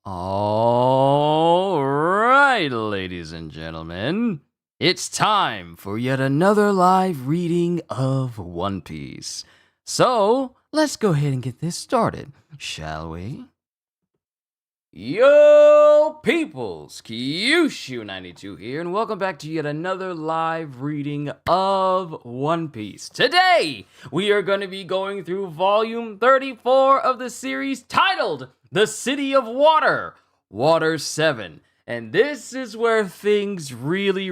All right, ladies and gentlemen, it's time for yet another live reading of One Piece. So, let's go ahead and get this started, shall we? Yo, peoples! Kyushu92 here, and welcome back to yet another live reading of One Piece. Today, we are going to be going through volume 34 of the series titled The City of Water, Water 7. And this is where things really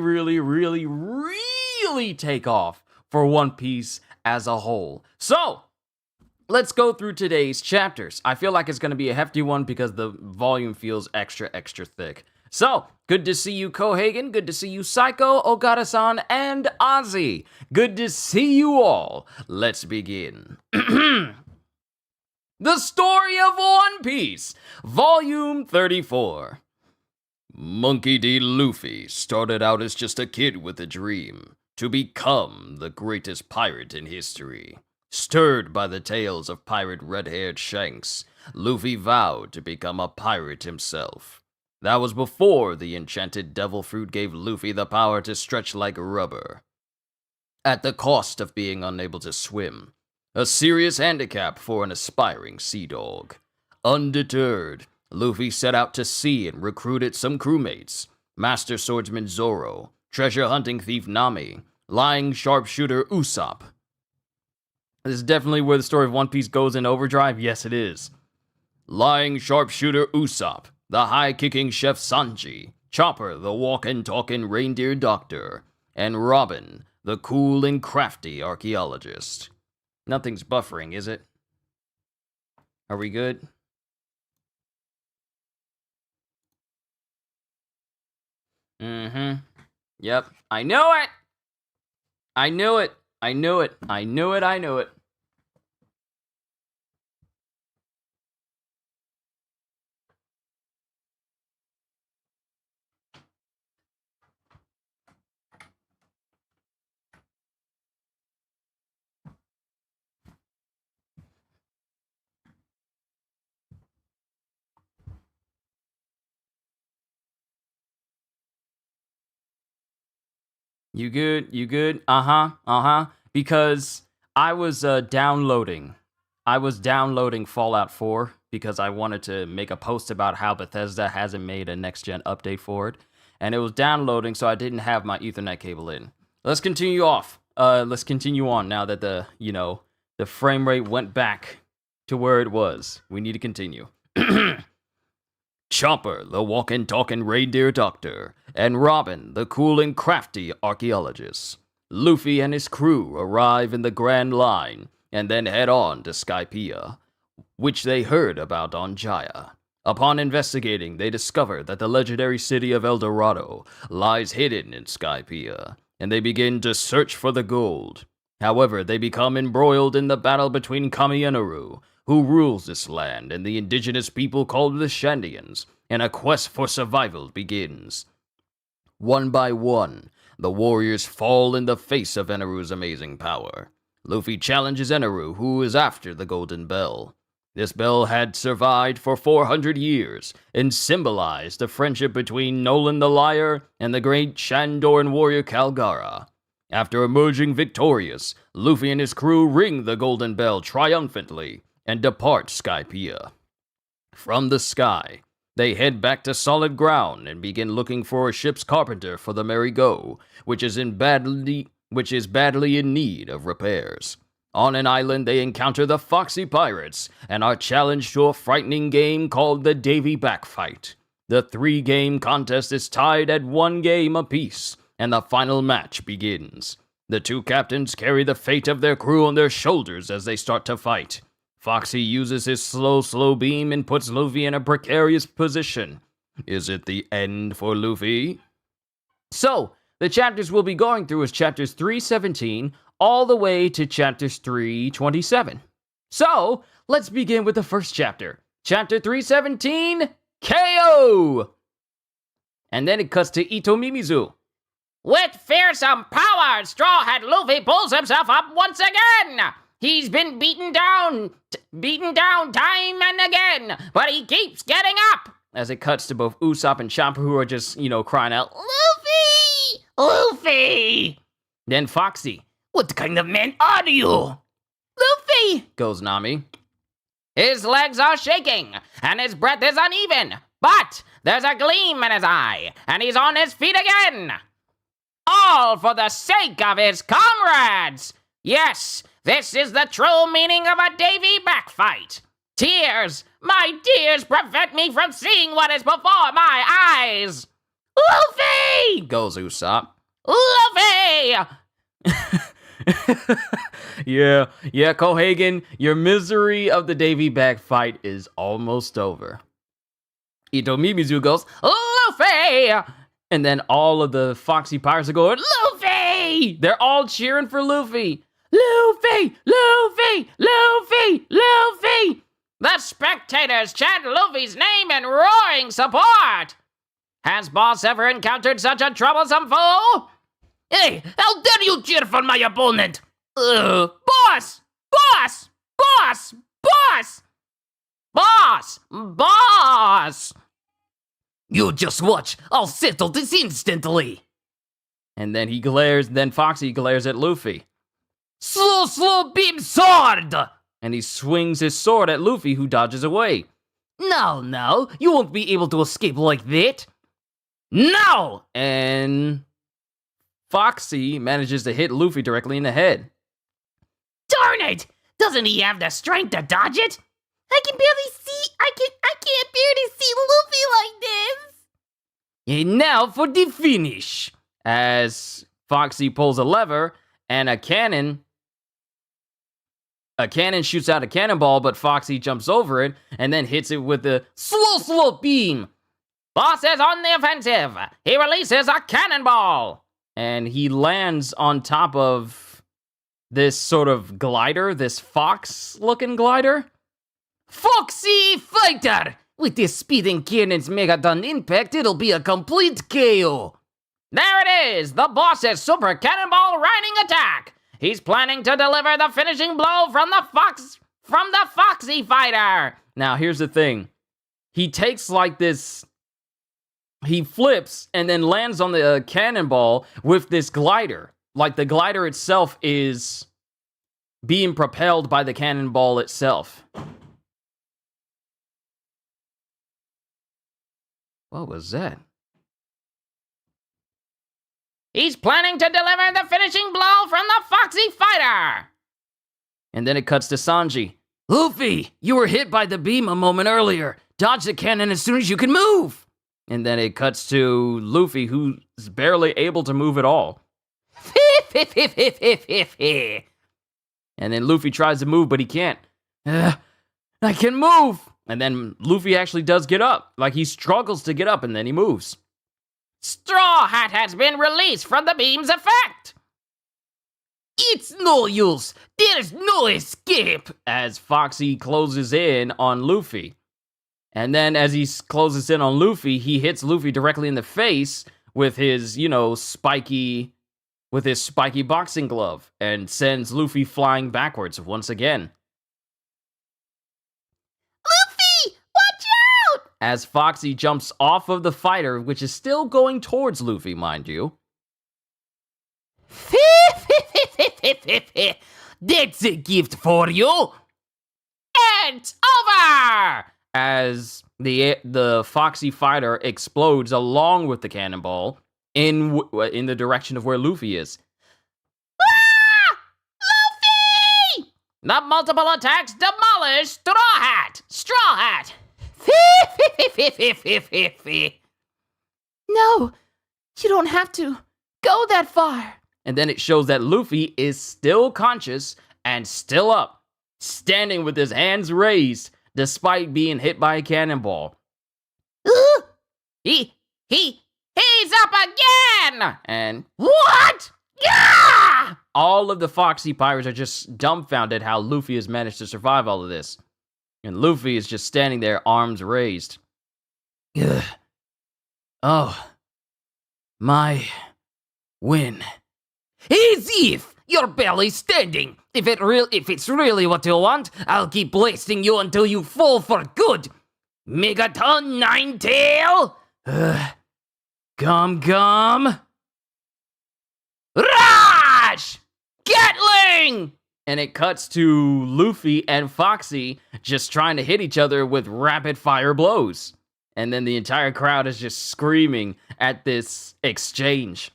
take off for One Piece as a whole. So, let's go through today's chapters. I feel like it's going to be a hefty one because the volume feels extra thick. So, good to see you, Kohagen. Good to see you, Psycho, Ogata-san, and Ozzy. Good to see you all. Let's begin. The Story of One Piece, Volume 34. Monkey D. Luffy started out as just a kid with a dream to become the greatest pirate in history. Stirred by the tales of pirate red-haired Shanks, Luffy vowed to become a pirate himself. That was before the enchanted devil fruit gave Luffy the power to stretch like rubber, at the cost of being unable to swim, a serious handicap for an aspiring sea dog. Undeterred, Luffy set out to sea and recruited some crewmates: Master Swordsman Zoro, treasure hunting thief Nami, lying sharpshooter Usopp. This is definitely where the story of One Piece goes in overdrive. Yes, it is. Lying sharpshooter Usopp, the high-kicking chef Sanji, Chopper, the walk-and-talkin' reindeer doctor, and Robin, the cool and crafty archaeologist. Nothing's buffering, is it? Are we good? Yep. I know it! I knew it! I knew it. I knew it. I knew it. You good? You good? Because I was downloading Fallout 4 because I wanted to make a post about how Bethesda hasn't made a next-gen update for it. And it was downloading, so I didn't have my Ethernet cable in. Let's continue on now that the frame rate went back to where it was. We need to continue. Chopper, the walk-and-talkin' reindeer doctor, and Robin, the cool and crafty archaeologist. Luffy and his crew arrive in the Grand Line and then head on to Skypiea, which they heard about on Jaya. Upon investigating, they discover that the legendary city of El Dorado lies hidden in Skypiea, and they begin to search for the gold. However, they become embroiled in the battle between Kami-Enoru, who rules this land, and the indigenous people called the Shandians, and a quest for survival begins. One by one, the warriors fall in the face of Eneru's amazing power. Luffy challenges Eneru, who is after the Golden Bell. This bell had survived for 400 years, and symbolized the friendship between Nolan the Liar and the great Shandoran warrior Kalgara. After emerging victorious, Luffy and his crew ring the Golden Bell triumphantly, and depart Skypiea. From the sky, they head back to solid ground and begin looking for a ship's carpenter for the Merry Go, which is badly in need of repairs. On an island, they encounter the Foxy Pirates and are challenged to a frightening game called the Davy Back Fight. The 3-game contest is tied at 1 game apiece, and the final match begins. The two captains carry the fate of their crew on their shoulders as they start to fight. Foxy uses his slow beam and puts Luffy in a precarious position. Is it the end for Luffy? So, the chapters we'll be going through is chapters 317 all the way to chapters 327. So, let's begin with the first chapter. Chapter 317, KO! And then it cuts to Ito Mimizu. With fearsome power, Straw Hat Luffy pulls himself up once again. He's been beaten down time and again, but he keeps getting up. as it cuts to both Usopp and Chopper, who are just, crying out, Luffy! Luffy! Then Foxy, What kind of man are you? Luffy! goes Nami. His legs are shaking, and his breath is uneven, but there's a gleam in his eye, and he's on his feet again. All for the sake of his comrades! Yes, this is the true meaning of a Davy backfight. Tears, my tears prevent me from seeing what is before my eyes. Luffy! Goes Usopp. Luffy! Yeah, Kohagen, your misery of the Davy back fight is almost over. Ito Mimizu goes, Luffy! and then all of the Foxy Pirates are going, Luffy! They're all cheering for Luffy. Luffy! Luffy! Luffy! Luffy! The spectators chant Luffy's name in roaring support. Has Boss ever encountered such a troublesome fool? Hey, how dare you cheer for my opponent? Boss! Boss! Boss! Boss! Boss! Boss! You just watch. I'll settle this instantly. And then Foxy glares at Luffy. Slow beam sword! And he swings his sword at Luffy, who dodges away. No, you won't be able to escape like that. No! And Foxy manages to hit Luffy directly in the head. Darn it! Doesn't he have the strength to dodge it? I can't barely see Luffy like this. And now for the finish. As Foxy pulls a lever and a cannon shoots out a cannonball, but Foxy jumps over it and then hits it with a slow beam. Boss is on the offensive. He releases a cannonball. And he lands on top of this sort of glider, this fox-looking glider. Foxy Fighter! With this speeding cannon's megaton impact, it'll be a complete KO. There it is, the boss's super cannonball riding attack. He's planning to deliver the finishing blow from the Foxy Fighter. Now, here's the thing. He takes like this... He flips and then lands on the cannonball with this glider. Like the glider itself is being propelled by the cannonball itself. What was that? He's planning to deliver the finishing blow from the Foxy Fighter. And then it cuts to Sanji. Luffy, you were hit by the beam a moment earlier. Dodge the cannon as soon as you can move. And then it cuts to Luffy, who's barely able to move at all. And then Luffy tries to move, but he can't. I can move! And then Luffy actually does get up. Like, he struggles to get up, and then he moves. Straw Hat has been released from the beam's effect. It's no use. There's no escape. As Foxy closes in on Luffy. And then as he closes in on Luffy, he hits Luffy directly in the face with his, spiky boxing glove and sends Luffy flying backwards once again. Luffy, watch out! As Foxy jumps off of the fighter, which is still going towards Luffy, mind you. That's a gift for you. It's over! As the Foxy fighter explodes along with the cannonball in the direction of where Luffy is. Ah! Luffy! The multiple attacks demolish Straw Hat! Straw Hat! No, you don't have to go that far. And then it shows that Luffy is still conscious and still up, standing with his hands raised, despite being hit by a cannonball. He's up again! And what? Yeah! All of the Foxy Pirates are just dumbfounded how Luffy has managed to survive all of this. And Luffy is just standing there, arms raised. Ugh. Oh, my win. As if you're barely standing. If it's really what you want, I'll keep blasting you until you fall for good. Megaton Ninetail? Gum. Rush! Gatling! And it cuts to Luffy and Foxy just trying to hit each other with rapid fire blows. And then the entire crowd is just screaming at this exchange.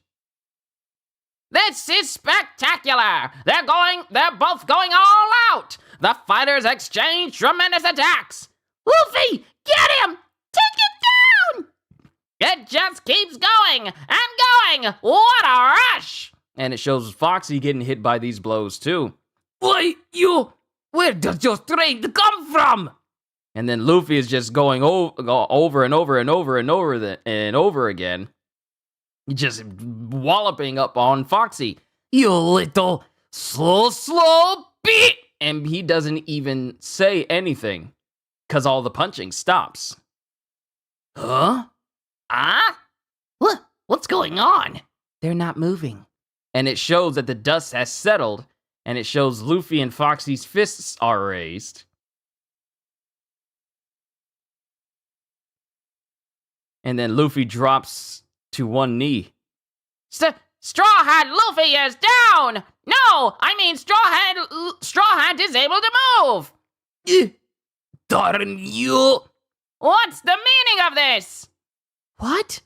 This is spectacular! They're both going all out! The fighters exchange tremendous attacks! Luffy, get him! Take it down! It just keeps going and going! What a rush! And it shows Foxy getting hit by these blows too. Wait, where does your strength come from? And then Luffy is just going over and over again. Just walloping up on Foxy. You little slow bit! And he doesn't even say anything, because all the punching stops. Huh? What's going on? They're not moving. And it shows that the dust has settled, and it shows Luffy and Foxy's fists are raised. And then Luffy drops to one knee. Straw Hat Luffy is down! No, I mean Straw Hat is able to move! Darn you! What's the meaning of this? What?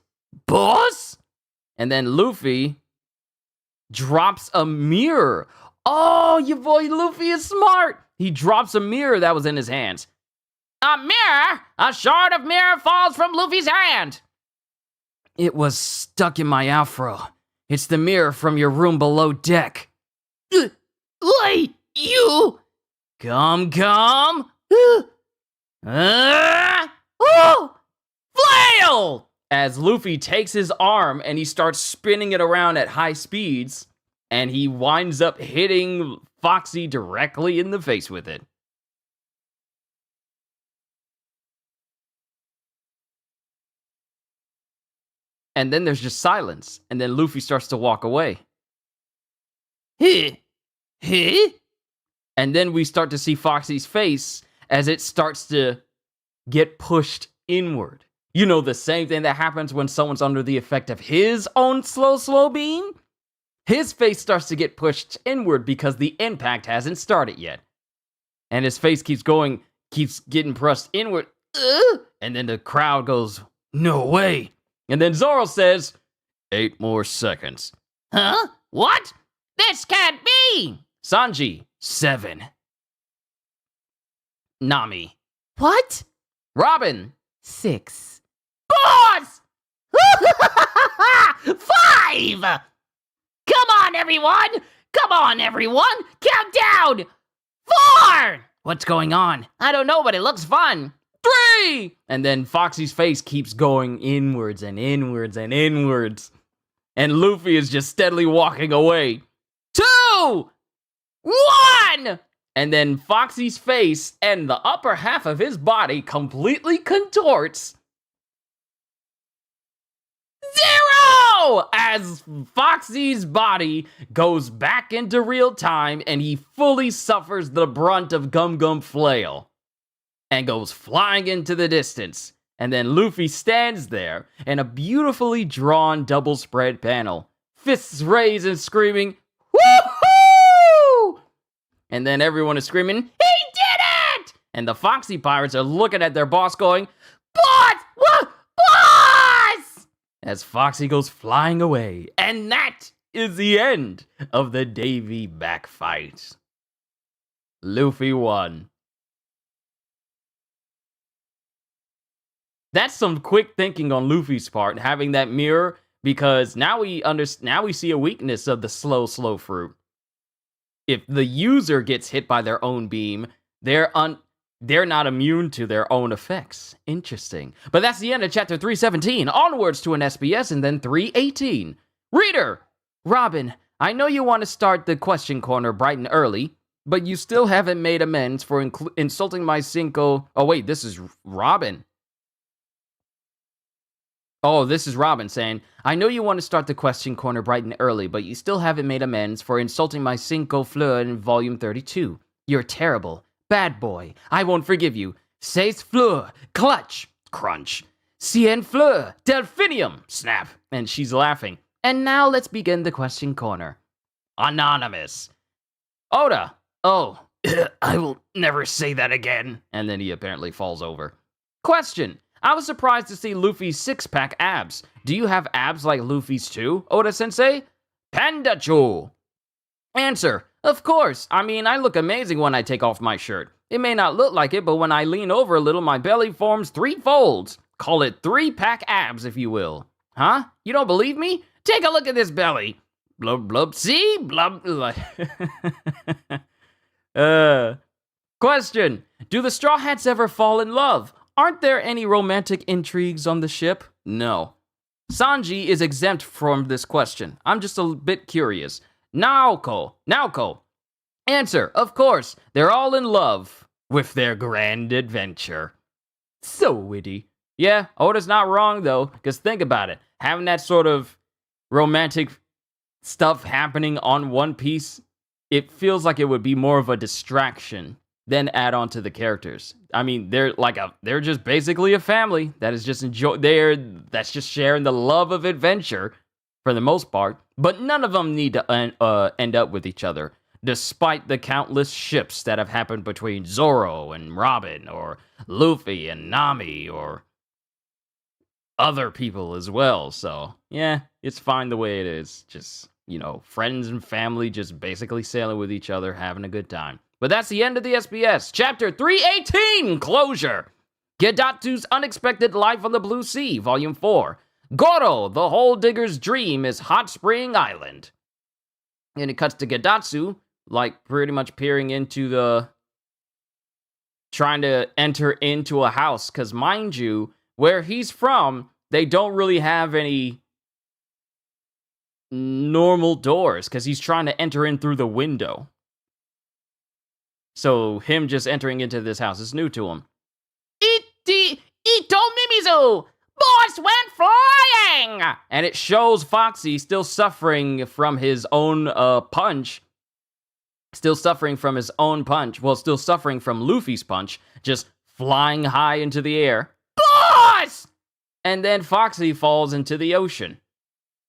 Boss? And then Luffy drops a mirror. Oh, your boy Luffy is smart. He drops a mirror that was in his hands. A mirror? A shard of mirror falls from Luffy's hand. It was stuck in my afro. It's the mirror from your room below deck. Wait, you! Come. Oh! Flail! As Luffy takes his arm and he starts spinning it around at high speeds, and he winds up hitting Foxy directly in the face with it. And then there's just silence, and then Luffy starts to walk away. Hey? And then we start to see Foxy's face as it starts to get pushed inward. You know, the same thing that happens when someone's under the effect of his own slow beam? His face starts to get pushed inward because the impact hasn't started yet. And his face keeps getting pressed inward. And then the crowd goes, no way. And then Zoro says, 8 more seconds. Huh? What? This can't be! Sanji, 7. Nami. What? Robin. 6. Boss! 5! Come on, everyone! Count down! 4! What's going on? I don't know, but it looks fun. 3! And then Foxy's face keeps going inwards and inwards and inwards. And Luffy is just steadily walking away. 2! 1! And then Foxy's face and the upper half of his body completely contorts. 0! As Foxy's body goes back into real time and he fully suffers the brunt of Gum Flail and goes flying into the distance. And then Luffy stands there in a beautifully drawn double spread panel, fists raised and screaming, woohoo! And then everyone is screaming, he did it! And the Foxy Pirates are looking at their boss going, boss! Boss! As Foxy goes flying away. And that is the end of the Davy back fight. Luffy won. That's some quick thinking on Luffy's part, having that mirror, because now we see a weakness of the slow fruit. If the user gets hit by their own beam, they're not immune to their own effects. Interesting. But that's the end of chapter 317. Onwards to an SBS and then 318. Reader, Robin, I know you want to start the question corner bright and early, but you still haven't made amends for insulting my Cinco. Oh wait, this is Robin. Oh, this is Robin saying, I know you want to start the question corner bright and early, but you still haven't made amends for insulting my Cinco Fleur in volume 32. You're terrible. Bad boy. I won't forgive you. Says fleur, clutch, crunch. Cien fleur, delphinium, snap. And she's laughing. And now let's begin the question corner. Anonymous. Oda. Oh, I will never say that again. And then he apparently falls over. Question. I was surprised to see Luffy's six-pack abs. Do you have abs like Luffy's too, Oda-sensei? Pandachu. Answer. Of course. I mean, I look amazing when I take off my shirt. It may not look like it, but when I lean over a little, my belly forms 3 folds. Call it 3-pack abs, if you will. Huh? You don't believe me? Take a look at this belly. Blub, blub, see? Blub, Question. Do the Straw Hats ever fall in love? Aren't there any romantic intrigues on the ship? No. Sanji is exempt from this question. I'm just a bit curious. Naoko. Answer. Of course. They're all in love with their grand adventure. So witty. Yeah, Oda's not wrong, though, because think about it. Having that sort of romantic stuff happening on One Piece, it feels like it would be more of a distraction than add on to the characters. I mean, they're just basically a family that is just that's just sharing the love of adventure for the most part, but none of them need to end up with each other, despite the countless ships that have happened between Zoro and Robin, or Luffy and Nami, or other people as well. So, yeah, it's fine the way it is. Just, friends and family just basically sailing with each other, having a good time. But that's the end of the SBS. Chapter 318, Closure. Gedatsu's Unexpected Life on the Blue Sea, Volume 4. Goro, the Hole Digger's Dream is Hot Spring Island. And it cuts to Gedatsu, pretty much peering into trying to enter into a house. Because, mind you, where he's from, they don't really have any normal doors. Because he's trying to enter in through the window. So, him just entering into this house is new to him. Ito Mimizu! Boss went flying! And it shows Foxy still suffering from his own punch. Still suffering from his own punch. Well, still suffering from Luffy's punch. Just flying high into the air. Boss! And then Foxy falls into the ocean.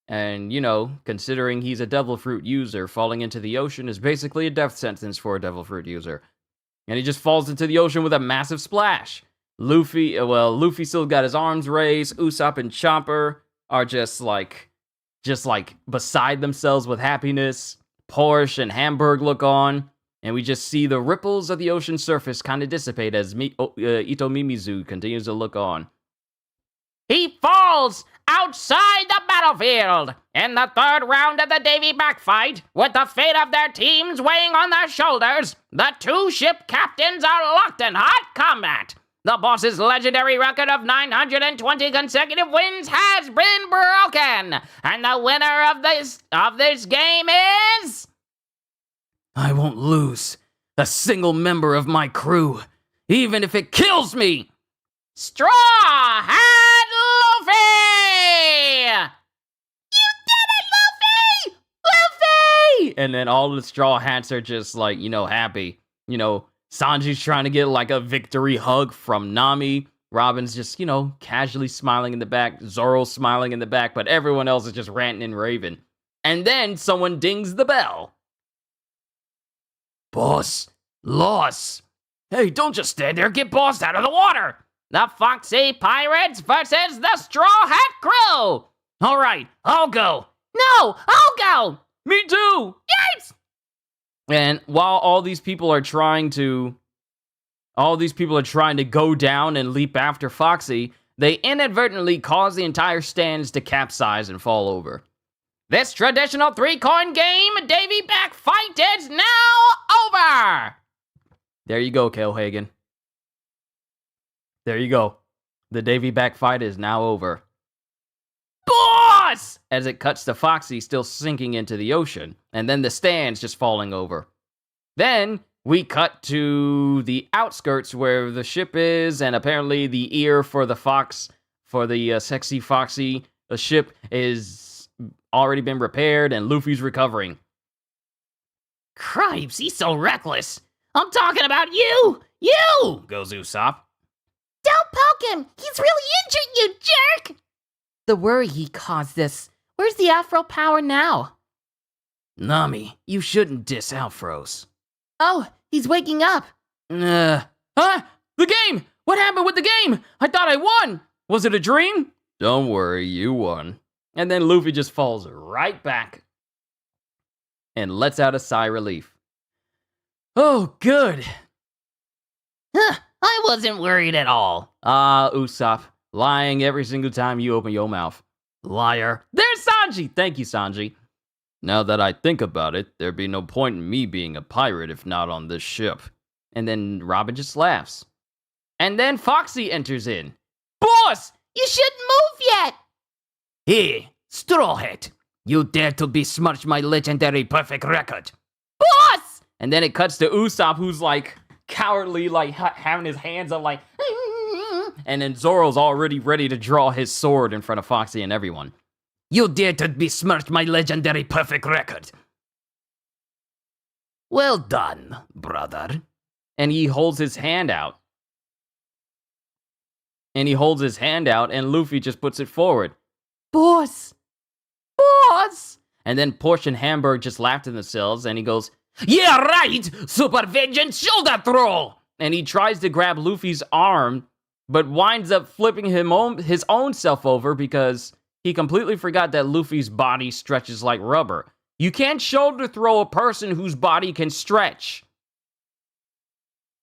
And, considering he's a Devil Fruit user, falling into the ocean is basically a death sentence for a Devil Fruit user. And he just falls into the ocean with a massive splash. Luffy still got his arms raised. Usopp and Chopper are just beside themselves with happiness. Porsche and Hamburg look on. And we just see the ripples of the ocean surface kind of dissipate as Ito Mimizu continues to look on. He falls outside the battlefield in the 3rd round of the Davy Back fight, with the fate of their teams weighing on their shoulders. The 2 ship captains are locked in hot combat. The boss's legendary record of 920 consecutive wins has been broken, and the winner of this game is... I won't lose a single member of my crew, even if it kills me. Straw Hat Luffy! You did it, Luffy! Luffy! And then all the Straw Hats are just happy. Sanji's trying to get a victory hug from Nami. Robin's just, casually smiling in the back. Zoro's smiling in the back, but everyone else is just ranting and raving. And then someone dings the bell. Boss, loss. Hey, don't just stand there. Get Boss out of the water. The Foxy Pirates versus the Straw Hat Crew. All right, I'll go. No, I'll go. Me too. Yes. And while all these people are trying to go down and leap after Foxy, they inadvertently cause the entire stands to capsize and fall over. This traditional 3-coin game, Davy Back fight, is now over. There you go, Kalehagen. There you go. The Davy Back fight is now over. Boss! As it cuts to Foxy still sinking into the ocean, and then the stands just falling over. Then we cut to the outskirts where the ship is, and apparently the ear for the sexy Foxy, the ship is already been repaired, and Luffy's recovering. Cripes, he's so reckless. I'm talking about you! You! Goes Usopp. him! He's really injured, you jerk! The worry he caused this. Where's the Afro power now? Nami, you shouldn't diss Alphros. Oh, he's waking up. Huh? The game! What happened with the game? I thought I won! Was it a dream? Don't worry, you won. And then Luffy just falls right back and lets out a sigh of relief. Oh, good. Huh, I wasn't worried at all. Usopp, lying every single time you open your mouth. Liar. There's Sanji! Thank you, Sanji. Now that I think about it, there'd be no point in me being a pirate if not on this ship. And then Robin just laughs. And then Foxy enters in. Boss! You shouldn't move yet! Hey, Straw Hat, you dare to besmirch my legendary perfect record. Boss! And then it cuts to Usopp, who's like cowardly, like having his hands up, like. And then Zoro's already ready to draw his sword in front of Foxy and everyone. You dare to besmirch my legendary perfect record. Well done, brother. And he holds his hand out. And Luffy just puts it forward. Boss! Boss! And then Porsche and Hamburg just laughed in themselves, and he goes, Yeah, right! Super Vengeance Shoulder Throw! And he tries to grab Luffy's arm, but winds up flipping his own self over because he completely forgot that Luffy's body stretches like rubber. You can't shoulder throw a person whose body can stretch.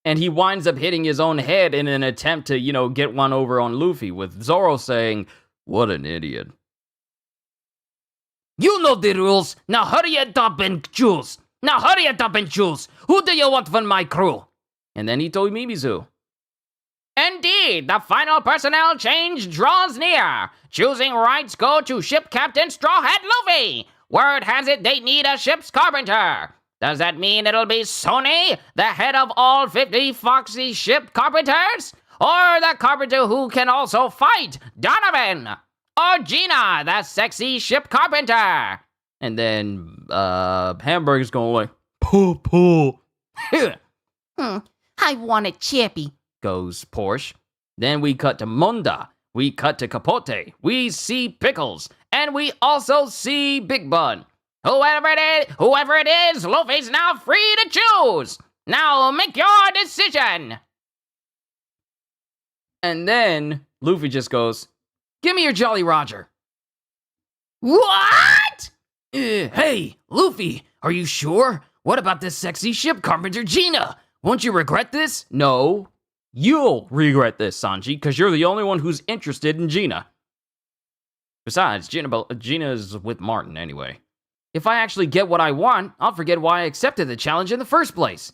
And he winds up hitting his own head in an attempt to, get one over on Luffy, with Zoro saying, "What an idiot." You know the rules. Now hurry it up and choose. Who do you want for my crew? And then he told Mimizu. Indeed, the final personnel change draws near. Choosing rights go to Ship Captain Straw Hat Luffy. Word has it they need a ship's carpenter. Does that mean it'll be Sony, the head of all 50 Foxy ship carpenters? Or the carpenter who can also fight, Donovan? Or Gina, the sexy ship carpenter? And then, Hamburger's going like, pull. I want a chippy. Goes Porsche. Then we cut to Monda. We cut to Capote. We see Pickles. And we also see Big Bun. Whoever it is, Luffy's now free to choose. Now make your decision. And then Luffy just goes, "Give me your Jolly Roger." What? Hey, Luffy, are you sure? What about this sexy ship carpenter Gina? Won't you regret this? No, you'll regret this, Sanji, because you're the only one who's interested in Gina. Besides, Gina is with Martin anyway. If I actually get what I want, I'll forget why I accepted the challenge in the first place.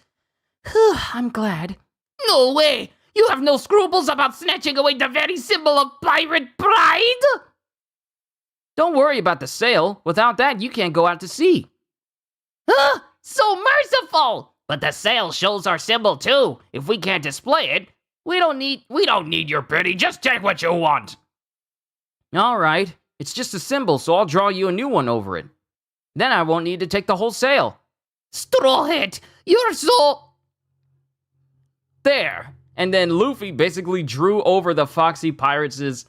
I'm glad. No way! You have no scruples about snatching away the very symbol of pirate pride? Don't worry about the sail. Without that, you can't go out to sea. So merciful! But the sail shows our symbol too. If we can't display it, we don't need your pity. Just take what you want. All right. It's just a symbol, so I'll draw you a new one over it. Then I won't need to take the whole sail. Straw Hat, you're so... There. And then Luffy basically drew over the Foxy Pirates'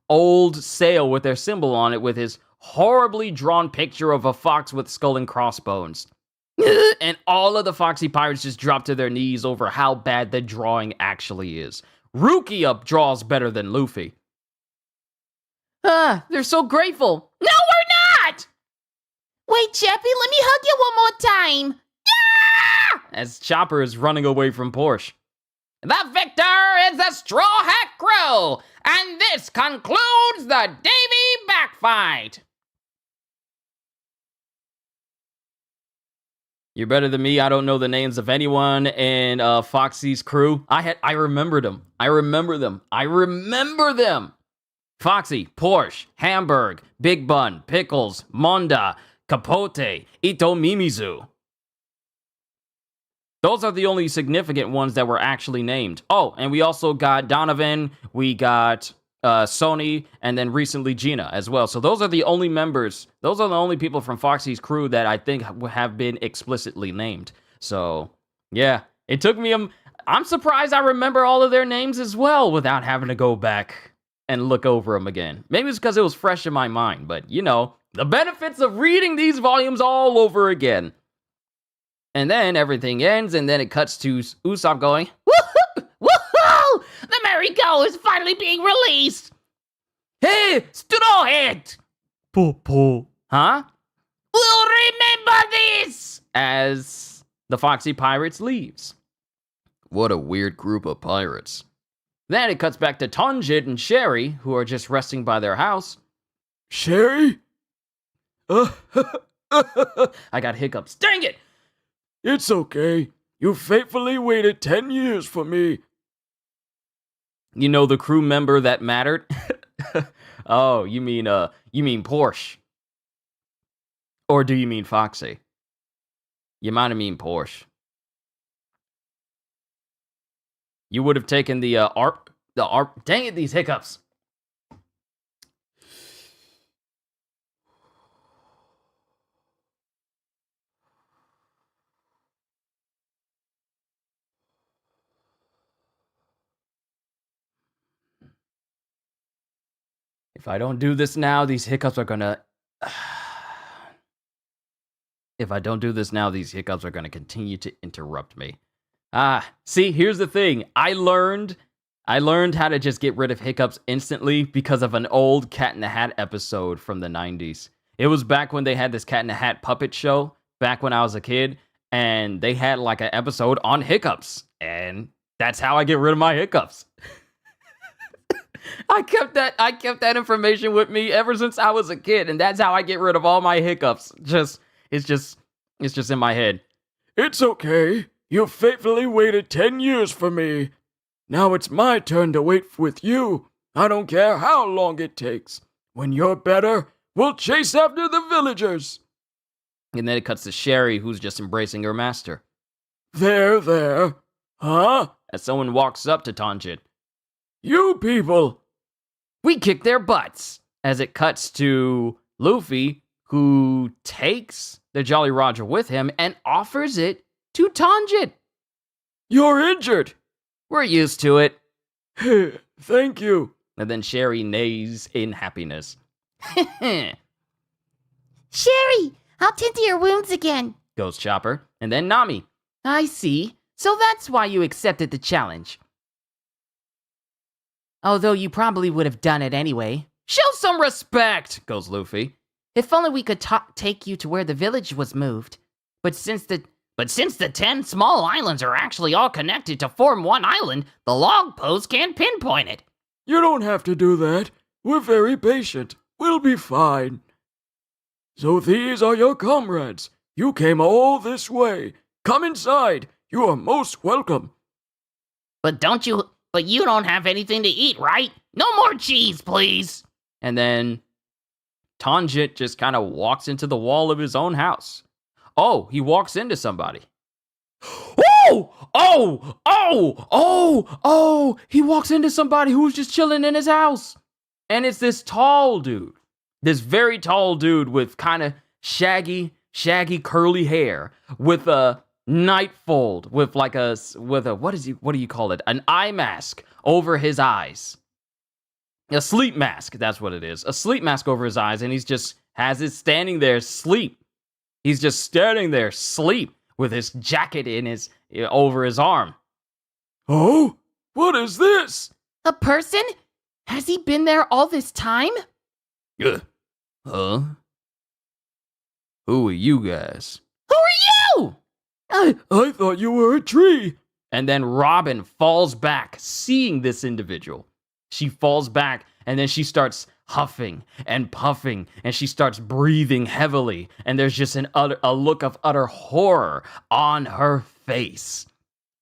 old sail with their symbol on it with his horribly drawn picture of a fox with skull and crossbones. And all of the Foxy Pirates just dropped to their knees over how bad the drawing actually is. Rukia draws better than Luffy. They're so grateful. No, we're not! Wait, Chappie, let me hug you one more time. As Chopper is running away from Porsche. The victor is the Straw Hat Crew, and this concludes the Davy Backfight. You're better than me. I don't know the names of anyone in Foxy's crew. I remembered them. I remember them. Foxy, Porsche, Hamburg, Big Bun, Pickles, Monda, Capote, Ito Mimizu. Those are the only significant ones that were actually named. Oh, and we also got Donovan, we got Sony, and then recently Gina as well. So those are the only members, those are the only people from Foxy's crew that I think have been explicitly named. So, yeah, it took me I'm surprised I remember all of their names as well without having to go back and look over them again. Maybe it's because it was fresh in my mind, but you know, the benefits of reading these volumes all over again. And then everything ends, and then it cuts to Usopp going, Woohoo! Woohoo! The merry-go is finally being released! "Hey, Strawhead!" Huh? We'll remember this! As the Foxy Pirates leaves. What a weird group of pirates. Then it cuts back to Tonjit and Sherry, who are just resting by their house. Sherry? I got hiccups. Dang it! It's okay. You faithfully waited 10 years for me. You know the crew member that mattered? Oh, you mean Porsche. Or do you mean Foxy? You might have mean Porsche. You would have taken the ARP. Dang it, these hiccups. If I don't do this now, these hiccups are gonna... If I don't do this now, these hiccups are gonna continue to interrupt me. See, here's the thing. I learned how to just get rid of hiccups instantly because of an old Cat in the Hat episode from the 90s. It was back when they had this Cat in the Hat puppet show, back when I was a kid, and they had like an episode on hiccups, and that's how I get rid of my hiccups. I kept that information with me ever since I was a kid, and that's how I get rid of all my hiccups. It's just in my head. It's okay. You faithfully waited 10 years for me. Now it's my turn to wait with you. I don't care how long it takes. When you're better, we'll chase after the villagers. And then it cuts to Sherry, who's just embracing her master. There. Huh? As someone walks up to Tonjit. You people! We kick their butts. As it cuts to Luffy, who takes the Jolly Roger with him and offers it to Tonjit. You're injured! We're used to it. Thank you. And then Sherry neighs in happiness. Sherry, I'll tend to your wounds again. Goes Chopper. And then Nami. I see. So that's why you accepted the challenge. Although you probably would have done it anyway. Show some respect, goes Luffy. If only we could take you to where the village was moved. But since the 10 small islands are actually all connected to form one island, the log post can't pinpoint it. You don't have to do that. We're very patient. We'll be fine. So these are your comrades. You came all this way. Come inside. You are most welcome. But you don't have anything to eat, right? No more cheese, please. And then Tonjit just kind of walks into the wall of his own house. Oh, he walks into somebody. He walks into somebody who's just chilling in his house. And it's this tall dude. This very tall dude with kind of shaggy curly hair with a nightfold with what do you call it? An eye mask over his eyes. A sleep mask, that's what it is. A sleep mask over his eyes, and he's just has it standing there sleep. He's just standing there sleep with his jacket over his arm. Oh, what is this? A person? Has he been there all this time? Huh? Who are you guys? Who are you? I thought you were a tree. And then Robin falls back, seeing this individual. She falls back, and then she starts huffing and puffing, and she starts breathing heavily, and there's just a look of utter horror on her face.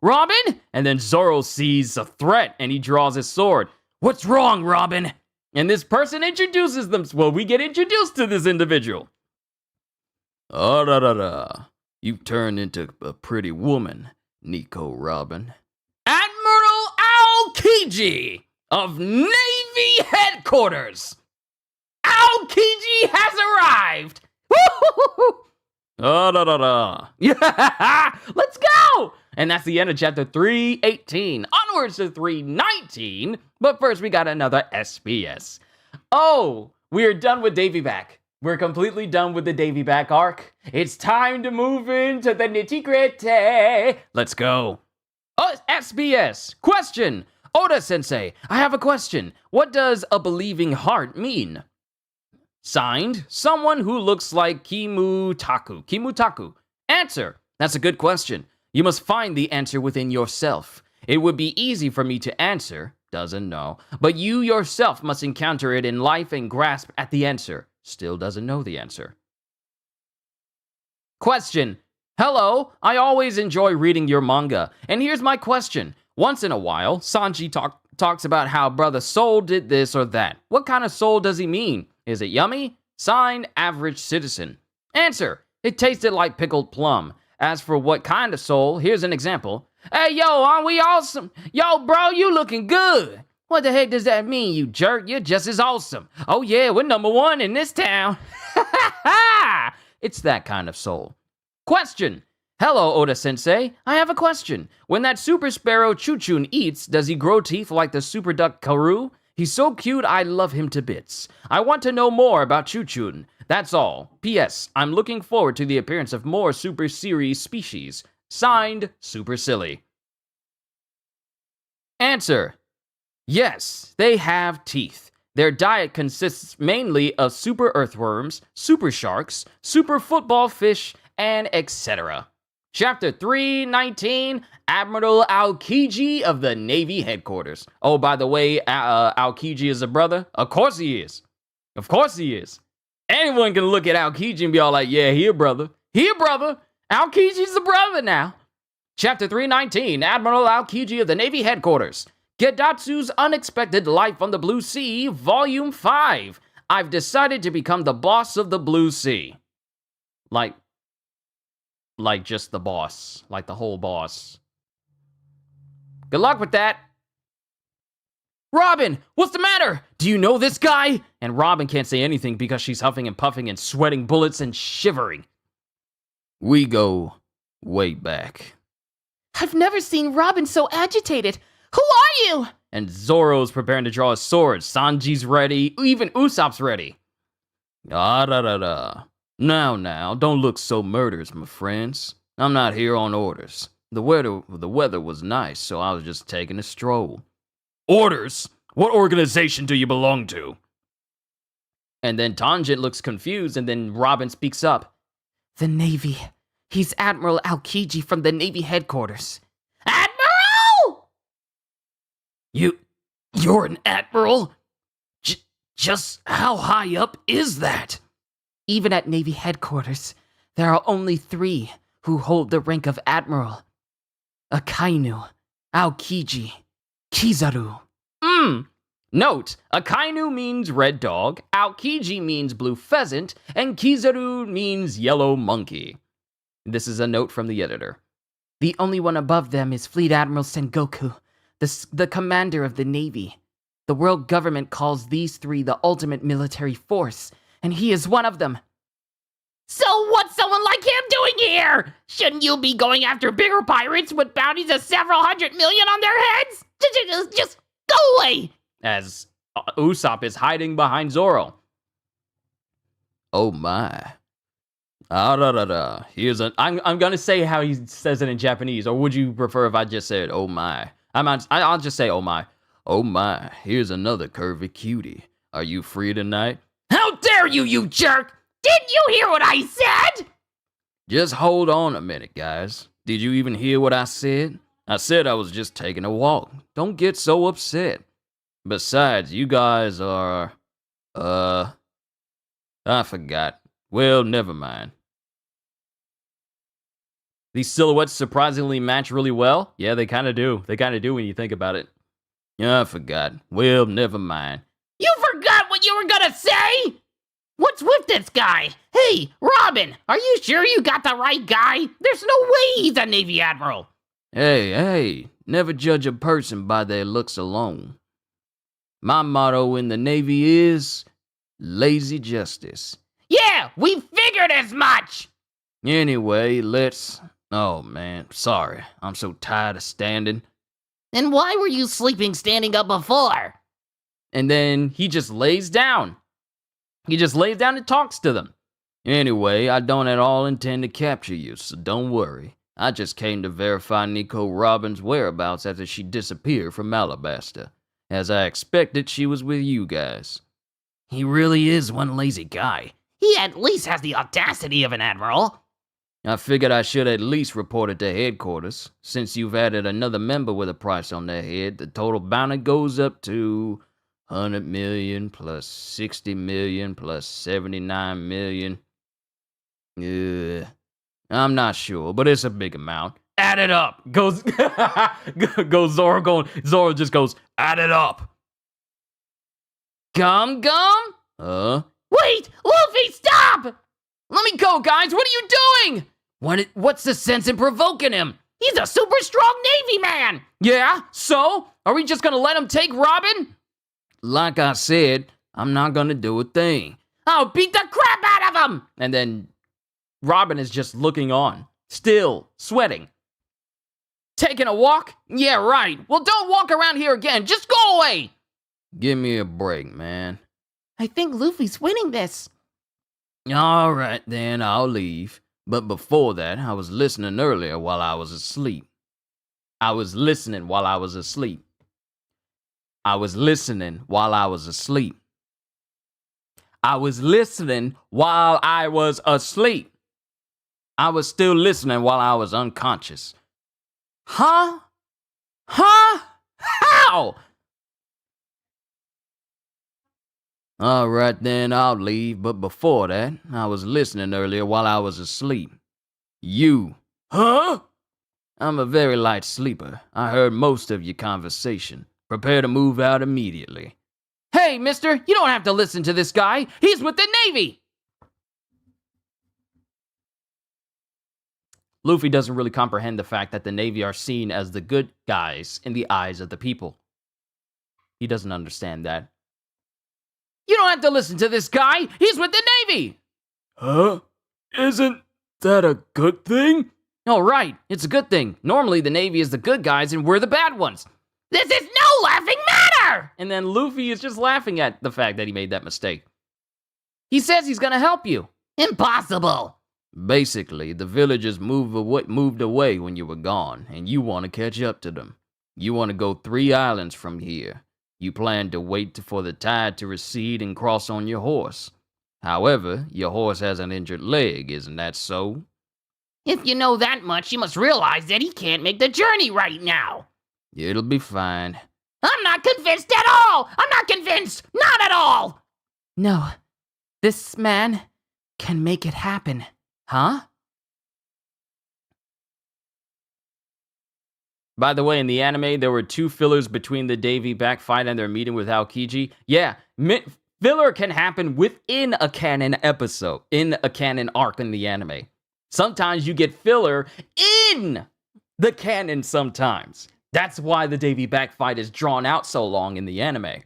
Robin? And then Zoro sees a threat, and he draws his sword. What's wrong, Robin? And this person introduces them. Well, we get introduced to this individual. You've turned into a pretty woman, Nico Robin. Admiral Aokiji of Navy Headquarters. Aokiji has arrived. Oh, da, da, da. Yeah, let's go! And that's the end of chapter 318. Onwards to 319. But first, we got another SBS. Oh, we're done with Davy Back. We're completely done with the Davy Back arc. It's time to move into the nitty-gritty. Let's go. Oh, SBS. Question. Oda-sensei, I have a question. What does a believing heart mean? Signed, someone who looks like Kimutaku. Kimutaku. Answer. That's a good question. You must find the answer within yourself. It would be easy for me to answer. Doesn't know. But you yourself must encounter it in life and grasp at the answer. Still doesn't know the answer. Question. Hello, I always enjoy reading your manga. And here's my question. Once in a while, Sanji talks about how Brother Soul did this or that. What kind of soul does he mean? Is it yummy? Sign, average citizen. Answer. It tasted like pickled plum. As for what kind of soul, here's an example. Hey, yo, aren't we awesome? Yo, bro, you looking good. What the heck does that mean, you jerk? You're just as awesome. Oh, yeah, we're #1 in this town. It's that kind of soul. Question. Hello, Oda-sensei. I have a question. When that super sparrow Chuchun eats, does he grow teeth like the super duck Karu? He's so cute, I love him to bits. I want to know more about Chuchun. That's all. P.S. I'm looking forward to the appearance of more Super Series species. Signed, Super Silly. Answer. Yes, they have teeth. Their diet consists mainly of super earthworms, super sharks, super football fish, and etc. Chapter 319, Admiral Aokiji of the Navy Headquarters. Oh, by the way, Aokiji is a brother? Of course he is. Of course he is. Anyone can look at Aokiji and be all like, yeah, he a brother. He a brother. Aokiji's a brother now. Chapter 319, Admiral Aokiji of the Navy Headquarters. Gedatsu's Unexpected Life on the Blue Sea, Volume 5. I've decided to become the boss of the Blue Sea. Like just the boss. Like the whole boss. Good luck with that. Robin, what's the matter? Do you know this guy? And Robin can't say anything because she's huffing and puffing and sweating bullets and shivering. We go way back. I've never seen Robin so agitated. Who are you? And Zoro's preparing to draw his sword. Sanji's ready. Even Usopp's ready. Ah, da, da, da. Now, don't look so murderous, my friends. I'm not here on orders. The weather was nice, so I was just taking a stroll. Orders? What organization do you belong to? And then Tangent looks confused, and then Robin speaks up. The Navy. He's Admiral Aokiji from the Navy Headquarters. Admiral! You're an admiral? Just how high up is that? Even at Navy Headquarters, there are only 3 who hold the rank of Admiral. Akainu, Aokiji, Kizaru. Note, Akainu means red dog, Aokiji means blue pheasant, and Kizaru means yellow monkey. This is a note from the editor. The only one above them is Fleet Admiral Sengoku, the commander of the Navy. The world government calls these 3 the ultimate military force, and he is one of them. So what's someone like him doing here? Shouldn't you be going after bigger pirates with bounties of several hundred million on their heads? Just go away! As Usopp is hiding behind Zoro. Oh my. Ah, da, da, da. I'm gonna say how he says it in Japanese, or would you prefer if I just said, oh my? I'll just say, oh my. Oh my, here's another curvy cutie. Are you free tonight? How dare you, you jerk! Didn't you hear what I said? Just hold on a minute, guys. Did you even hear what I said? I said I was just taking a walk. Don't get so upset. Besides, you guys are... I forgot. Well, never mind. These silhouettes surprisingly match really well. Yeah, they kind of do. They kind of do when you think about it. I forgot. Well, never mind. You forgot what you were gonna say? What's with this guy? Hey, Robin, are you sure you got the right guy? There's no way he's a Navy Admiral. Hey, never judge a person by their looks alone. My motto in the Navy is lazy justice. Yeah, we figured as much. Anyway, let's... Oh, man, sorry. I'm so tired of standing. And why were you sleeping standing up before? And then he just lays down. He just lays down and talks to them. Anyway, I don't at all intend to capture you, so don't worry. I just came to verify Nico Robbins' whereabouts after she disappeared from Alabaster. As I expected, she was with you guys. He really is one lazy guy. He at least has the audacity of an admiral. I figured I should at least report it to headquarters. Since you've added another member with a price on their head, the total bounty goes up to 100 million plus 60 million plus 79 million. I'm not sure, but it's a big amount. Add it up. Goes Zoro. Zoro just goes, add it up. Gum? Wait, Luffy, stop! Let me go, guys. What are you doing? What's the sense in provoking him? He's a super strong Navy man! Yeah, so? Are we just gonna let him take Robin? Like I said, I'm not gonna do a thing. I'll beat the crap out of him! And then Robin is just looking on, still sweating. Taking a walk? Yeah, right. Well, don't walk around here again. Just go away. Give me a break, man. I think Luffy's winning this. All right, then I'll leave. But before that, I was listening earlier while I was asleep. I was listening while I was asleep. I was listening while I was asleep. I was listening while I was asleep. I was still listening while I was unconscious. Huh? How? All right, then I'll leave. But before that, I was listening earlier while I was asleep. You. Huh? I'm a very light sleeper. I heard most of your conversation. Prepare to move out immediately. Hey, mister, you don't have to listen to this guy. He's with the Navy. Luffy doesn't really comprehend the fact that the Navy are seen as the good guys in the eyes of the people. He doesn't understand that. You don't have to listen to this guy. He's with the Navy. Huh? Isn't that a good thing? Oh, right. It's a good thing. Normally, the Navy is the good guys and we're the bad ones. This is no laughing matter! And then Luffy is just laughing at the fact that he made that mistake. He says he's gonna help you. Impossible! Basically, the villagers moved away when you were gone, and you want to catch up to them. You want to go 3 islands from here. You plan to wait for the tide to recede and cross on your horse. However, your horse has an injured leg, isn't that so? If you know that much, you must realize that he can't make the journey right now. It'll be fine. I'm not convinced at all! I'm not convinced! Not at all! No, this man can make it happen. Huh? By the way, in the anime, there were 2 fillers between the Davy back fight and their meeting with Aokiji. Yeah, filler can happen within a canon episode, in a canon arc in the anime. Sometimes you get filler in the canon sometimes. That's why the Davy back fight is drawn out so long in the anime.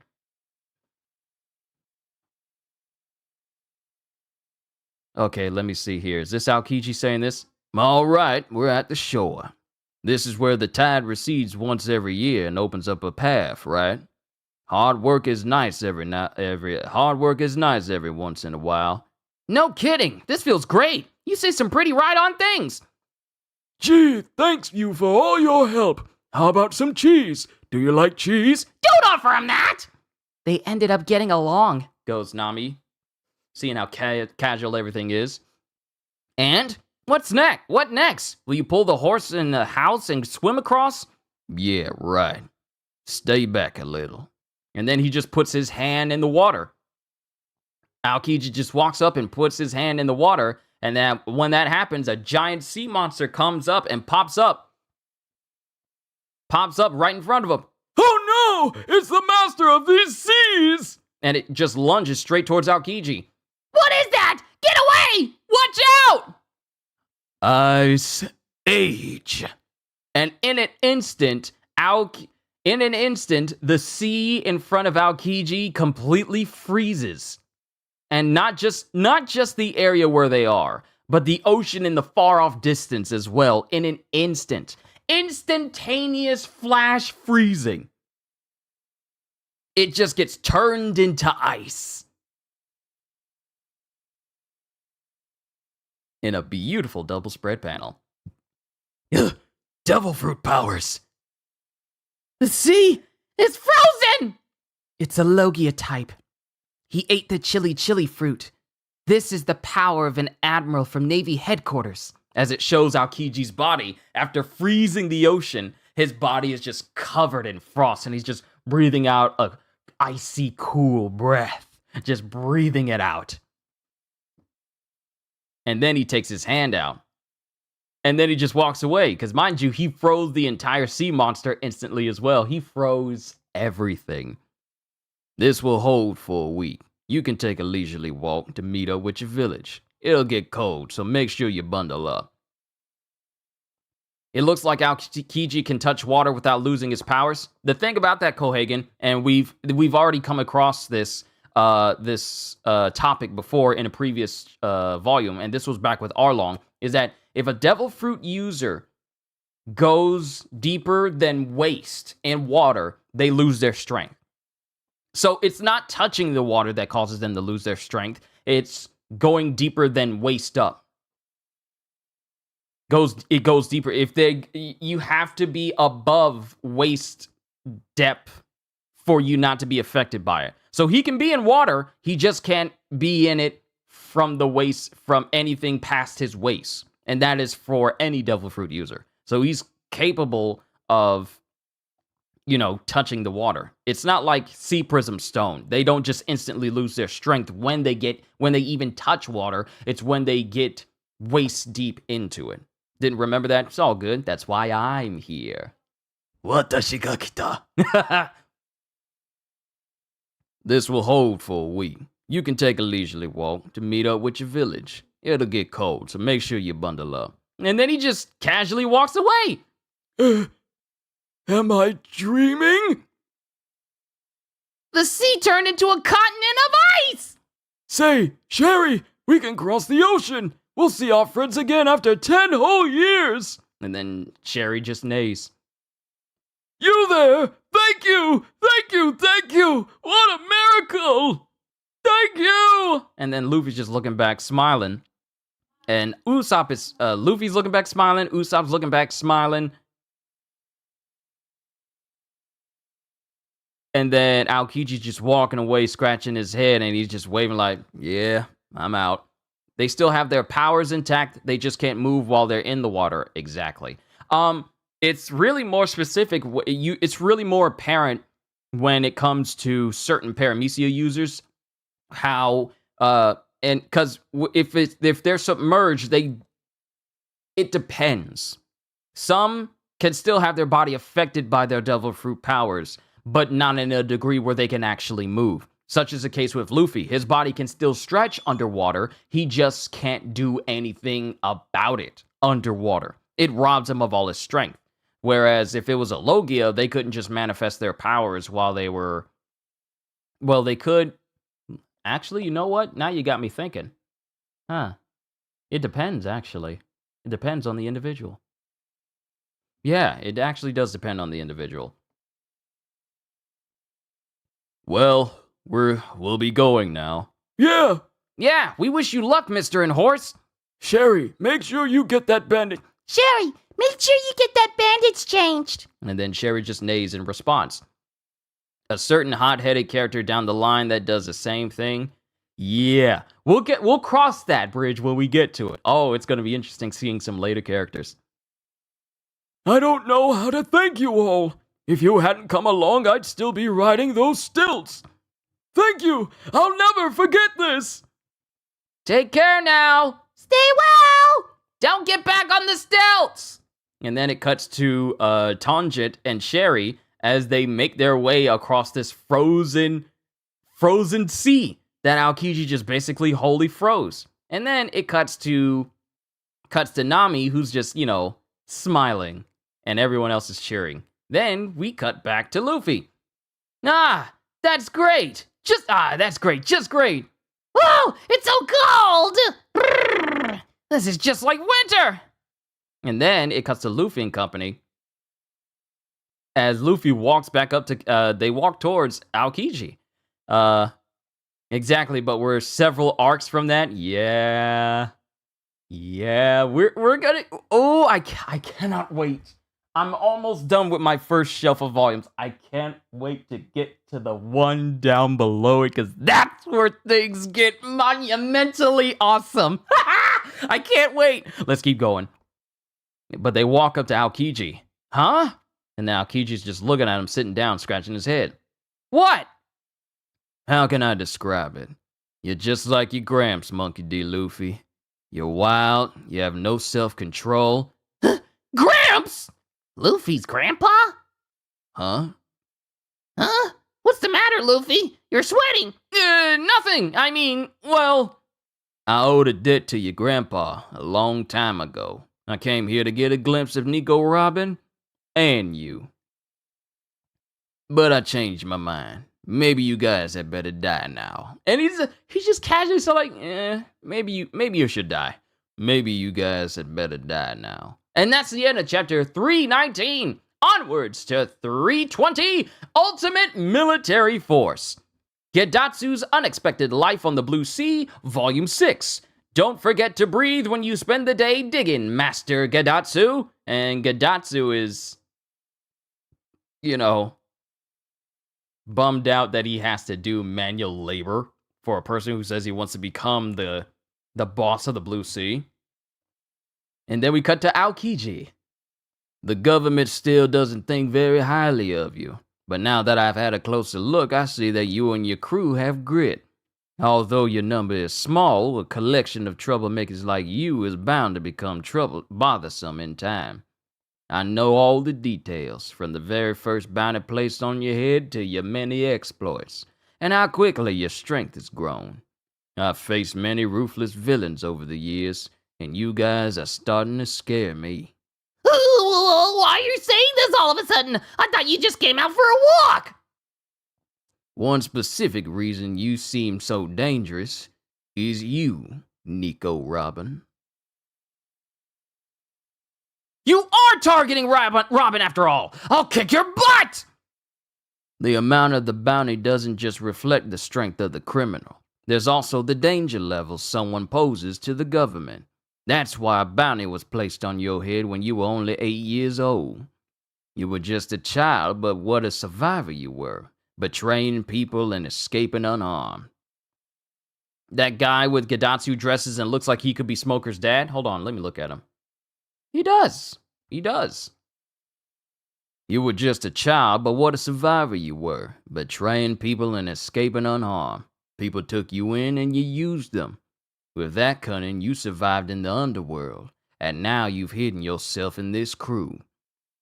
Okay, let me see here. Is this Aokiji saying this? All right, we're at the shore. This is where the tide recedes once every year and opens up a path, right? Hard work is nice every once in a while. No kidding. This feels great. You say some pretty right-on things. Gee, thanks you for all your help. How about some cheese? Do you like cheese? Don't offer him that! They ended up getting along, goes Nami, seeing how casual everything is. And what's next? What next? Will you pull the horse in the house and swim across? Yeah, right. Stay back a little. And then he just puts his hand in the water. Aokiji just walks up and puts his hand in the water, and then when that happens, a giant sea monster comes up and pops up right in front of him. Oh no! It's the master of these seas! And it just lunges straight towards Aokiji. What is that? Get away! Watch out! Ice Age. And in an instant, the sea in front of Aokiji completely freezes. And not just the area where they are, but the ocean in the far-off distance as well in an instant. Instantaneous flash freezing. It just gets turned into ice. In a beautiful double spread panel. Ugh, devil fruit powers. The sea is frozen! It's a Logia type. He ate the chili fruit. This is the power of an admiral from Navy headquarters. As it shows Aokiji's body, after freezing the ocean, his body is just covered in frost, and he's just breathing out a icy cool breath. Just breathing it out. And then he takes his hand out. And then he just walks away, because mind you, he froze the entire sea monster instantly as well. He froze everything. This will hold for a week. You can take a leisurely walk to meet up with your village. It'll get cold, so make sure you bundle up. It looks like Aokiji can touch water without losing his powers. The thing about that, Kohagen, and we've already come across this topic before in a previous volume, and this was back with Arlong, is that if a devil fruit user goes deeper than waist in water, they lose their strength. So it's not touching the water that causes them to lose their strength. It's going deeper than waist up. It goes deeper. You have to be above waist depth for you not to be affected by it. So he can be in water, he just can't be in it from the waist, from anything past his waist. And that is for any devil fruit user. So he's capable of, touching the water. It's not like Sea Prism Stone. They don't just instantly lose their strength when they even touch water. It's when they get waist deep into it. Didn't remember that? It's all good. That's why I'm here. Watashi ga kita. This will hold for a week. You can take a leisurely walk to meet up with your village. It'll get cold, so make sure you bundle up. And then he just casually walks away. Am I dreaming? The sea turned into a continent of ice! Say, Sherry, we can cross the ocean. We'll see our friends again after 10 whole years. And then Sherry just neighs. You there! Thank you! Thank you! Thank you! What a miracle! Thank you! And then Luffy's just looking back, smiling. And Luffy's looking back, smiling. Usopp's looking back, smiling. And then Aokiji's just walking away, scratching his head, and he's just waving like, yeah, I'm out. They still have their powers intact. They just can't move while they're in the water. Exactly. It's really more specific. It's really more apparent when it comes to certain paramecia users how and because if they're submerged, it depends. Some can still have their body affected by their devil fruit powers, but not in a degree where they can actually move. Such is the case with Luffy. His body can still stretch underwater. He just can't do anything about it underwater. It robs him of all his strength. Whereas if it was a Logia, they couldn't just manifest their powers while they were... Well, they could... Actually, you know what? Now you got me thinking. It depends, actually. It depends on the individual. Yeah, it actually does depend on the individual. Well, we'll be going now. Yeah! Yeah, we wish you luck, Mr. and Horse. Sherry, make sure you get that bandage. Sherry, make sure you get that bandage changed. And then Sherry just neighs in response. A certain hot-headed character down the line that does the same thing. Yeah, we'll cross that bridge when we get to it. Oh, it's going to be interesting seeing some later characters. I don't know how to thank you all. If you hadn't come along, I'd still be riding those stilts. Thank you. I'll never forget this. Take care now. Stay well. Don't get back on the stilts. And then it cuts to Tangent and Sherry as they make their way across this frozen sea that Aokiji just basically wholly froze. And then it cuts to Nami, who's just, smiling, and everyone else is cheering. Then we cut back to Luffy. That's great. That's great. Just great. Whoa, it's so cold. This is just like winter! And then it cuts to Luffy and company. As Luffy walks back up to, they walk towards Aokiji. Exactly, but we're several arcs from that. Yeah, we're gonna. Oh, I cannot wait. I'm almost done with my first shelf of volumes. I can't wait to get to the one down below it, because that's where things get monumentally awesome. I can't wait. Let's keep going. But they walk up to Aokiji. Huh? And now Aokiji's just looking at him, sitting down, scratching his head. What? How can I describe it? You're just like your gramps, Monkey D. Luffy. You're wild, you have no self-control. Gramps! Luffy's grandpa? Huh? Huh? What's the matter, Luffy? You're sweating. Nothing. I mean, well, I owed a debt to your grandpa a long time ago. I came here to get a glimpse of Nico Robin and you. But I changed my mind. Maybe you guys had better die now. And he's just casually so like, maybe you should die. Maybe you guys had better die now. And that's the end of chapter 319. Onwards to 320, Ultimate Military Force. Gedatsu's Unexpected Life on the Blue Sea, Volume 6. Don't forget to breathe when you spend the day digging, Master Gedatsu. And Gedatsu is, bummed out that he has to do manual labor for a person who says he wants to become the boss of the Blue Sea. And then we cut to Aokiji. The government still doesn't think very highly of you, but now that I've had a closer look, I see that you and your crew have grit. Although your number is small, a collection of troublemakers like you is bound to become bothersome in time. I know all the details, from the very first bounty placed on your head to your many exploits, and how quickly your strength has grown. I've faced many ruthless villains over the years, and you guys are starting to scare me. Why are you saying this all of a sudden? I thought you just came out for a walk. One specific reason you seem so dangerous is you, Nico Robin. You are targeting Robin after all. I'll kick your butt! The amount of the bounty doesn't just reflect the strength of the criminal. There's also the danger level someone poses to the government. That's why a bounty was placed on your head when you were only 8 years old. You were just a child, but what a survivor you were, betraying people and escaping unharmed. That guy with Gedatsu dresses and looks like he could be Smoker's dad? Hold on, let me look at him. He does. You were just a child, but what a survivor you were, betraying people and escaping unharmed. People took you in and you used them. With that cunning, you survived in the underworld, and now you've hidden yourself in this crew.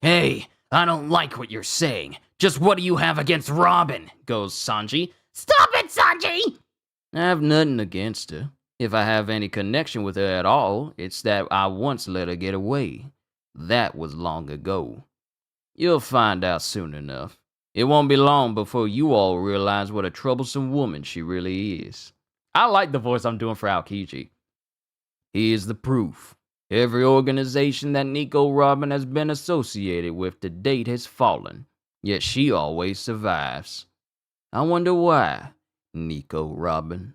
Hey, I don't like what you're saying. Just what do you have against Robin? Goes Sanji. Stop it, Sanji! I have nothing against her. If I have any connection with her at all, it's that I once let her get away. That was long ago. You'll find out soon enough. It won't be long before you all realize what a troublesome woman she really is. I like the voice I'm doing for Aokiji. Here's the proof. Every organization that Nico Robin has been associated with to date has fallen, yet she always survives. I wonder why, Nico Robin.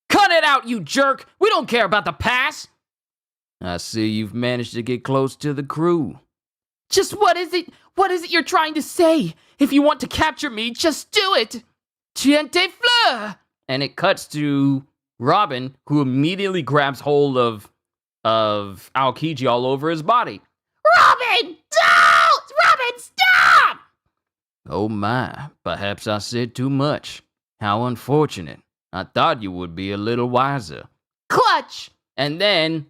Cut it out, you jerk! We don't care about the past! I see you've managed to get close to the crew. Just what is it? What is it you're trying to say? If you want to capture me, just do it! Tiente fleur! And it cuts to Robin, who immediately grabs hold of Aokiji all over his body. Robin! Don't! Robin, stop! Oh my, perhaps I said too much. How unfortunate. I thought you would be a little wiser. Clutch! And then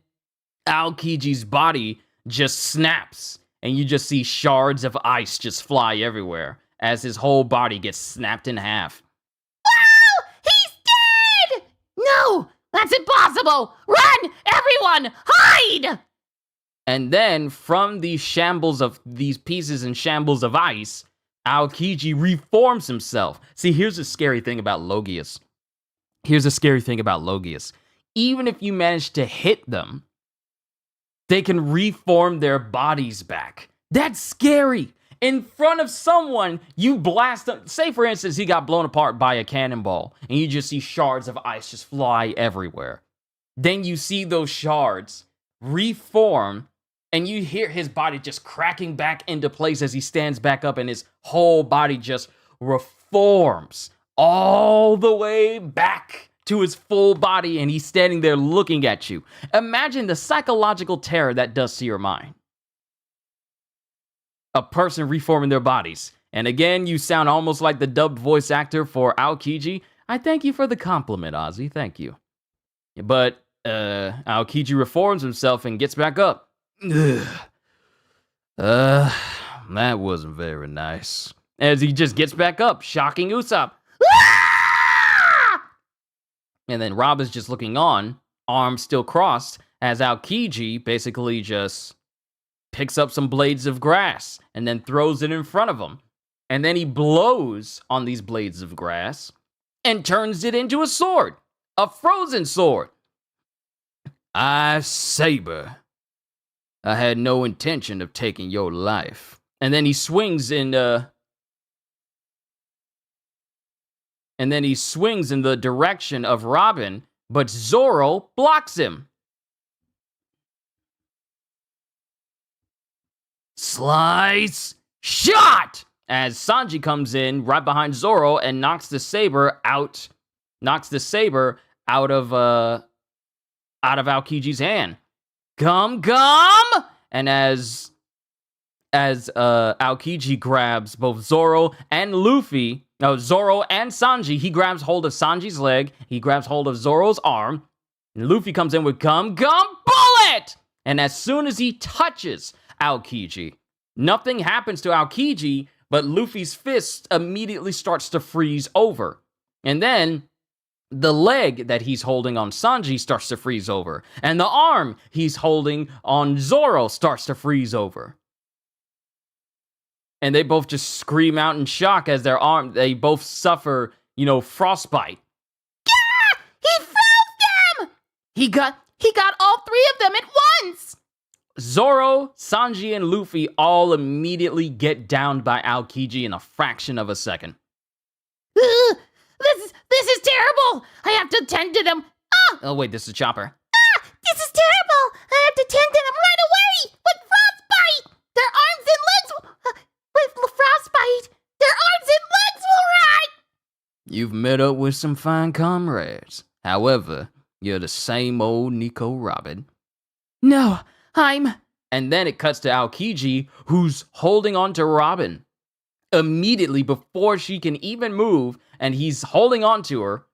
Aokiji's body just snaps, and you just see shards of ice just fly everywhere as his whole body gets snapped in half. No! That's impossible! Run! Everyone! Hide! And then, from these shambles of these pieces and shambles of ice, Aokiji reforms himself. See, here's the scary thing about Logias. Even if you manage to hit them, They can reform their bodies back. That's scary. In front of someone, you blast them. Say, for instance, he got blown apart by a cannonball, and you just see shards of ice just fly everywhere. Then you see those shards reform, and you hear his body just cracking back into place as he stands back up, and his whole body just reforms all the way back to his full body, and he's standing there looking at you. Imagine the psychological terror that does to your mind. A person reforming their bodies. And again, you sound almost like the dubbed voice actor for Aokiji. I thank you for the compliment, Ozzy. Thank you. But Aokiji reforms himself and gets back up. That wasn't very nice. As he just gets back up, shocking Usopp. And then Rob is just looking on, arms still crossed, as Aokiji basically just picks up some blades of grass and then throws it in front of him. And then he blows on these blades of grass and turns it into a sword, a frozen sword. Saber, I had no intention of taking your life. And then he swings in the direction of Robin, but Zoro blocks him. Slice shot as Sanji comes in right behind Zoro and knocks the saber out of Aokiji's hand. Gum! And as Aokiji grabs both Zoro and Sanji, he grabs hold of Sanji's leg, he grabs hold of Zoro's arm, and Luffy comes in with gum bullet! And as soon as he touches Aokiji, nothing happens to Aokiji, but Luffy's fist immediately starts to freeze over. And then the leg that he's holding on Sanji starts to freeze over. And the arm he's holding on Zoro starts to freeze over. And they both just scream out in shock as they both suffer, frostbite. Ah! He froze them! He got all three of them at once! Zoro, Sanji, and Luffy all immediately get downed by Aokiji in a fraction of a second. This is terrible! I have to tend to them. Oh wait, this is Chopper. This is terrible! I have to tend to them right away! With frostbite! Their arms and legs with frostbite! Their arms and legs will rot! You've met up with some fine comrades. However, you're the same old Nico Robin. No, And then it cuts to Aokiji, who's holding on to Robin. Immediately before she can even move, and he's holding on to her.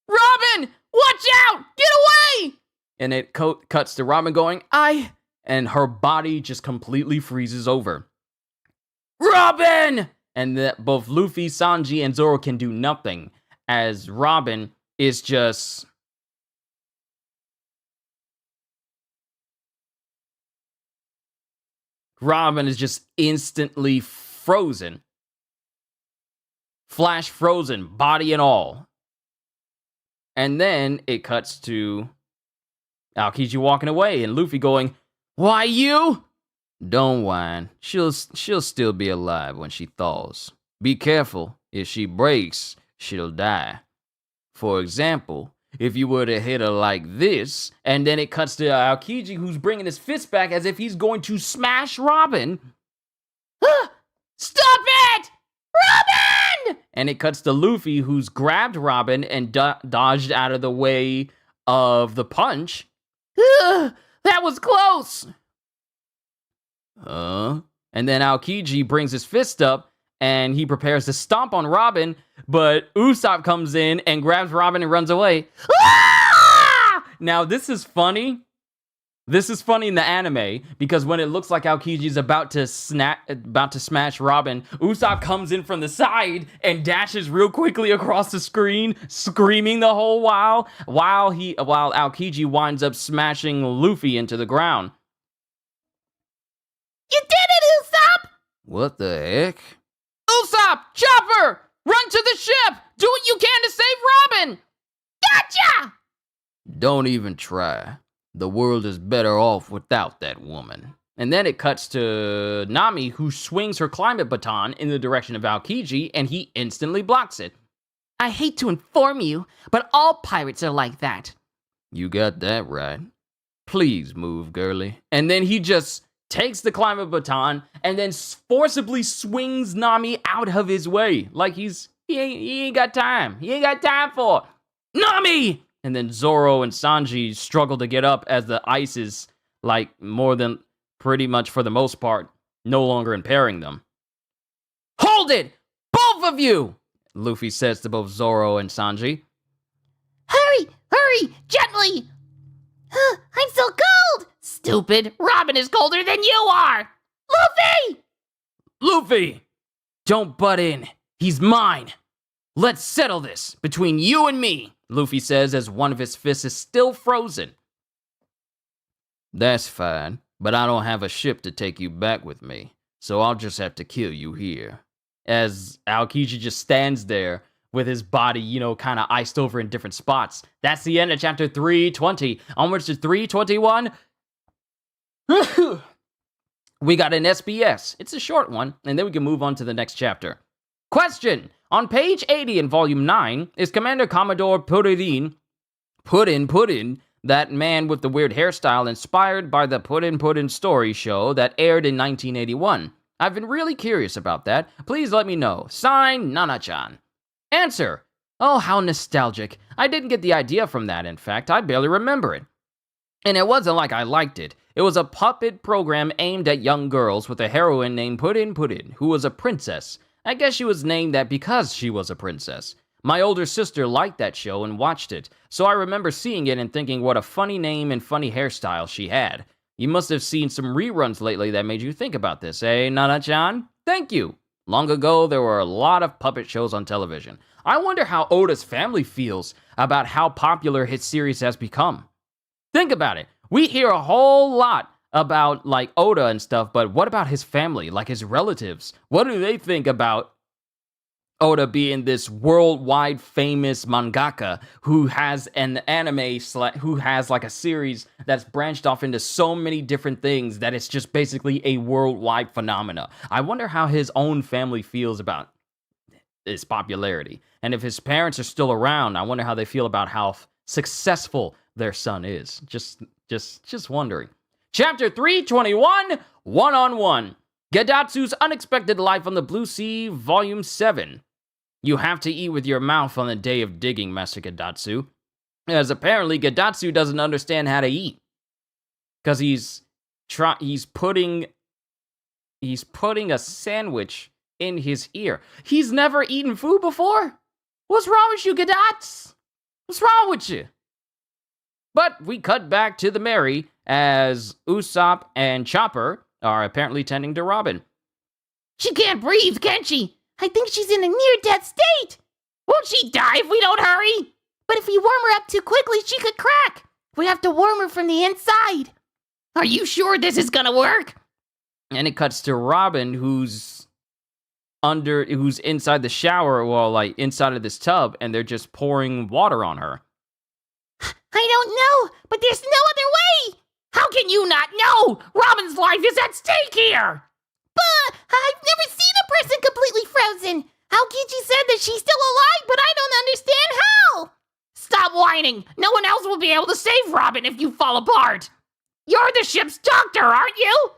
Robin! Watch out! Get away! And it cuts to Robin going, and her body just completely freezes over. Robin! And both Luffy, Sanji, and Zoro can do nothing, as Robin is just... Robin is just instantly frozen. Flash frozen, body and all. And then it cuts to Aokiji walking away and Luffy going, "Why you?" Don't whine. She'll still be alive when she thaws. Be careful. If she breaks, she'll die. For example, if you were to hit her like this, and then it cuts to Aokiji, who's bringing his fist back as if he's going to smash Robin. Stop it! Robin! And it cuts to Luffy, who's grabbed Robin and dodged out of the way of the punch. That was close! And then Aokiji brings his fist up, and he prepares to stomp on Robin, but Usopp comes in and grabs Robin and runs away. Ah! Now, this is funny. This is funny in the anime, because when it looks like Aokiji's about to smash Robin, Usopp comes in from the side and dashes real quickly across the screen, screaming the whole while Aokiji winds up smashing Luffy into the ground. You did it, Usopp! what the heck? Usopp! Chopper! Run to the ship! Do what you can to save Robin! Gotcha! Don't even try. The world is better off without that woman. And then it cuts to Nami, who swings her climate baton in the direction of Aokiji, and he instantly blocks it. I hate to inform you, but all pirates are like that. You got that right. Please move, girlie. And then he just takes the climate baton and then forcibly swings Nami out of his way. Like he ain't got time. He ain't got time for Nami! And then Zoro and Sanji struggle to get up as the ice is, like, more than pretty much for the most part, no longer impairing them. Hold it! Both of you! Luffy says to both Zoro and Sanji. Hurry, gently! I'm so cold! Stupid, Robin is colder than you are! Luffy! Don't butt in. He's mine. Let's settle this between you and me, Luffy says as one of his fists is still frozen. That's fine, but I don't have a ship to take you back with me, so I'll just have to kill you here. As Aokiji just stands there with his body, kind of iced over in different spots. That's the end of chapter 320. Onwards to 321. We got an SBS. It's a short one, and then we can move on to the next chapter. Question. On page 80 in volume 9, is Commander Commodore Puddin, that man with the weird hairstyle inspired by the Puddin story show that aired in 1981? I've been really curious about that. Please let me know. Sign, Nana-chan. Answer. Oh, how nostalgic. I didn't get the idea from that, in fact. I barely remember it. And it wasn't like I liked it. It was a puppet program aimed at young girls with a heroine named Puddin, who was a princess. I guess she was named that because she was a princess. My older sister liked that show and watched it, so I remember seeing it and thinking what a funny name and funny hairstyle she had. You must have seen some reruns lately that made you think about this, eh, Nana-chan? Thank you. Long ago, there were a lot of puppet shows on television. I wonder how Oda's family feels about how popular his series has become. Think about it. We hear a whole lot about, like, Oda and stuff, but what about his family, like his relatives? What do they think about Oda being this worldwide famous mangaka who has an anime, who has like a series that's branched off into so many different things that it's just basically a worldwide phenomena? I wonder how his own family feels about his popularity. And if his parents are still around, I wonder how they feel about how successful their son is. Just wondering. Chapter 321, One-on-One. Gedatsu's Unexpected Life on the Blue Sea, Volume 7. You have to eat with your mouth on the day of digging, Master Gedatsu. As apparently Gedatsu doesn't understand how to eat. Because he's putting a sandwich in his ear. He's never eaten food before? What's wrong with you, Gedats? What's wrong with you? But we cut back to the Mary as Usopp and Chopper are apparently tending to Robin. She can't breathe, can she? I think she's in a near-death state. Won't she die if we don't hurry? But if we warm her up too quickly, she could crack. We have to warm her from the inside. Are you sure this is gonna work? And it cuts to Robin, who's inside the shower, well, like inside of this tub, and they're just pouring water on her. I don't know, but there's no other way. How can you not know? Robin's life is at stake here. But I've never seen a person completely frozen. Aokiji said that she's still alive, but I don't understand how. Stop whining. No one else will be able to save Robin if you fall apart. You're the ship's doctor, aren't you?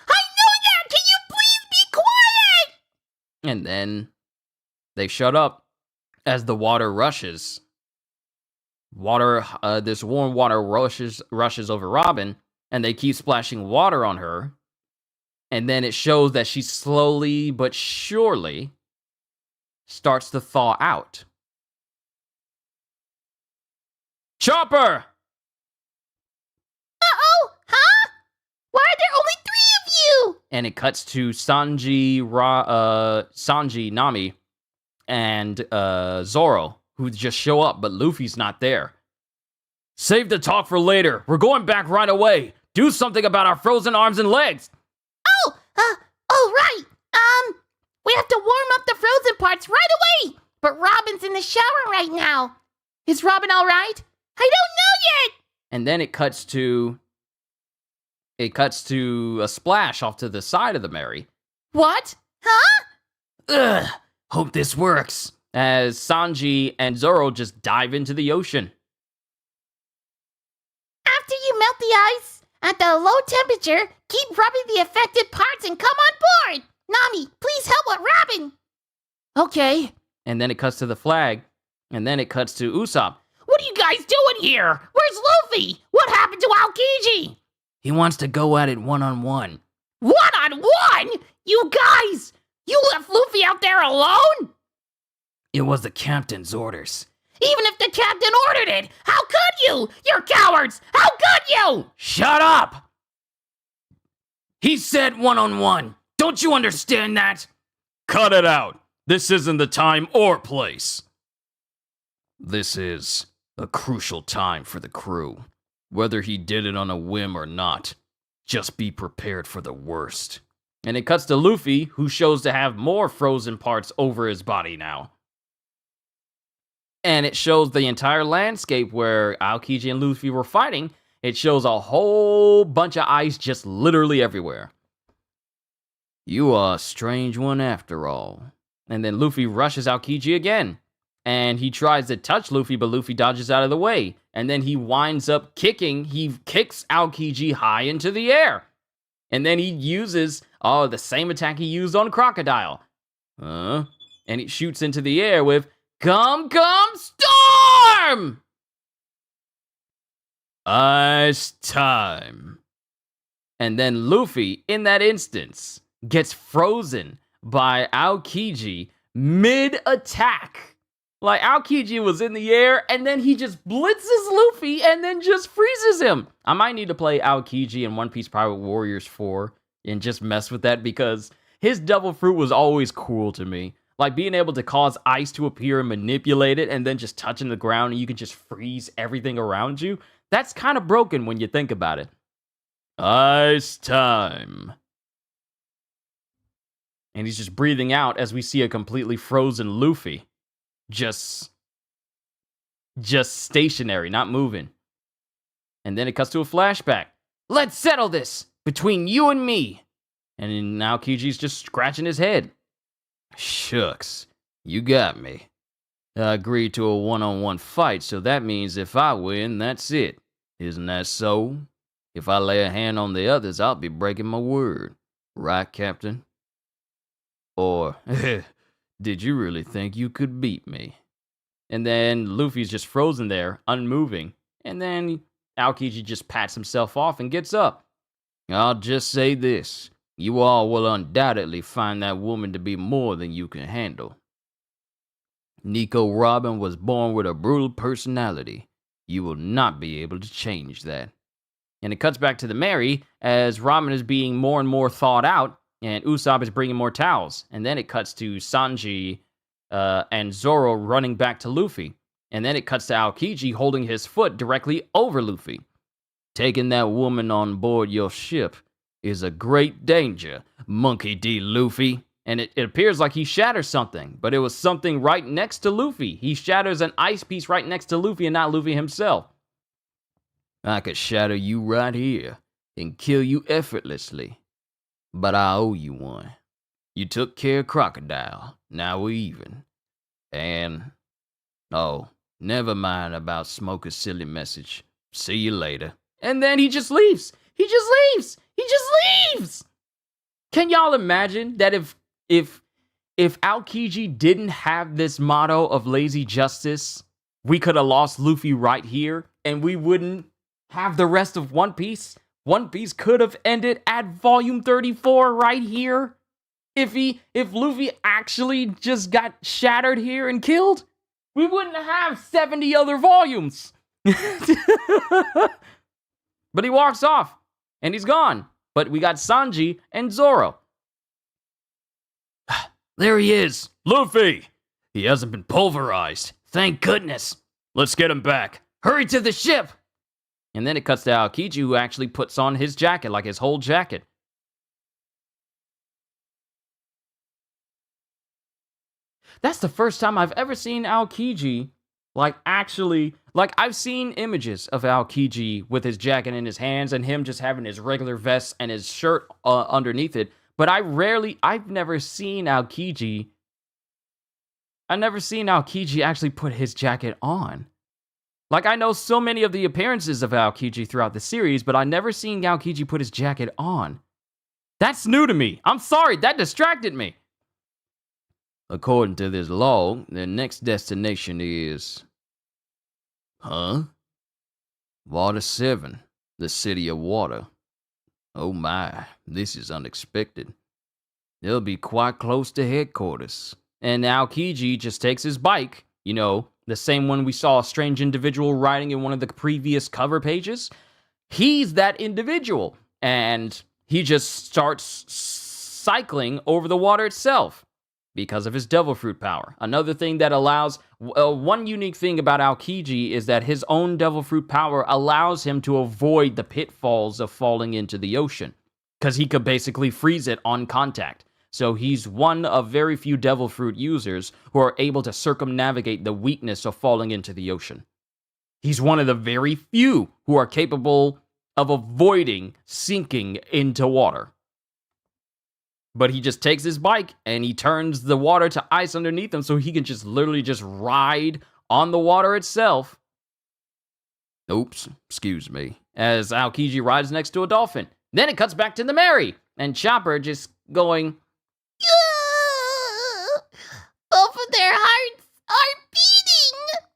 I know that. Can you please be quiet? And then they shut up as the water rushes. This warm water rushes over Robin, and they keep splashing water on her. And then it shows that she slowly but surely starts to thaw out. Chopper! Uh-oh, huh? Why are there only 3 of you? And it cuts to Sanji, Nami, and Zoro, who just show up, but Luffy's not there. Save the talk for later. We're going back right away. Do something about our frozen arms and legs. Oh, right. We have to warm up the frozen parts right away. But Robin's in the shower right now. Is Robin all right? I don't know yet. And then it cuts to a splash off to the side of the Mary. What? Huh? Ugh, hope this works. As Sanji and Zoro just dive into the ocean. After you melt the ice at the low temperature, keep rubbing the affected parts and come on board. Nami, please help with Robin. Okay. And then it cuts to the flag. And then it cuts to Usopp. What are you guys doing here? Where's Luffy? What happened to Aokiji? He wants to go at it one-on-one. One-on-one? You guys! You left Luffy out there alone? It was the captain's orders. Even if the captain ordered it, how could you? You're cowards! How could you? Shut up! He said one-on-one. Don't you understand that? Cut it out. This isn't the time or place. This is a crucial time for the crew. Whether he did it on a whim or not, just be prepared for the worst. And it cuts to Luffy, who shows to have more frozen parts over his body now. And it shows the entire landscape where Aokiji and Luffy were fighting. It shows a whole bunch of ice just literally everywhere. You are a strange one after all. And then Luffy rushes Aokiji again. And he tries to touch Luffy, but Luffy dodges out of the way. And then he winds up kicking. He kicks Aokiji high into the air. And then he uses the same attack he used on Crocodile. And he shoots into the air with Come Storm! Ice time. And then Luffy, in that instance, gets frozen by Aokiji mid-attack. Like, Aokiji was in the air, and then he just blitzes Luffy, and then just freezes him. I might need to play Aokiji in One Piece Private Warriors 4, and just mess with that, because his Devil Fruit was always cool to me. Like, being able to cause ice to appear and manipulate it, and then just touching the ground, and you can just freeze everything around you. That's kind of broken when you think about it. Ice time. And he's just breathing out as we see a completely frozen Luffy. Just stationary, not moving. And then it cuts to a flashback. Let's settle this between you and me. And now Kiji's just scratching his head. Shucks, you got me. I agreed to a one-on-one fight, so that means if I win, that's it. Isn't that so? If I lay a hand on the others, I'll be breaking my word. Right, Captain? Or, did you really think you could beat me? And then Luffy's just frozen there, unmoving. And then Aokiji just pats himself off and gets up. I'll just say this. You all will undoubtedly find that woman to be more than you can handle. Nico Robin was born with a brutal personality. You will not be able to change that. And it cuts back to the Mary as Robin is being more and more thawed out, and Usopp is bringing more towels. And then it cuts to Sanji and Zoro running back to Luffy. And then it cuts to Aokiji holding his foot directly over Luffy. Taking that woman on board your ship is a great danger, Monkey D. Luffy. And it appears like he shatters something, but it was something right next to Luffy. He shatters an ice piece right next to Luffy and not Luffy himself. I could shatter you right here and kill you effortlessly. But I owe you one. You took care of Crocodile. Now we're even. And, oh, never mind about Smoker's silly message. See you later. And then he just leaves. He just leaves. Can y'all imagine that if Aokiji didn't have this motto of lazy justice, we could have lost Luffy right here, and we wouldn't have the rest of One Piece? One Piece could have ended at volume 34 right here. If Luffy actually just got shattered here and killed, we wouldn't have 70 other volumes. But he walks off, and he's gone. But we got Sanji and Zoro. There he is, Luffy. He hasn't been pulverized. Thank goodness. Let's get him back. Hurry to the ship. And then it cuts to Aokiji, who actually puts on his jacket, like his whole jacket. That's the first time I've ever seen Aokiji Like, actually, like, I've seen images of Aokiji with his jacket in his hands and him just having his regular vest and his shirt underneath it. But I've never seen Aokiji actually put his jacket on. Like, I know so many of the appearances of Aokiji throughout the series, but I've never seen Aokiji put his jacket on. That's new to me. I'm sorry, that distracted me. According to this log, their next destination is... Huh? Water 7, the city of water. Oh my, this is unexpected. They'll be quite close to headquarters. And Aokiji just takes his bike, you know, the same one we saw a strange individual riding in one of the previous cover pages. He's that individual, and he just starts cycling over the water itself because of his devil fruit power. Another thing that allows, one unique thing about Aokiji is that his own devil fruit power allows him to avoid the pitfalls of falling into the ocean, because he could basically freeze it on contact. So he's one of very few devil fruit users who are able to circumnavigate the weakness of falling into the ocean. He's one of the very few who are capable of avoiding sinking into water. But he just takes his bike and he turns the water to ice underneath him so he can just literally just ride on the water itself. Oops, excuse me. As Aokiji rides next to a dolphin. Then it cuts back to the Mary, and Chopper just going... Both of their hearts are beating!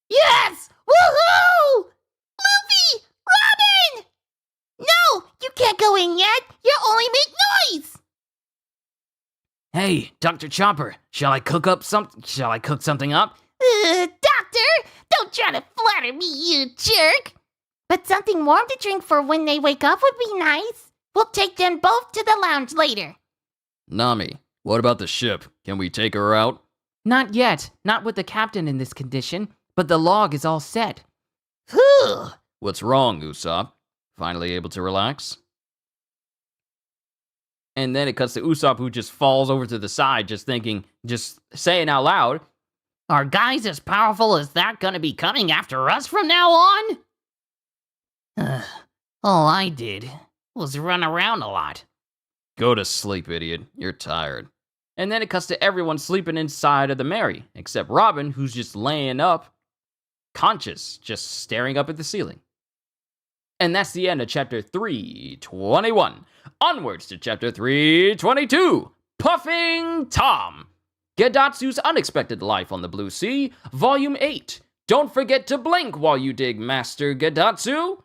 Yes! Woohoo! Luffy! Robin! No! You can't go in yet! You'll only make noise! Hey, Dr. Chopper, shall I cook something up? Doctor! Don't try to flatter me, you jerk! But something warm to drink for when they wake up would be nice. We'll take them both to the lounge later. Nami, what about the ship? Can we take her out? Not yet. Not with the captain in this condition, but the log is all set. Whew! What's wrong, Usopp? Finally able to relax? And then it cuts to Usopp, who just falls over to the side, just saying out loud, Are guys as powerful as that gonna be coming after us from now on? All I did was run around a lot. Go to sleep, idiot. You're tired. And then it cuts to everyone sleeping inside of the Mary, except Robin, who's just laying up, conscious, just staring up at the ceiling. And that's the end of chapter 321. Onwards to chapter 322, Puffing Tom. Gedatsu's Unexpected Life on the Blue Sea, Volume 8. Don't forget to blink while you dig, Master Gedatsu.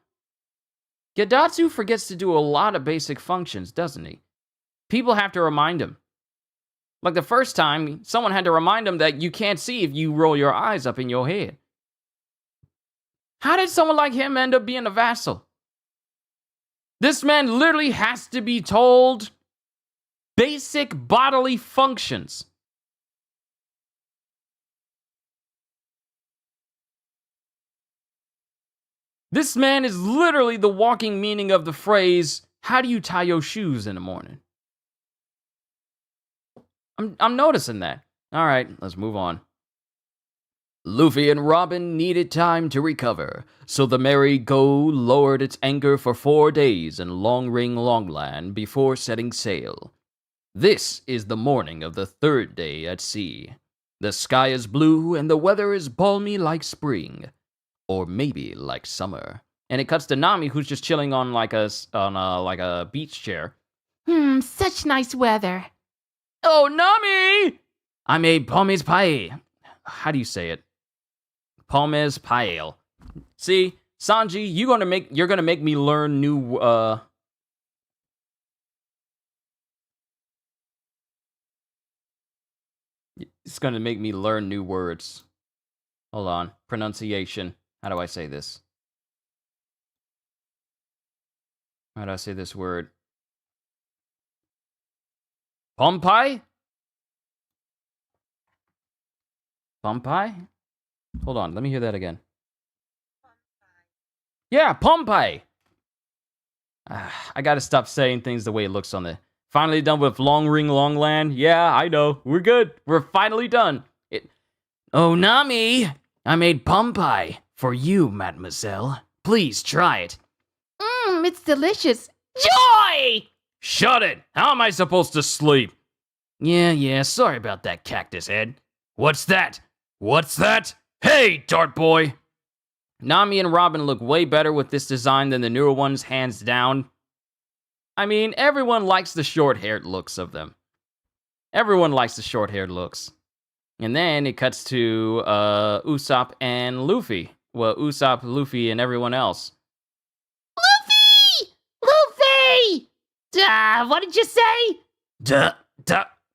Gedatsu forgets to do a lot of basic functions, doesn't he? People have to remind him. Like the first time, someone had to remind him that you can't see if you roll your eyes up in your head. How did someone like him end up being a vassal? This man literally has to be told basic bodily functions. This man is literally the walking meaning of the phrase, how do you tie your shoes in the morning? I'm noticing that. All right, let's move on. Luffy and Robin needed time to recover, so the Merry Go lowered its anchor for 4 days in Long Ring Longland before setting sail. This is the morning of the 3rd day at sea. The sky is blue and the weather is balmy like spring. Or maybe like summer. And it cuts to Nami, who's just chilling on like a beach chair. Such nice weather. Oh, Nami! I made pomes pie. How do you say it? Pomes pie. See, Sanji, you're gonna make me learn new It's gonna make me learn new words. Hold on. Pronunciation. How do I say this? How do I say this word? Pompai? Pompai? Hold on, let me hear that again. Yeah, Pompai! I gotta stop saying things the way it looks on the... Finally done with Long Ring Longland? Yeah, I know. We're good. We're finally done. Oh, Nami, I made pom pie for you, mademoiselle. Please try it. It's delicious. Joy! Shut it! How am I supposed to sleep? Yeah, sorry about that, cactus head. What's that? What's that? Hey, Dart Boy! Nami and Robin look way better with this design than the newer ones, hands down. I mean, everyone likes the short-haired looks of them. Everyone likes the short-haired looks. And then it cuts to Usopp and Luffy. Well, Usopp, Luffy, and everyone else. Luffy! What did you say?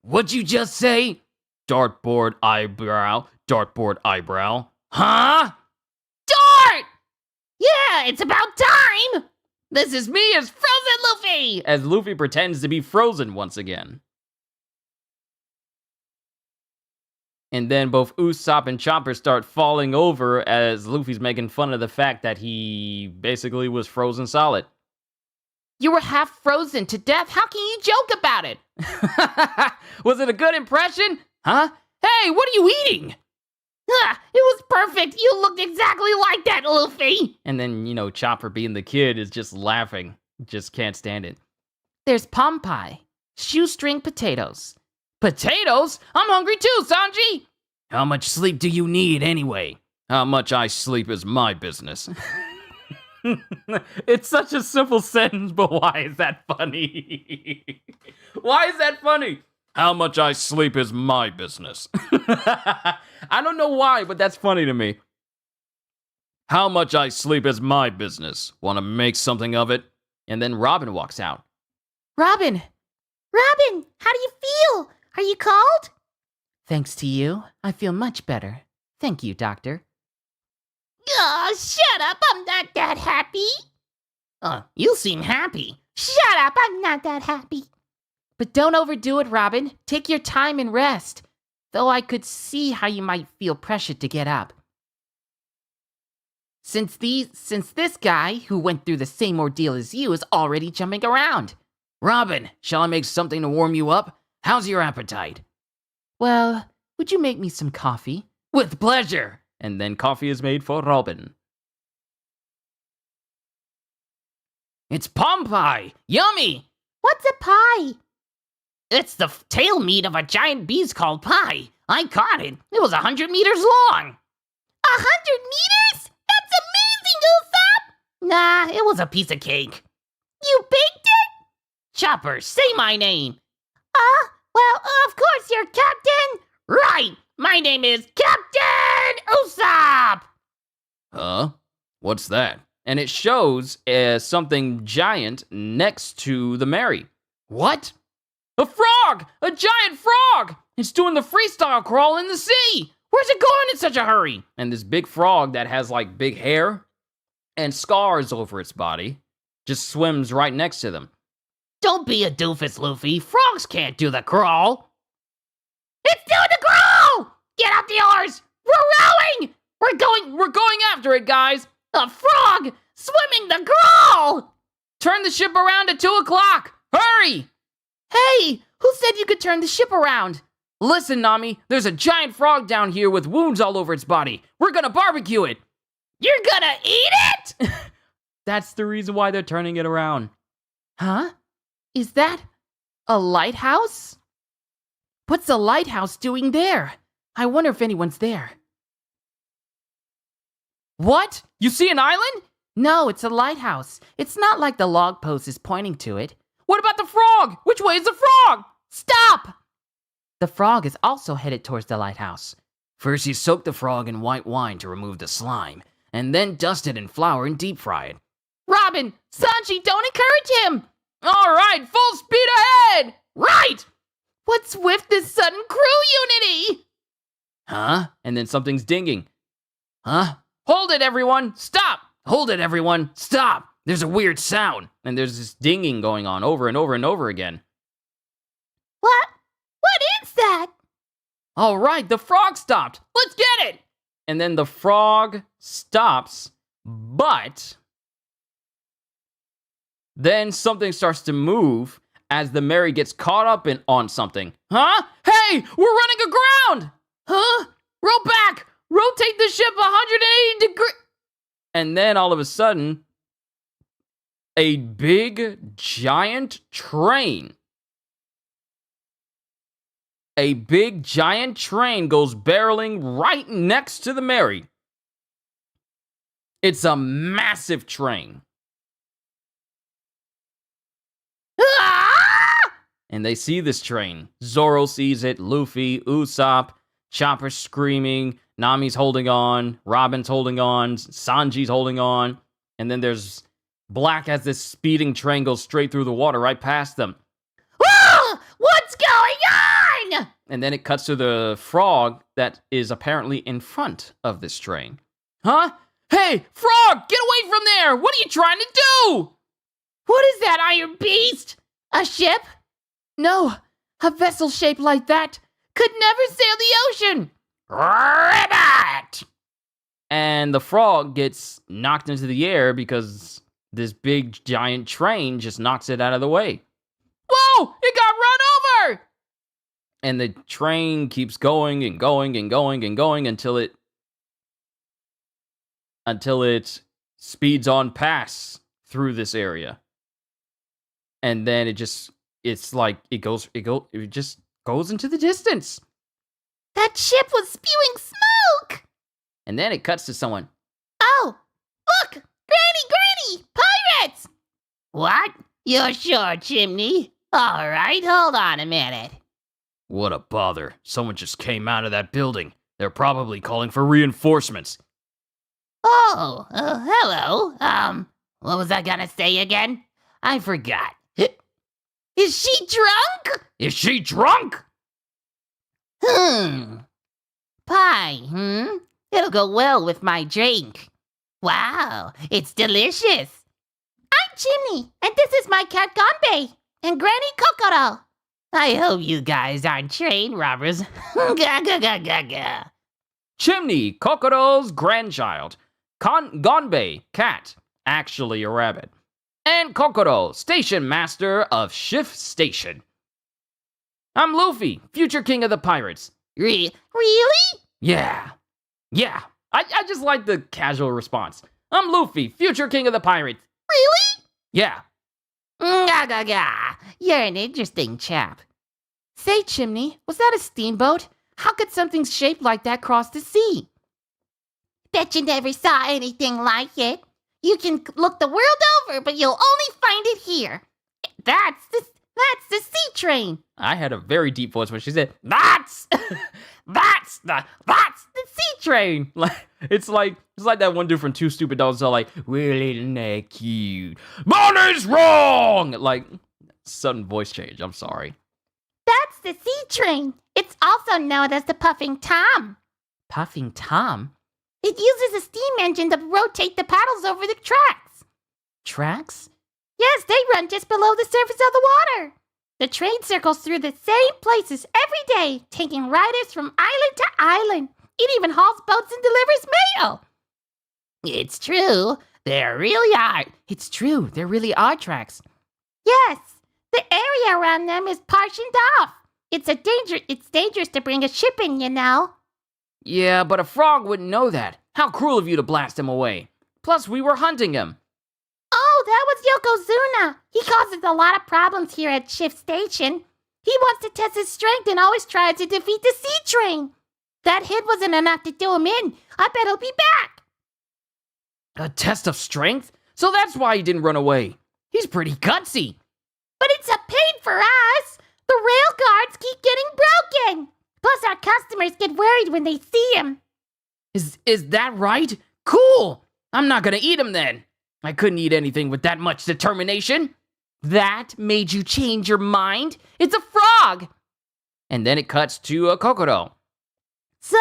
What'd you just say? Dartboard eyebrow. Huh? Dart! Yeah, it's about time! This is me as Frozen Luffy! As Luffy pretends to be frozen once again. And then both Usopp and Chopper start falling over as Luffy's making fun of the fact that he basically was frozen solid. You were half frozen to death. How can you joke about it? Was it a good impression? Huh? Hey, what are you eating? It was perfect. You looked exactly like that, Luffy. And then, Chopper being the kid is just laughing. Just can't stand it. There's pom pie, shoestring potatoes. Potatoes? I'm hungry too, Sanji! How much sleep do you need anyway? How much I sleep is my business. It's such a simple sentence, but why is that funny? Why is that funny? How much I sleep is my business. I don't know why, but that's funny to me. How much I sleep is my business. Want to make something of it? And then Robin walks out. Robin, how do you feel? Are you cold? thanks to you, I feel much better. Thank you, Doctor. Oh, shut up. I'm not that happy. You seem happy. Shut up. I'm not that happy. But don't overdo it, Robin. Take your time and rest. Though I could see how you might feel pressured to get up. Since this guy, who went through the same ordeal as you, is already jumping around. Robin, shall I make something to warm you up? How's your appetite? Well, would you make me some coffee? With pleasure. And then coffee is made for Robin. It's pom pie! Yummy! What's a pie? It's the tail meat of a giant beast called Pie. I caught it. It was 100 meters long. 100 meters? That's amazing, Usopp! Nah, it was a piece of cake. You baked it? Chopper, say my name. Well, of course, you're Captain. Right! My name is Captain Usopp! Huh? What's that? And it shows something giant next to the Mary. What? A frog! A giant frog! It's doing the freestyle crawl in the sea! Where's it going in such a hurry? And this big frog that has like big hair and scars over its body just swims right next to them. Don't be a doofus, Luffy. Frogs can't do the crawl. It's doing the crawl! Get out the oars! We're rowing! We're going after it, guys! A frog swimming the crawl! Turn the ship around at 2 o'clock! Hurry! Hey, who said you could turn the ship around? Listen, Nami, there's a giant frog down here with wounds all over its body. We're gonna barbecue it. You're gonna eat it? That's the reason why they're turning it around. Huh? Is that a lighthouse? What's a lighthouse doing there? I wonder if anyone's there. What? You see an island? No, it's a lighthouse. It's not like the log post is pointing to it. What about the frog? Which way is the frog? Stop! The frog is also headed towards the lighthouse. First, you soak the frog in white wine to remove the slime, and then dust it in flour and deep fry it. Robin! Sanji, don't encourage him! All right, full speed ahead! Right! What's with this sudden crew unity? Huh? And then something's dinging. Huh? Hold it, everyone! Stop! Hold it, everyone! Stop! There's a weird sound, and there's this dinging going on over and over and over again. What? What is that? All right, the frog stopped. Let's get it! And then the frog stops, but then something starts to move as the Mary gets caught up on something. Huh? Hey, we're running aground! Huh? Row back! Rotate the ship 180 degrees! And then all of a sudden, a big, giant train. A big, giant train goes barreling right next to the Mary. It's a massive train. And they see this train. Zoro sees it, Luffy, Usopp, Chopper's screaming, Nami's holding on, Robin's holding on, Sanji's holding on, and then there's Black as this speeding train goes straight through the water right past them. What's going on? And then it cuts to the frog that is apparently in front of this train. Huh? Hey, frog, get away from there! What are you trying to do? What is that, Iron Beast? A ship? No, a vessel shaped like that could never sail the ocean. Ribbit! And the frog gets knocked into the air because this big giant train just knocks it out of the way. Whoa, it got run over! And the train keeps going and going and going and going until it speeds on past through this area. And then it just goes into the distance. That ship was spewing smoke! And then it cuts to someone. Oh, look! Granny! Pirates! What? You're sure, Chimney? All right, hold on a minute. What a bother. Someone just came out of that building. They're probably calling for reinforcements. Oh, hello. What was I gonna say again? I forgot. Is she drunk? Is she drunk? Pie, It'll go well with my drink. Wow, it's delicious. I'm Chimney, and this is my cat Gonbei, and Granny Kokoro. I hope you guys aren't train robbers. Ga. Chimney, Kokoro's grandchild. Gonbei, cat, actually a rabbit. And Kokoro, station master of Shift Station. I'm Luffy, future king of the pirates. Really? Yeah. I just like the casual response. I'm Luffy, future king of the pirates. Really? Yeah. Ga. You're an interesting chap. Say, Chimney, was that a steamboat? How could something shaped like that cross the sea? Bet you never saw anything like it. You can look the world over, but you'll only find it here. That's the sea train. I had a very deep voice when she said, that's the sea train. Like it's like that one dude from Two Stupid Dogs. All like, well, isn't that cute? Bonnie's wrong. Like sudden voice change. I'm sorry. That's the sea train. It's also known as the Puffing Tom. Puffing Tom? It uses a steam engine to rotate the paddles over the tracks. Tracks? Yes, they run just below the surface of the water. The train circles through the same places every day, taking riders from island to island. It even hauls boats and delivers mail. It's true. There really are. It's true. There really are tracks. Yes, the area around them is partitioned off. It's dangerous to bring a ship in, you know. Yeah, but a frog wouldn't know that. How cruel of you to blast him away. Plus, we were hunting him. Oh, that was Yokozuna. He causes a lot of problems here at Shift Station. He wants to test his strength and always tries to defeat the sea train. That hit wasn't enough to do him in. I bet he'll be back. A test of strength? So that's why he didn't run away. He's pretty gutsy. But it's a pain for us. The rail guards keep getting broken. Plus, our customers get worried when they see him. Is that right? Cool! I'm not gonna eat him then. I couldn't eat anything with that much determination. That made you change your mind? It's a frog! And then it cuts to a Kokoro. So,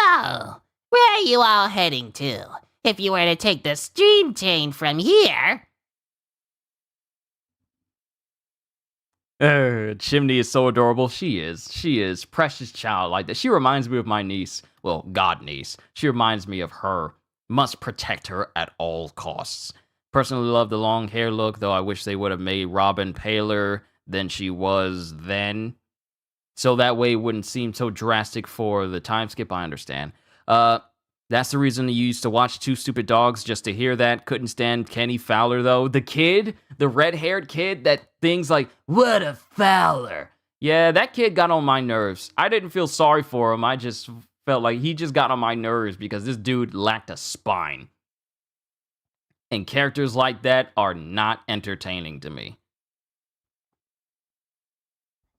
where are you all heading to? If you were to take the stream chain from here... Chimney is so adorable. She is. Precious child like that. She reminds me of my niece. Well, god niece. She reminds me of her. Must protect her at all costs. Personally love the long hair look, though I wish they would have made Robin paler than she was then. So that way it wouldn't seem so drastic for the time skip, I understand. That's the reason you used to watch Two Stupid Dogs, just to hear that. Couldn't stand Kenny Fowler, though. The kid, the red-haired kid that things like, what a Fowler. Yeah, that kid got on my nerves. I didn't feel sorry for him. I just felt like he just got on my nerves because this dude lacked a spine. And characters like that are not entertaining to me.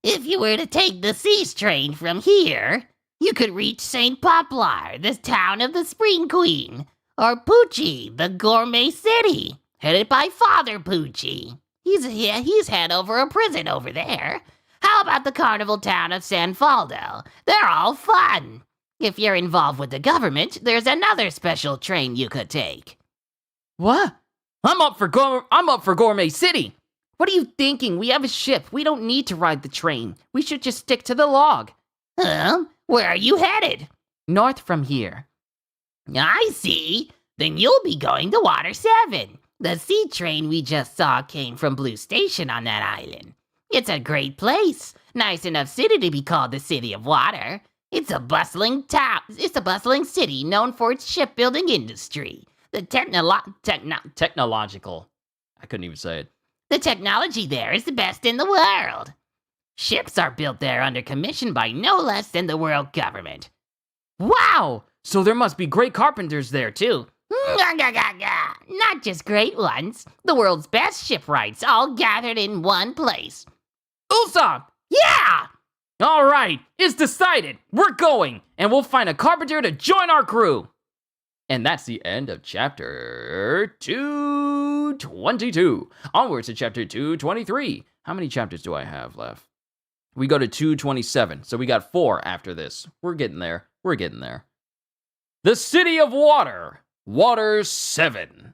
If you were to take the sea train from here, you could reach St. Poplar, the town of the Spring Queen, or Poochie, the gourmet city, headed by Father Poochie. He's head over a prison over there. How about the carnival town of San Faldo? They're all fun. If you're involved with the government, there's another special train you could take. What? I'm up for Gourmet City. What are you thinking? We have a ship. We don't need to ride the train. We should just stick to the log. Where are you headed? North from here. I see. Then you'll be going to Water 7. The sea train we just saw came from Blue Station on that island. It's a great place. Nice enough city to be called the City of Water. It's a bustling city known for its shipbuilding industry. The Technological. I couldn't even say it. The technology there is the best in the world. Ships are built there under commission by no less than the world government. Wow! So there must be great carpenters there, too. Not just great ones. The world's best shipwrights all gathered in one place. Usopp! Yeah! All right, it's decided. We're going, and we'll find a carpenter to join our crew. And that's the end of chapter 222. Onwards to chapter 223. How many chapters do I have left? We go to 227, so we got 4 after this. We're getting there. The City of Water. Water 7.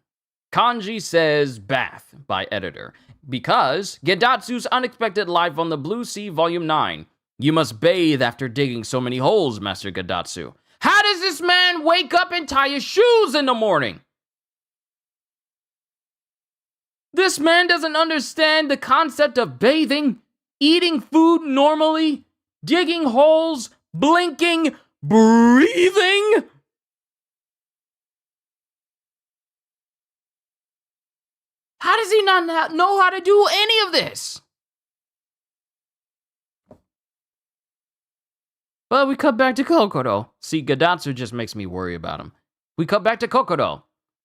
Kanji says bath by editor. Because Gedatsu's Unexpected Life on the Blue Sea, Volume 9. You must bathe after digging so many holes, Master Gedatsu. How does this man wake up and tie his shoes in the morning? This man doesn't understand the concept of bathing, eating food normally, digging holes, blinking, breathing. How does he not know how to do any of this? But we cut back to Kokoro. See, Gedatsu just makes me worry about him. We cut back to Kokoro.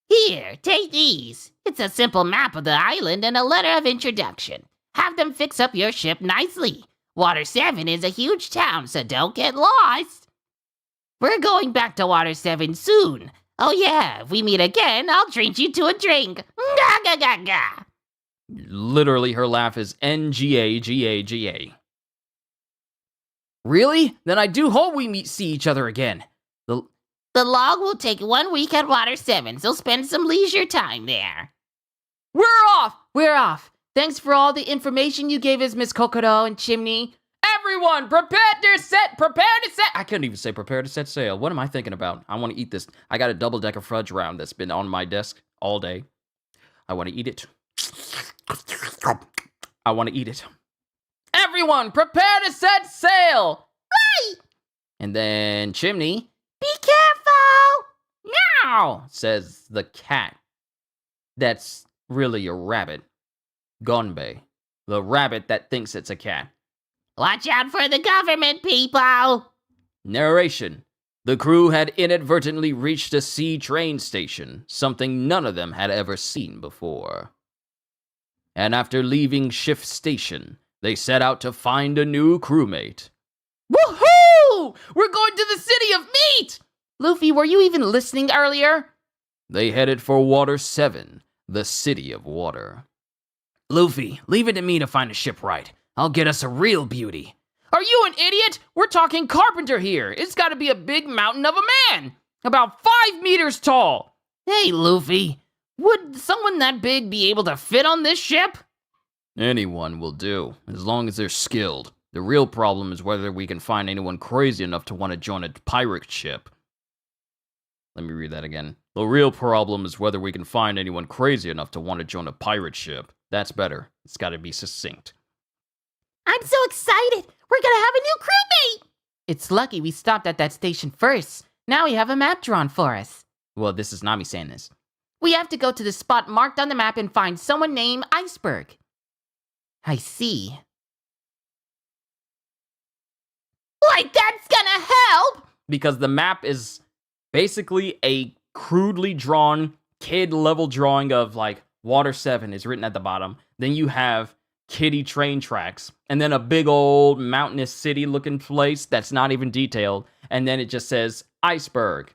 Here, take these. It's a simple map of the island and a letter of introduction. Have them fix up your ship nicely. Water 7 is a huge town, so don't get lost. We're going back to Water 7 soon. Oh yeah, if we meet again, I'll treat you to a drink. Ga-ga-ga-ga. Literally, her laugh is N-G-A-G-A-G-A. Really? Then I do hope we see each other again. The log will take 1 week at Water 7, so spend some leisure time there. We're off. Thanks for all the information you gave us, Miss Kokoro and Chimney. Everyone, prepare to set. I couldn't even say prepare to set sail. What am I thinking about? I want to eat this. I got a double-decker fudge round that's been on my desk all day. I want to eat it. Everyone, prepare to set sail. Right! And then Chimney, Be careful! meow, says the cat. That's really a rabbit. Gonbei, the rabbit that thinks it's a cat. Watch out for the government, people! Narration. The crew had inadvertently reached a sea train station, something none of them had ever seen before. And after leaving Shift Station, they set out to find a new crewmate. Woohoo! We're going to the city of meat! Luffy, were you even listening earlier? They headed for Water 7, the City of Water. Luffy, leave it to me to find a shipwright. I'll get us a real beauty. Are you an idiot? We're talking carpenter here. It's got to be a big mountain of a man, about 5 meters tall. Hey, Luffy, would someone that big be able to fit on this ship? Anyone will do, as long as they're skilled. The real problem is whether we can find anyone crazy enough to want to join a pirate ship. Let me read that again. The real problem is whether we can find anyone crazy enough to want to join a pirate ship. That's better. It's got to be succinct. I'm so excited! We're gonna have a new crewmate! It's lucky we stopped at that station first. Now we have a map drawn for us. Well, this is Nami saying this. We have to go to the spot marked on the map and find someone named Iceberg. I see. Like that's gonna help! Because the map is basically a crudely drawn, kid-level drawing of, like, Water 7 is written at the bottom. Then you have kiddie train tracks. And then a big old mountainous city-looking place that's not even detailed. And then it just says, Iceberg.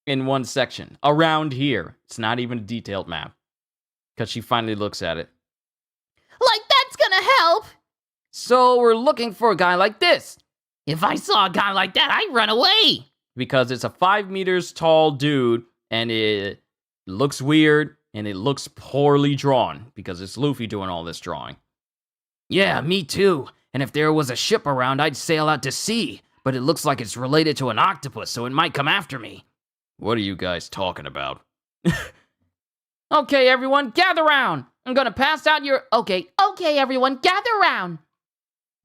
In one section. Around here. It's not even a detailed map. Because she finally looks at it. Like that's gonna help! So we're looking for a guy like this. If I saw a guy like that, I'd run away. Because it's a 5 meters tall dude, and it looks weird, and it looks poorly drawn, because it's Luffy doing all this drawing. Yeah, me too. And if there was a ship around, I'd sail out to sea. But it looks like it's related to an octopus, so it might come after me. What are you guys talking about? Okay, everyone, gather round. I'm gonna pass out your... Okay, everyone, gather round.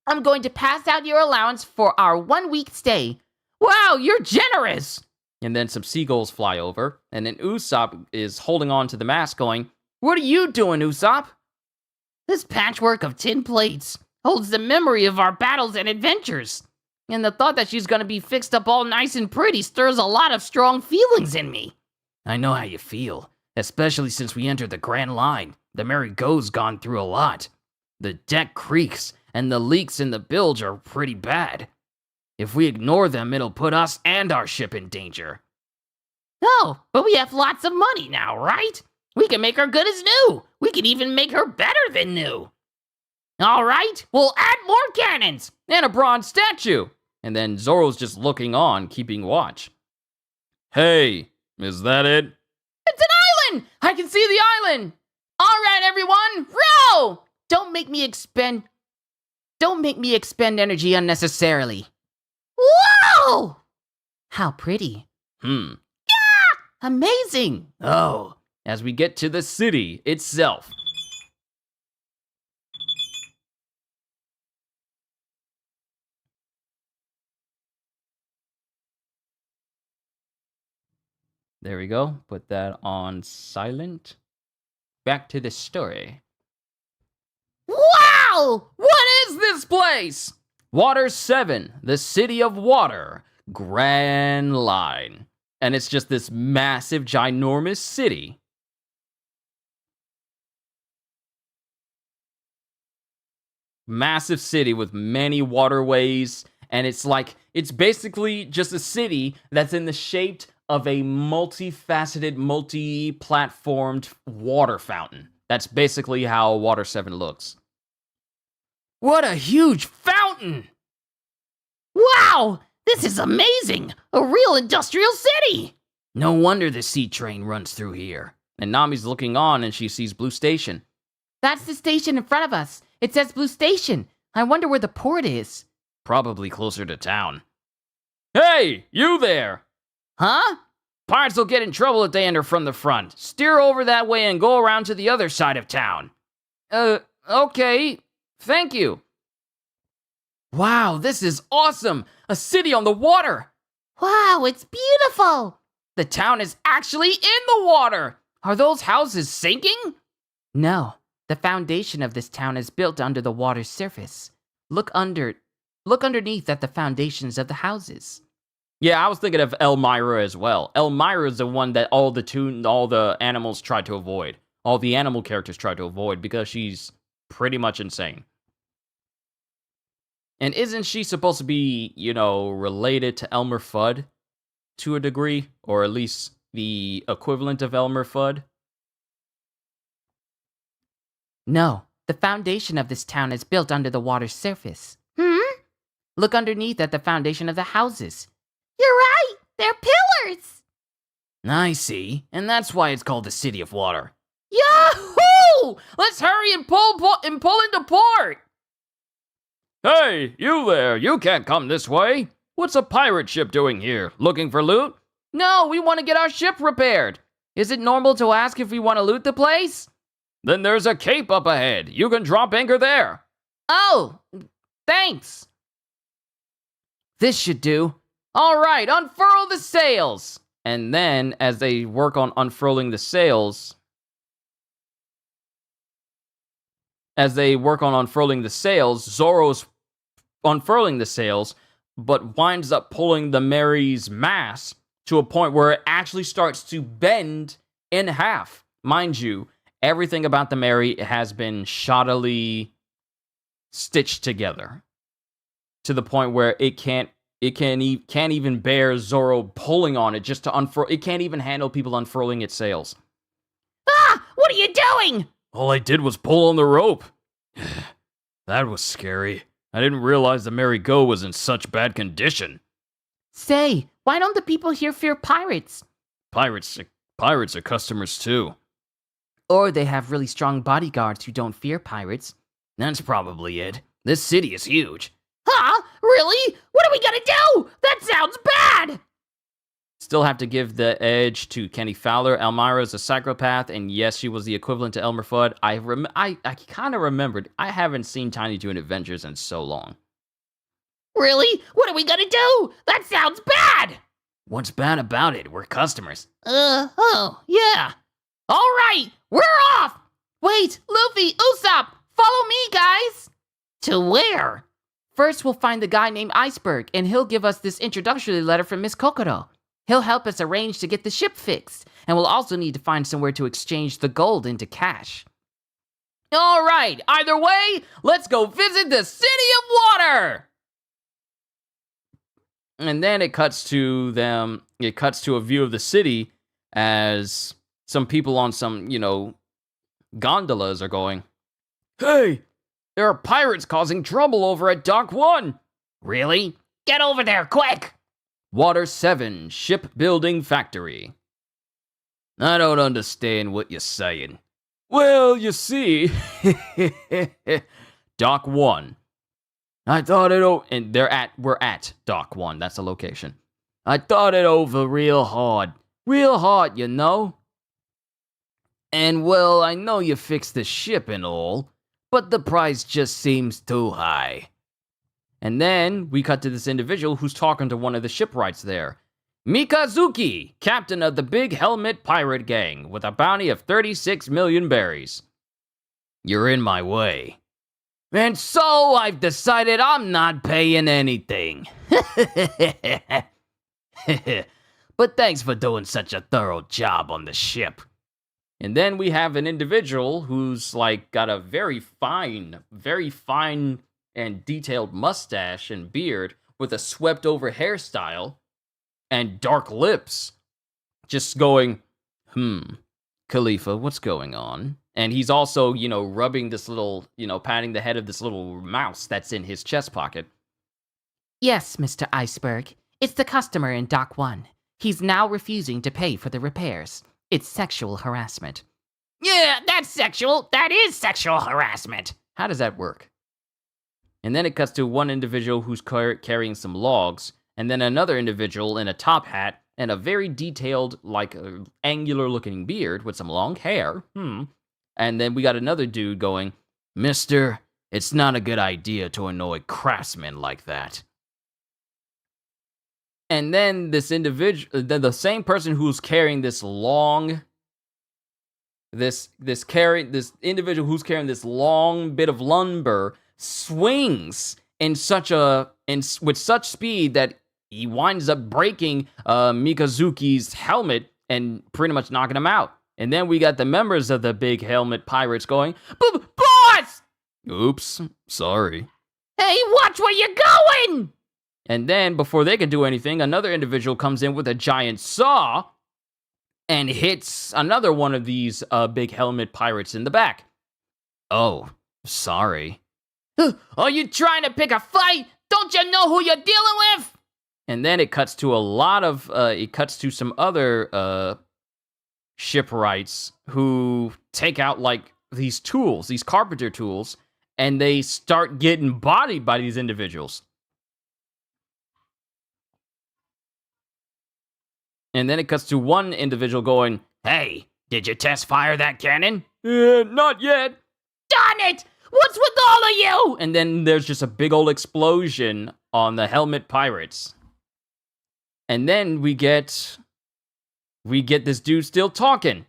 I'm going to pass out your allowance for our 1 week stay. Wow, you're generous! And then some seagulls fly over, and then Usopp is holding on to the mast going, What are you doing, Usopp? This patchwork of tin plates holds the memory of our battles and adventures. And the thought that she's gonna be fixed up all nice and pretty stirs a lot of strong feelings in me. I know how you feel, especially since we entered the Grand Line. The merry-go's gone through a lot. The deck creaks, and the leaks in the bilge are pretty bad. If we ignore them, it'll put us and our ship in danger. Oh, but we have lots of money now, right? We can make her good as new. We can even make her better than new. All right, we'll add more cannons. and a bronze statue! And then Zoro's just looking on, keeping watch. Hey, is that it? It's an island! I can see the island! All right, everyone, row! Don't make me expend energy unnecessarily. Whoa! How pretty. Amazing! Oh, As we get to the city itself. There we go. Put that on silent. Back to the story. Wow! What is this place? Water 7, the city of water, Grand Line. And it's just this massive, ginormous city. Massive city with many waterways. And it's basically just a city that's in the shape of a multifaceted, multi-platformed water fountain. That's basically how Water 7 looks. what a huge fountain! Wow, this is amazing. A real industrial city. No wonder the sea train runs through here. And Nami's looking on and she sees Blue Station. That's the station in front of us. It says Blue Station. I wonder where the port is. Probably closer to town. Hey, you there! Huh? Pirates will get in trouble if they enter from the front. Steer over that way and go around to the other side of town. Okay. Thank you. Wow, this is awesome! A city on the water! Wow, it's beautiful! The town is actually in the water! Are those houses sinking? No. The foundation of this town is built under the water's surface. Look underneath at the foundations of the houses. Yeah, I was thinking of Elmira as well. Elmira is the one that all the animals tried to avoid. All the animal characters tried to avoid because she's pretty much insane. And isn't she supposed to be, related to Elmer Fudd to a degree? Or at least the equivalent of Elmer Fudd? No. The foundation of this town is built under the water's surface. Look underneath at the foundation of the houses. You're right! They're pillars! I see. And that's why it's called the City of Water. Yahoo! Let's hurry and pull into port! Hey, you there! You can't come this way! What's a pirate ship doing here? Looking for loot? No, we want to get our ship repaired. Is it normal to ask if we want to loot the place? Then there's a cape up ahead. You can drop anchor there. Oh, thanks. This should do. All right, unfurl the sails. And then, as they work on unfurling the sails, Zoro's unfurling the sails, but winds up pulling the Mary's mast to a point where it actually starts to bend in half. Mind you, everything about the Mary has been shoddily stitched together to the point where it can't even bear Zoro pulling on it just to unfurl. It can't even handle people unfurling its sails. Ah! What are you doing? All I did was pull on the rope. That was scary. I didn't realize the Merry Go was in such bad condition. Say, why don't the people here fear pirates? Pirates are customers too. Or they have really strong bodyguards who don't fear pirates. That's probably it. This city is huge. Huh? Really? What are we gonna do? That sounds bad! Still have to give the edge to Kenny Fowler. Elmira's a psychopath, and yes, she was the equivalent to Elmer Fudd. I kind of remembered. I haven't seen Tiny Toon Adventures in so long. Really? What are we gonna do? That sounds bad! What's bad about it? We're customers. Yeah. All right, we're off! Wait, Luffy, Usopp, follow me, guys! To where? First, we'll find the guy named Iceberg, and he'll give us this introductory letter from Miss Kokoro. He'll help us arrange to get the ship fixed, and we'll also need to find somewhere to exchange the gold into cash. All right, either way, let's go visit the City of Water! And then it cuts to a view of the city as some people on some, gondolas are going, Hey! there are pirates causing trouble over at Dock 1. Really? Get over there, quick! Water 7 Shipbuilding Factory. I don't understand what you're saying. Well, you see, Dock 1. I thought it over, and we're at Dock 1. That's the location. I thought it over real hard, you know. And well, I know you fixed the ship and all, but the price just seems too high. And then we cut to this individual who's talking to one of the shipwrights there. Mikazuki, captain of the Big Helmet Pirate Gang, with a bounty of 36 million berries. You're in my way. And so I've decided I'm not paying anything. But thanks for doing such a thorough job on the ship. And then we have an individual who's got a very fine and detailed mustache and beard with a swept over hairstyle and dark lips. Just going, Khalifa, what's going on? And he's also, rubbing this little, patting the head of this little mouse that's in his chest pocket. Yes, Mr. Iceberg. It's the customer in Dock 1. He's now refusing to pay for the repairs. It's sexual harassment. Yeah, that's sexual. That is sexual harassment. How does that work? And then it cuts to one individual who's carrying some logs, and then another individual in a top hat and a very detailed, angular-looking beard with some long hair. And then we got another dude going, Mister, it's not a good idea to annoy craftsmen like that. And then this individual, the same person who's carrying this individual who's carrying this long bit of lumber swings with such speed that he winds up breaking Mikazuki's helmet and pretty much knocking him out. And then we got the members of the Big Helmet Pirates going, Boss! Oops, sorry. Hey, watch where you're going! And then, before they can do anything, another individual comes in with a giant saw and hits another one of these Big Helmet Pirates in the back. Oh, sorry. Are you trying to pick a fight? Don't you know who you're dealing with? And then it cuts to some other shipwrights who take out these tools, these carpenter tools, and they start getting bodied by these individuals. And then it cuts to one individual going, Hey, did you test fire that cannon? Not yet. Darn it! What's with all of you? And then there's just a big old explosion on the Helmet Pirates. And then we get this dude still talking.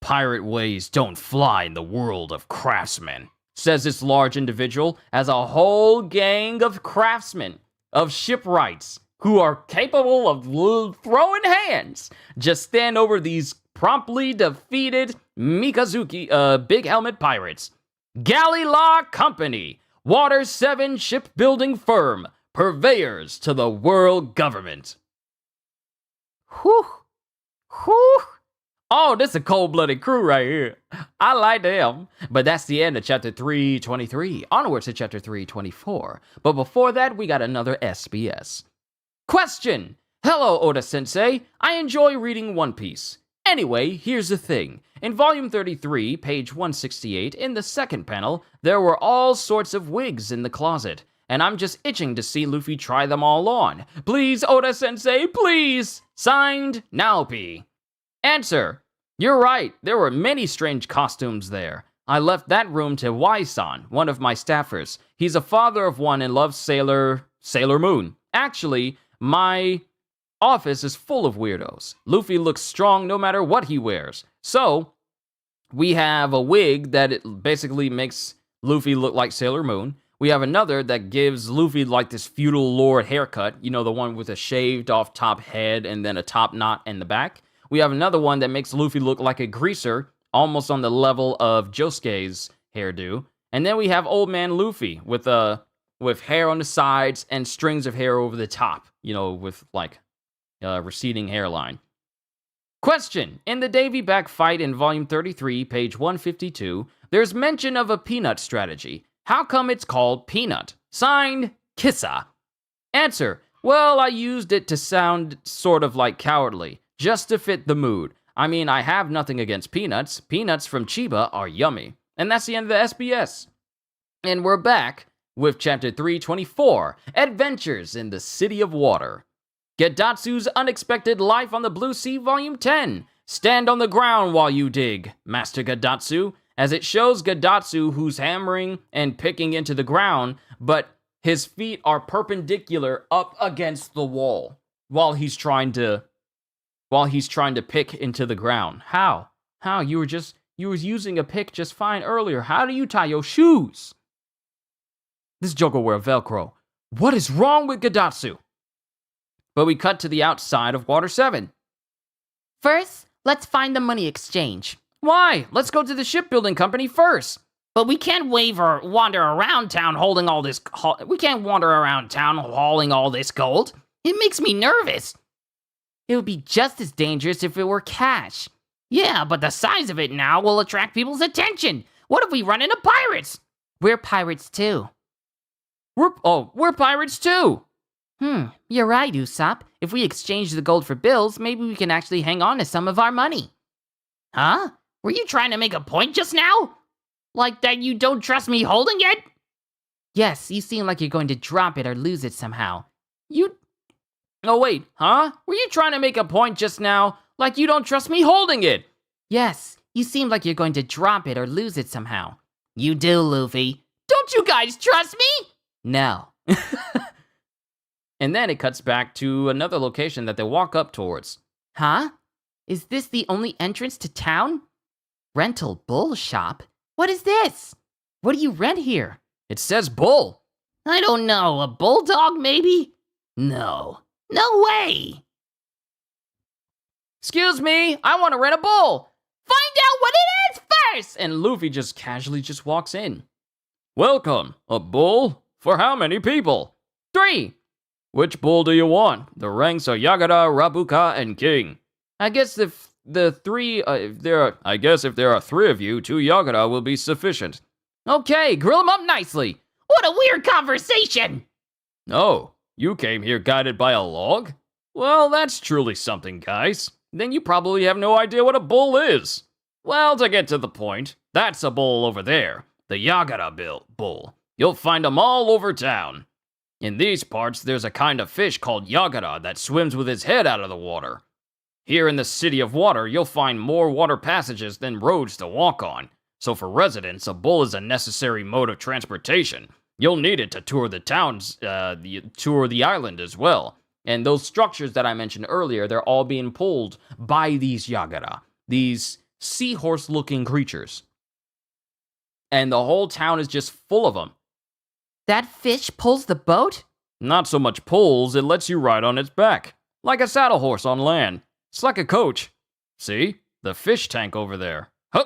Pirate ways don't fly in the world of craftsmen, says this large individual As a whole gang of craftsmen, of shipwrights, who are capable of throwing hands, just stand over these promptly defeated Mikazuki, Big Helmet Pirates. Galley Law Company, Water 7 shipbuilding firm, purveyors to the world government. Whew. Whew. Oh, this is a cold-blooded crew right here. I like them. But that's the end of chapter 323. Onwards to chapter 324. But before that, we got another SBS. Question. Hello, Oda-sensei. I enjoy reading One Piece. Anyway, here's the thing. In volume 33, page 168, in the second panel, there were all sorts of wigs in the closet. And I'm just itching to see Luffy try them all on. Please, Oda-sensei, please! Signed, Naopi. Answer. You're right, there were many strange costumes there. I left that room to Wai-san, one of my staffers. He's a father of one and loves Sailor Moon. Actually, my office is full of weirdos. Luffy looks strong no matter what he wears. So, we have a wig that it basically makes Luffy look like Sailor Moon. We have another that gives Luffy like this feudal lord haircut. You know, the one with a shaved off top head and then a top knot in the back. We have another one that makes Luffy look like a greaser, almost on the level of Josuke's hairdo. And then we have Old Man Luffy with hair on the sides and strings of hair over the top, you know, with like receding hairline. Question. In the Davy Back fight in volume 33, page 152, there's mention of a peanut strategy. How come it's called Peanut? Signed, Kissa. Answer. Well, I used it to sound sort of like cowardly, just to fit the mood. I mean, I have nothing against peanuts. Peanuts from Chiba are yummy. And that's the end of the SBS. And we're back with chapter 324, Adventures in the City of Water. Gedatsu's Unexpected Life on the Blue Sea, Volume 10. Stand on the ground while you dig, Master Gedatsu, as it shows Gedatsu who's hammering and picking into the ground, but his feet are perpendicular up against the wall while he's trying to pick into the ground. How? You were using a pick just fine earlier. How do you tie your shoes? This joke will wear Velcro. What is wrong with Gedatsu? But we cut to the outside of Water 7. First, let's find the money exchange. Why? Let's go to the shipbuilding company first. But we can't wander around town holding all this. We can't wander around town hauling all this gold. It makes me nervous. It would be just as dangerous if it were cash. Yeah, but the size of it now will attract people's attention. What if we run into pirates? We're pirates too. We're pirates too. You're right, Usopp. If we exchange the gold for bills, maybe we can actually hang on to some of our money. Huh? Were you trying to make a point just now? Like that you don't trust me holding it? Yes, you seem like you're going to drop it or lose it somehow. Oh wait, huh? Were you trying to make a point just now? Like you don't trust me holding it? Yes, you seem like you're going to drop it or lose it somehow. You do, Luffy. Don't you guys trust me? No. And then it cuts back to another location that they walk up towards. Huh? Is this the only entrance to town? Rental bull shop? What is this? What do you rent here? It says bull. I don't know. A bulldog, maybe? No. No way. Excuse me, I want to rent a bull. Find out what it is first. And Luffy just casually walks in. Welcome. A bull? For how many people? 3. Which bull do you want? The ranks are Yagara, Rabuka, and King. I guess if there are 3 of you, 2 Yagara will be sufficient. Okay, grill them up nicely. What a weird conversation. Oh, you came here guided by a log? Well, that's truly something, guys. Then you probably have no idea what a bull is. Well, to get to the point, that's a bull over there. The Yagara bull. You'll find them all over town. In these parts, there's a kind of fish called Yagara that swims with his head out of the water. Here in the City of Water, you'll find more water passages than roads to walk on. So for residents, a bull is a necessary mode of transportation. You'll need it to tour the towns, tour the island as well. And those structures that I mentioned earlier, they're all being pulled by these Yagara, these seahorse-looking creatures. And the whole town is just full of them. That fish pulls the boat? Not so much pulls, it lets you ride on its back. Like a saddle horse on land. It's like a coach. See? The fish tank over there. Huh?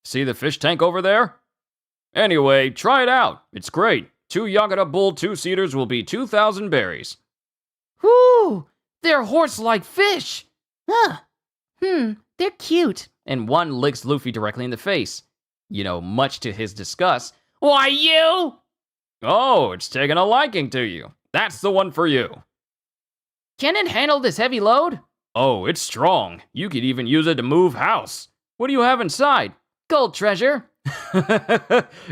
See the fish tank over there? Anyway, try it out. It's great. 2 Yagara Bull 2-seaters will be 2,000 berries. Whoo! They're horse-like fish. Huh. They're cute. And one licks Luffy directly in the face. You know, much to his disgust. Why, you? Oh, it's taken a liking to you. That's the one for you. Can it handle this heavy load? Oh, it's strong. You could even use it to move house. What do you have inside? Gold treasure.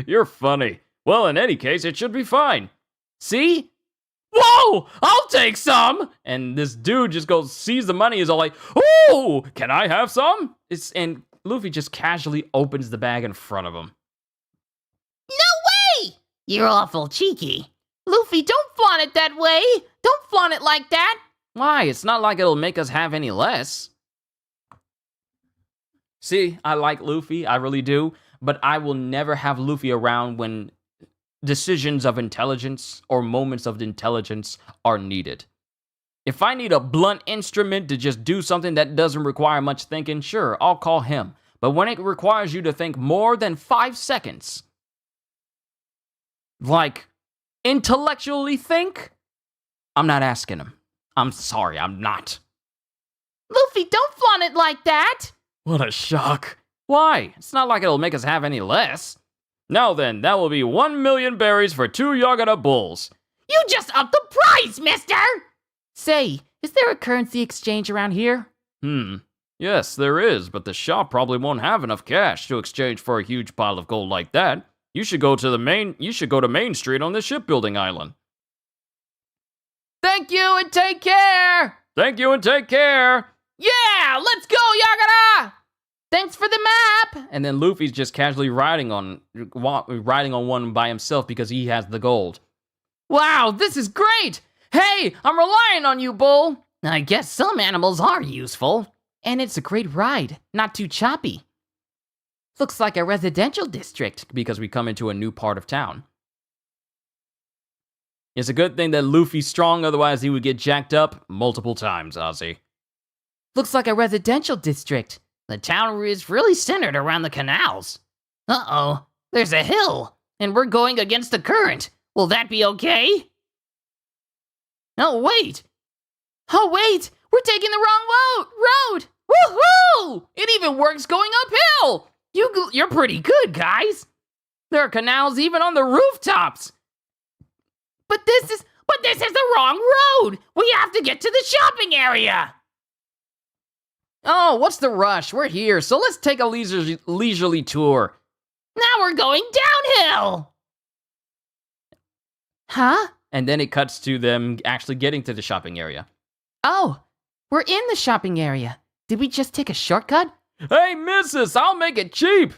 You're funny. Well, in any case, it should be fine. See? Whoa! I'll take some! And this dude just goes, sees the money, is all like, ooh, can I have some? And Luffy just casually opens the bag in front of him. No way! You're awful cheeky. Luffy, don't flaunt it that way. Don't flaunt it like that. Why? It's not like it'll make us have any less. See, I like Luffy, I really do, but I will never have Luffy around when decisions of intelligence or moments of intelligence are needed. If I need a blunt instrument to just do something that doesn't require much thinking, sure, I'll call him. But when it requires you to think more than 5 seconds, like, intellectually think, I'm not asking him. I'm sorry, I'm not. Luffy, don't flaunt it like that. What a shock. Why? It's not like it'll make us have any less. Now then, that will be 1 million berries for 2 Yagara bulls. You just upped the price, mister! Say, is there a currency exchange around here? Yes, there is, but the shop probably won't have enough cash to exchange for a huge pile of gold like that. You should go to Main Street on the shipbuilding island. Thank you and take care! Thank you and take care! Yeah, let's go, Yagara! Thanks for the map! And then Luffy's just casually riding on one by himself because he has the gold. Wow, this is great! Hey, I'm relying on you, Bull! I guess some animals are useful. And it's a great ride, not too choppy. Looks like a residential district. Because we come into a new part of town. It's a good thing that Luffy's strong, otherwise he would get jacked up multiple times, Ozzy. Looks like a residential district. The town is really centered around the canals. Uh-oh, there's a hill, and we're going against the current. Will that be okay? Oh, wait! We're taking the wrong road! Woohoo! It even works going uphill! You're pretty good, guys. There are canals even on the rooftops. But this is the wrong road! We have to get to the shopping area! Oh, what's the rush? We're here, so let's take a leisurely tour. Now we're going downhill! Huh? And then it cuts to them actually getting to the shopping area. Oh, we're in the shopping area. Did we just take a shortcut? Hey, missus, I'll make it cheap!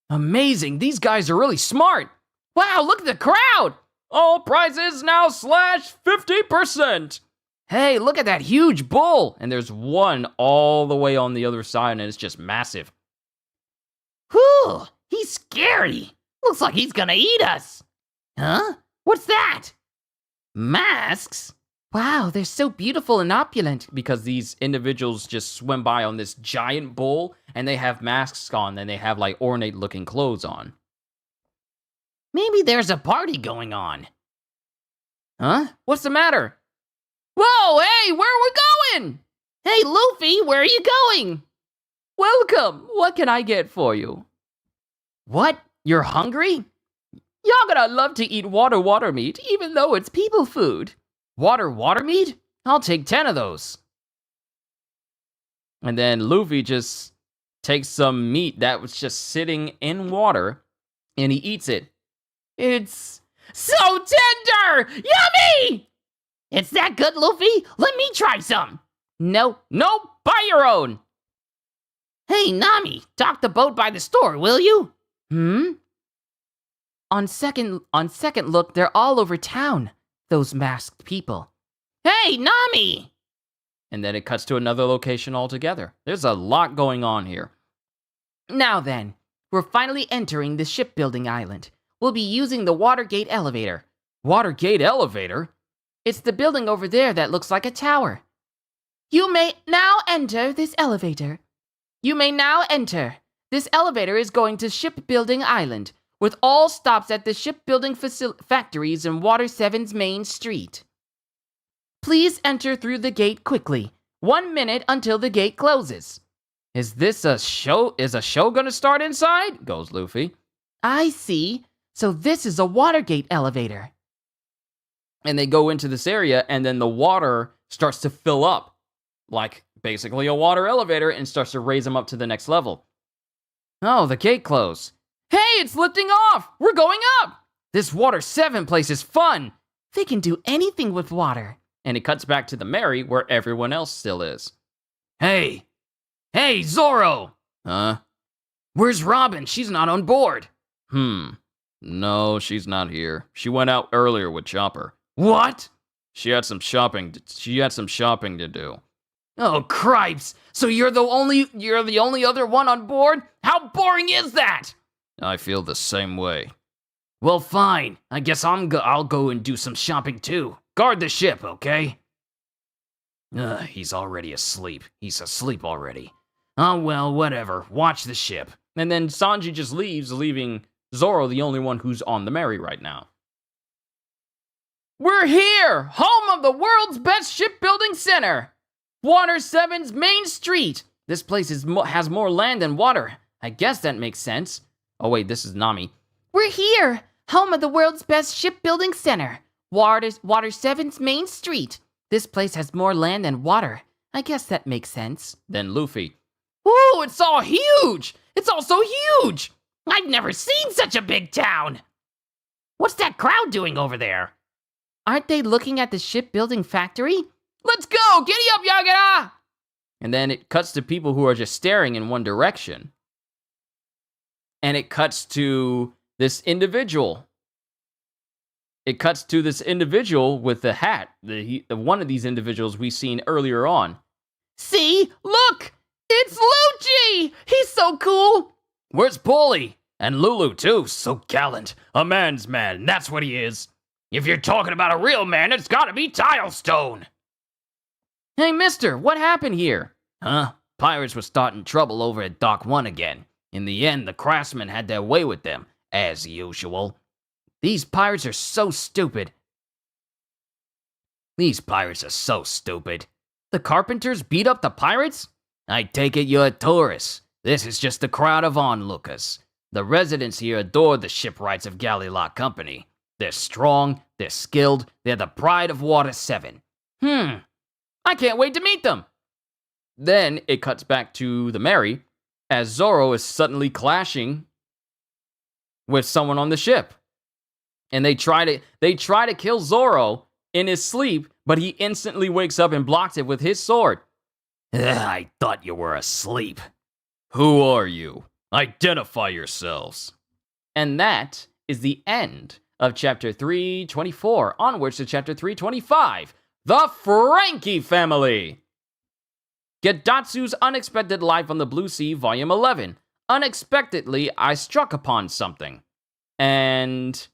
Amazing, these guys are really smart. Wow, look at the crowd! All prices now /50%! Hey, look at that huge bull! And there's one all the way on the other side, and it's just massive. Whew, he's scary. Looks like he's gonna eat us. Huh? What's that? Masks? Wow, they're so beautiful and opulent. Because these individuals just swim by on this giant bull, and they have masks on, and they have like ornate looking clothes on. Maybe there's a party going on. Huh? What's the matter? Whoa, hey, where are we going? Hey, Luffy, where are you going? Welcome. What can I get for you? What? You're hungry? Yagara love to eat water meat, even though it's people food. Water meat? I'll take 10 of those. And then Luffy just takes some meat that was just sitting in water, and he eats it. It's so tender! Yummy! It's that good, Luffy? Let me try some. No, buy your own. Hey, Nami, dock the boat by the store, will you? On second look, they're all over town, those masked people. Hey, Nami! And then it cuts to another location altogether. There's a lot going on here. Now then, we're finally entering the shipbuilding island. We'll be using the Watergate elevator. Watergate elevator? It's the building over there that looks like a tower. You may now enter this elevator. This elevator is going to Shipbuilding Island, with all stops at the shipbuilding factories in Water 7's main street. Please enter through the gate quickly. 1 minute until the gate closes. Is this a show? Is a show gonna start inside? Goes Luffy. I see. So this is a Watergate elevator. And they go into this area, and then the water starts to fill up. Like, basically a water elevator, and starts to raise them up to the next level. Oh, the gate closed. Hey, it's lifting off! We're going up! This Water 7 place is fun! They can do anything with water. And it cuts back to the Mary, where everyone else still is. Hey! Hey, Zoro! Huh? Where's Robin? She's not on board. No, she's not here. She went out earlier with Chopper. What? She had some shopping to do. Oh, cripes! So you're the only other one on board? How boring is that? I feel the same way. Well, fine. I guess I'll go and do some shopping too. Guard the ship, okay? He's already asleep. He's asleep already. Oh, well, whatever. Watch the ship. And then Sanji just leaves, leaving Zoro the only one who's on the Mary right now. We're here! Home of the world's best shipbuilding center! Water 7's main street! This place has more land than water. I guess that makes sense. Oh wait, this is Nami. We're here! Home of the world's best shipbuilding center. Water 7's main street. This place has more land than water. I guess that makes sense. Then Luffy. Whoa, it's all huge! It's all so huge! I've never seen such a big town! What's that crowd doing over there? Aren't they looking at the shipbuilding factory? Let's go! Giddy up, Yagara! And then it cuts to people who are just staring in one direction. And it cuts to this individual. It cuts to this individual with the hat. One of these individuals we've seen earlier on. See? Look! It's Lucci! He's so cool! Where's Paulie? And Lulu, too. So gallant. A man's man. That's what he is. If you're talking about a real man, it's gotta be Tilestone. Hey, mister, what happened here? Huh? Pirates were starting trouble over at Dock 1 again. In the end, the craftsmen had their way with them, as usual. These pirates are so stupid. These pirates are so stupid. The carpenters beat up the pirates? I take it you're tourists. This is just a crowd of onlookers. The residents here adore the shipwrights of Galley-Lock Company. They're strong, they're skilled, they're the pride of Water 7. I can't wait to meet them. Then it cuts back to the Mary, as Zoro is suddenly clashing with someone on the ship. And they try to kill Zoro in his sleep, but he instantly wakes up and blocks it with his sword. I thought you were asleep. Who are you? Identify yourselves. And that is the end of chapter 324. Onwards to chapter 325. The Frankie Family. Gedatsu's Unexpected Life on the Blue Sea, Volume 11. Unexpectedly, I struck upon something. And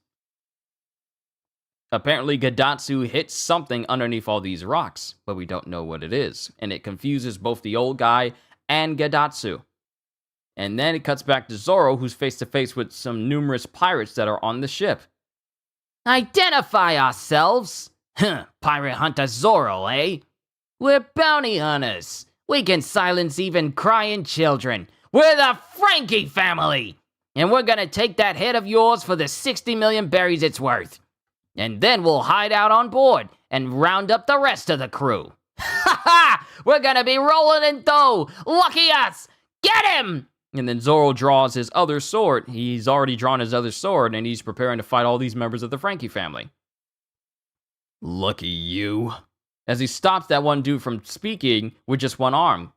apparently Gedatsu hits something underneath all these rocks, but we don't know what it is. And it confuses both the old guy and Gedatsu. And then it cuts back to Zoro, who's face to face with some numerous pirates that are on the ship. Identify ourselves. Pirate hunter Zoro, eh? We're bounty hunters. We can silence even crying children. We're the Frankie family. And we're gonna take that head of yours for the 60 million berries it's worth. And then we'll hide out on board and round up the rest of the crew. Ha ha! We're gonna be rolling in dough. Lucky us! Get him! And then Zoro draws his other sword. He's already drawn his other sword, and he's preparing to fight all these members of the Frankie family. Lucky you. As he stops that one dude from speaking with just one arm.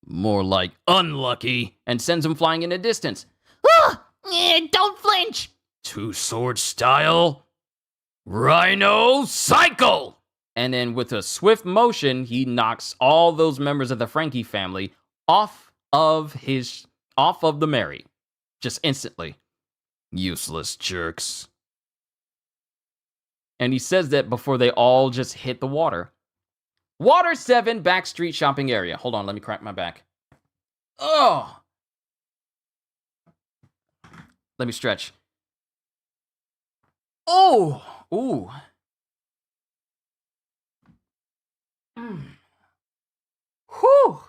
More like unlucky. And sends him flying in the distance. Don't flinch. Two-sword style. Rhino cycle. And then with a swift motion, he knocks all those members of the Frankie family off of the Mary. Just instantly. Useless jerks. And he says that before they all just hit the water. Water 7, backstreet shopping area. Hold on, let me crack my back. Oh! Let me stretch. Oh! Ooh. Whew!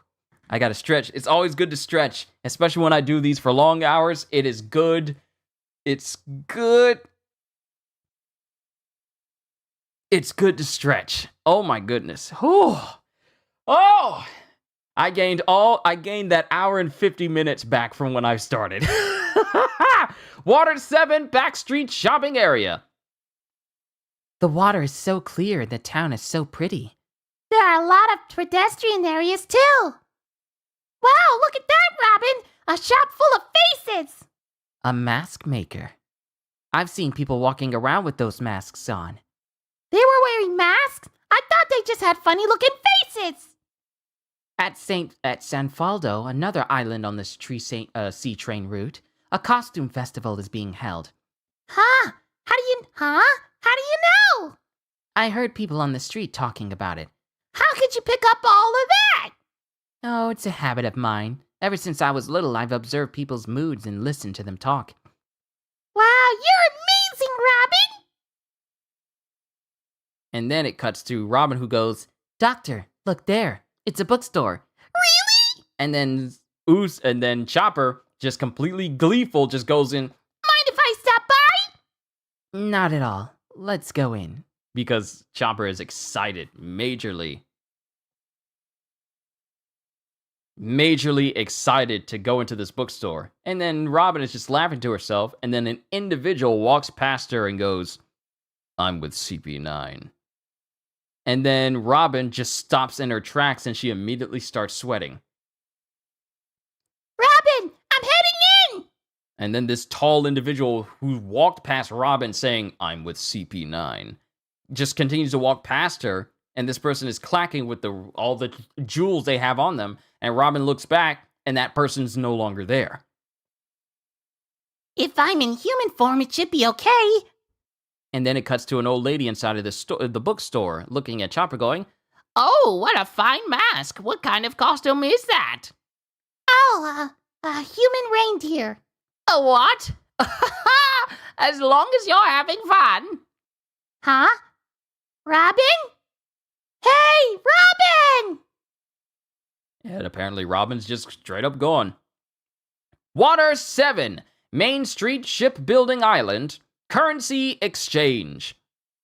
I gotta stretch. It's always good to stretch, especially when I do these for long hours. It is good. It's good. It's good to stretch. Oh my goodness. Whew. Oh! I gained that hour and 50 minutes back from when I started. Water 7, backstreet shopping area. The water is so clear, the town is so pretty. There are a lot of pedestrian areas, too. Wow, look at that, Robin! A shop full of faces! A mask maker. I've seen people walking around with those masks on. They were wearing masks? I thought they just had funny-looking faces! At San Faldo, another island on this sea train route, a costume festival is being held. Huh? How do you know? I heard people on the street talking about it. How could you pick up all of that? Oh, it's a habit of mine. Ever since I was little, I've observed people's moods and listened to them talk. Wow, you're amazing, Robin! And then it cuts to Robin, who goes, Doctor, look there. It's a bookstore. Really? And then Chopper, just completely gleeful, just goes in. Mind if I stop by? Not at all. Let's go in. Because Chopper is excited, majorly excited to go into this bookstore. And then Robin is just laughing to herself, and then an individual walks past her and goes, I'm with CP9. And then Robin just stops in her tracks and she immediately starts sweating. Robin, I'm heading in! And then this tall individual who walked past Robin saying, I'm with CP9, just continues to walk past her, and this person is clacking with all the jewels they have on them, and Robin looks back, and that person's no longer there. If I'm in human form, it should be okay. And then it cuts to an old lady inside of the bookstore, looking at Chopper going, Oh, what a fine mask. What kind of costume is that? Oh, a human reindeer. A what? As long as you're having fun. Huh? Robin? Hey, Robin! And apparently Robin's just straight up gone. Water 7, Main Street Shipbuilding Island, Currency Exchange.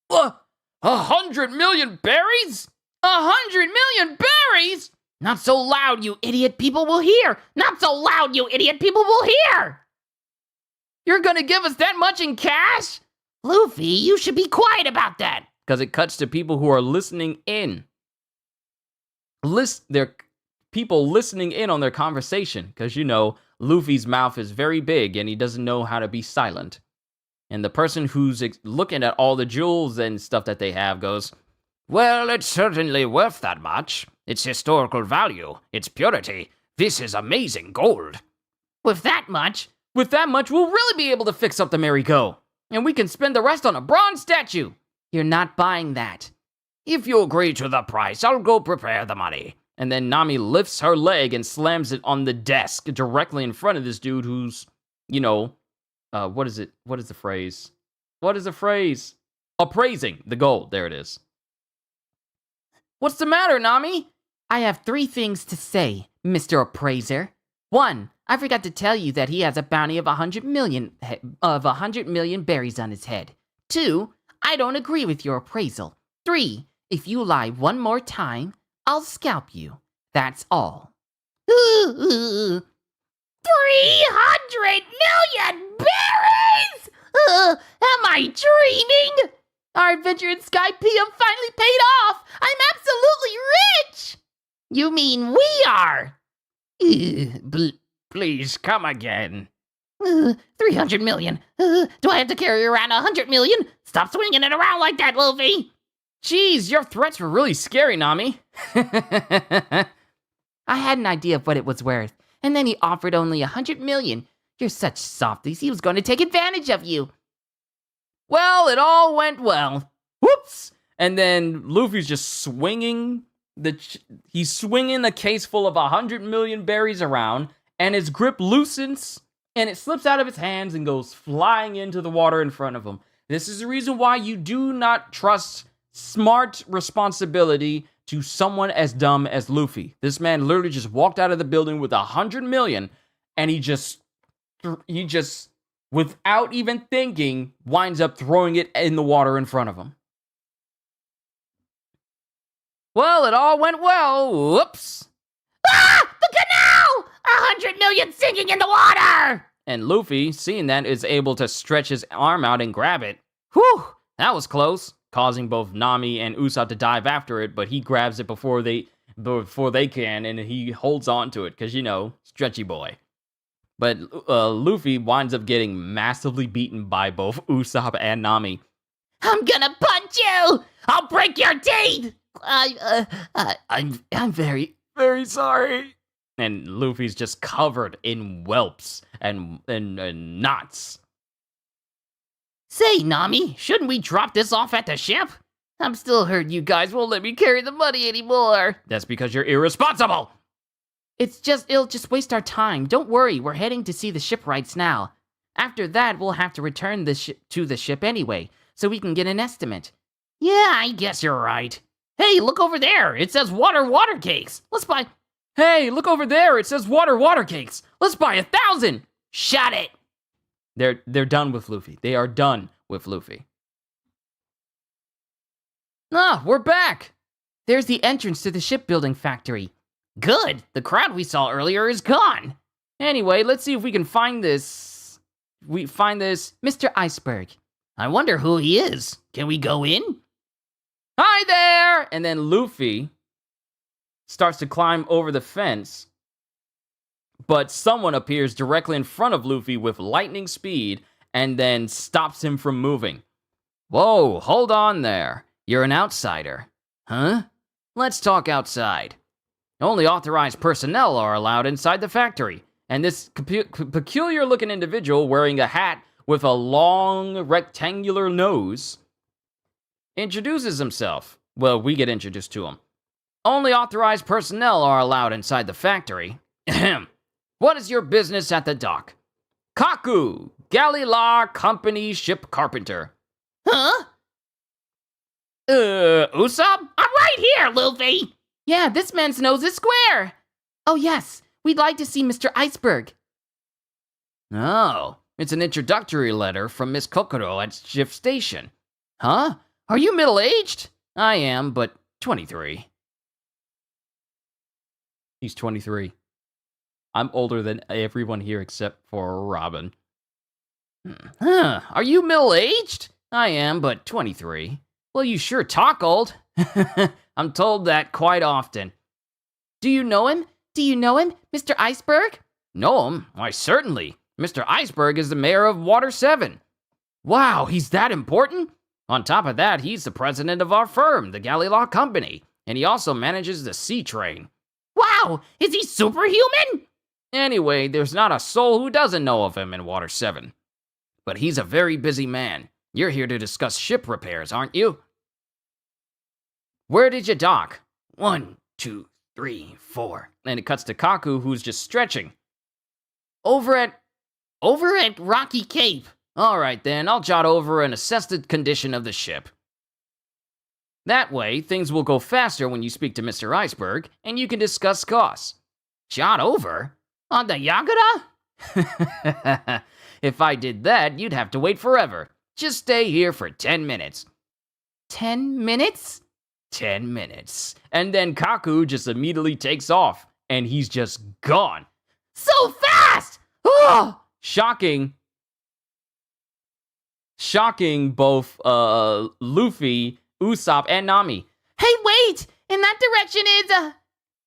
100 million berries? 100 million berries? Not so loud, you idiot. People will hear. Not so loud, you idiot. People will hear. You're gonna give us that much in cash? Luffy, you should be quiet about that. Because it cuts to people who are listening in. They're people listening in on their conversation. Because, you know, Luffy's mouth is very big and he doesn't know how to be silent. And the person who's looking at all the jewels and stuff that they have goes, Well, it's certainly worth that much. Its historical value, its purity. This is amazing gold. With that much, we'll really be able to fix up the merry-go. And we can spend the rest on a bronze statue. You're not buying that. If you agree to the price, I'll go prepare the money. And then Nami lifts her leg and slams it on the desk directly in front of this dude who's, you know, what is it? What is the phrase? Appraising the gold. There it is. What's the matter, Nami? I have 3 things to say, Mr. Appraiser. 1, I forgot to tell you that he has a bounty of 100 million berries on his head. 2, I don't agree with your appraisal. 3, if you lie one more time, I'll scalp you. That's all. 300 million berries! Am I dreaming? Our adventure in Skypiea finally paid off! I'm absolutely rich! You mean we are? Please, come again. 300 million. Do I have to carry around 100 million? Stop swinging it around like that, Luffy! Jeez, your threats were really scary, Nami. I had an idea of what it was worth, and then he offered only 100 million. You're such softies, he was going to take advantage of you. Well, it all went well. Whoops! And then Luffy's just swinging he's swinging a case full of 100 million berries around, and his grip loosens, and it slips out of his hands and goes flying into the water in front of him. This is the reason why you do not trust smart responsibility to someone as dumb as Luffy. This man literally just walked out of the building with 100 million, and he just, without even thinking, winds up throwing it in the water in front of him. Well, it all went well. Whoops. Ah! The canal! 100 million sinking in the water! And Luffy, seeing that, is able to stretch his arm out and grab it. Whew, that was close, causing both Nami and Usopp to dive after it, but he grabs it before they can, and he holds on to it, because, you know, stretchy boy. But Luffy winds up getting massively beaten by both Usopp and Nami. I'm gonna punch you! I'll break your teeth! I'm very, very sorry. And Luffy's just covered in whelps and knots. Say, Nami, shouldn't we drop this off at the ship? I'm still hurt you guys won't let me carry the money anymore. That's because you're irresponsible. It'll just waste our time. Don't worry, we're heading to see the shipwrights now. After that, we'll have to return to the ship anyway, so we can get an estimate. Yeah, I guess you're right. Hey, look over there. It says water cakes. Let's buy... Hey, look over there. It says water cakes. Let's buy 1,000. Shut it. They're done with Luffy. They are done with Luffy. Ah, we're back. There's the entrance to the shipbuilding factory. Good. The crowd we saw earlier is gone. Anyway, let's see if we can find this. Mr. Iceberg. I wonder who he is. Can we go in? Hi there! And then Luffy starts to climb over the fence, but someone appears directly in front of Luffy with lightning speed and then stops him from moving. Whoa, hold on there. You're an outsider. Huh? Let's talk outside. Only authorized personnel are allowed inside the factory, and this peculiar-looking individual wearing a hat with a long rectangular nose introduces himself. Well, we get introduced to him. Only authorized personnel are allowed inside the factory. What is your business at the dock? Kaku, Galley La Company ship carpenter. Huh? Usopp? I'm right here, Luffy. Yeah, this man's nose is square. Oh yes, we'd like to see Mr. Iceberg. Oh, it's an introductory letter from Miss Kokoro at Shift Station. Huh? Are you middle-aged? I am, but 23. He's 23. I'm older than everyone here except for Robin. Huh, are you middle-aged? I am, but 23. Well, you sure talk old. I'm told that quite often. Do you know him? Mr. Iceberg? Know him? Why, certainly. Mr. Iceberg is the mayor of Water 7. Wow, he's that important? On top of that, he's the president of our firm, the Galley La Company, and he also manages the sea train. Wow, is he superhuman? Anyway, there's not a soul who doesn't know of him in Water 7. But he's a very busy man. You're here to discuss ship repairs, aren't you? Where did you dock? 1, 2, 3, 4. And it cuts to Kaku, who's just stretching. Over at Rocky Cape. All right, then, I'll jot over and assess the condition of the ship. That way, things will go faster when you speak to Mr. Iceberg, and you can discuss costs. Jot over? On the Yagura? If I did that, you'd have to wait forever. Just stay here for 10 minutes. 10 minutes? 10 minutes. And then Kaku just immediately takes off, and he's just gone. So fast! Oh! Shocking both Luffy, Usopp, and Nami. Hey, wait! In that direction is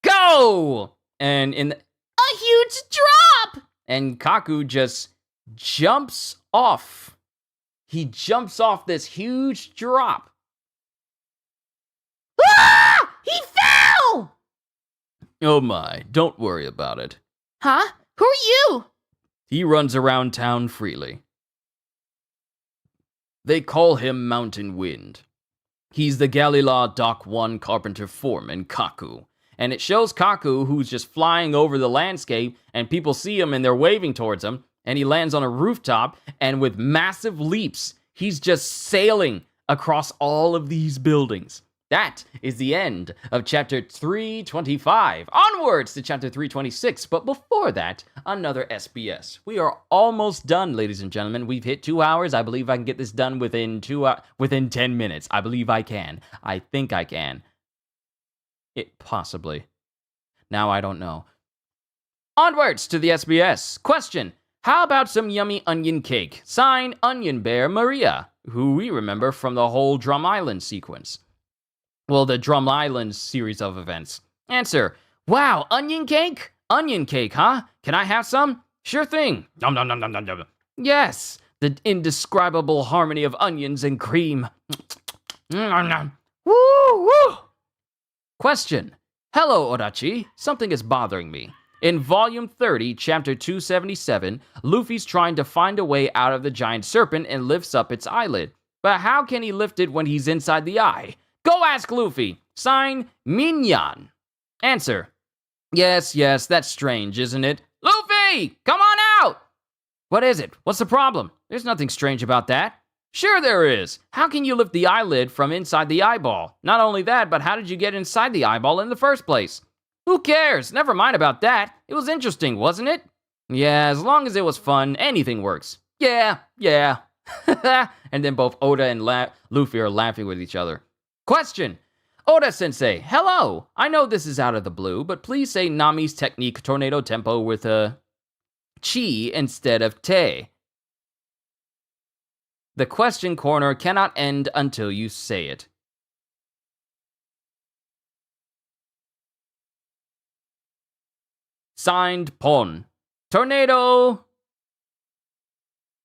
Go! And a huge drop! And Kaku just jumps off. He jumps off this huge drop. Oh my, don't worry about it. Huh? Who are you? He runs around town freely. They call him Mountain Wind. He's the Galila Dock 1 carpenter foreman, Kaku. And it shows Kaku who's just flying over the landscape, and people see him and they're waving towards him, and he lands on a rooftop, and with massive leaps, he's just sailing across all of these buildings. That is the end of chapter 325. Onwards to chapter 326. But before that, another SBS. We are almost done, ladies and gentlemen. We've hit 2 hours. I believe I can get this done within 10 minutes. I believe I can. I think I can. It possibly. Now I don't know. Onwards to the SBS. Question: how about some yummy onion cake? Sign Onion Bear Maria, who we remember from the whole Drum Island sequence. Well, the Drum Island series of events. Answer: wow, onion cake? Onion cake, huh? Can I have some? Sure thing. Nom nom nom nom nom nom. Yes, the indescribable harmony of onions and cream. Nom nom. Woo woo. Question: hello, Odachi. Something is bothering me. In Volume 30, Chapter 277, Luffy's trying to find a way out of the giant serpent and lifts up its eyelid. But how can he lift it when he's inside the eye? Go ask Luffy. Sign, Minyan. Answer: yes, that's strange, isn't it? Luffy, come on out! What is it? What's the problem? There's nothing strange about that. Sure there is. How can you lift the eyelid from inside the eyeball? Not only that, but how did you get inside the eyeball in the first place? Who cares? Never mind about that. It was interesting, wasn't it? Yeah, as long as it was fun, anything works. Yeah. And then both Oda and Luffy are laughing with each other. Question: Oda-sensei, hello! I know this is out of the blue, but please say Nami's technique Tornado Tempo with a chi instead of te. The question corner cannot end until you say it. Signed, Pon. Tornado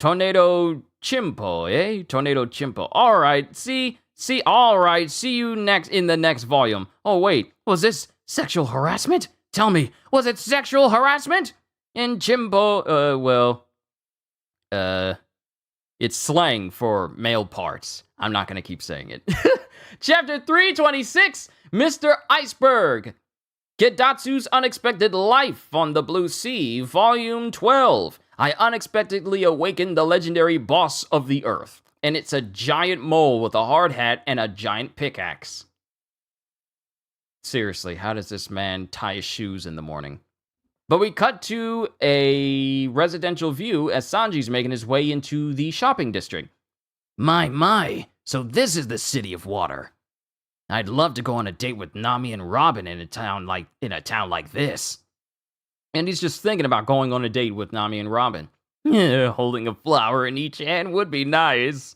Chimpo, eh? Tornado Chimpo. Alright, alright, see you in the next volume. Oh wait, was this sexual harassment? Tell me, was it sexual harassment? In Chimpo, it's slang for male parts. I'm not gonna keep saying it. Chapter 326, Mr. Iceberg. Gedatsu's Unexpected Life on the Blue Sea, Volume 12. I unexpectedly awakened the legendary boss of the Earth, and it's a giant mole with a hard hat and a giant pickaxe. Seriously, how does this man tie his shoes in the morning? But we cut to a residential view as Sanji's making his way into the shopping district. My, so this is the City of Water. I'd love to go on a date with Nami and Robin in a town like this. And he's just thinking about going on a date with Nami and Robin. Yeah, holding a flower in each hand would be nice.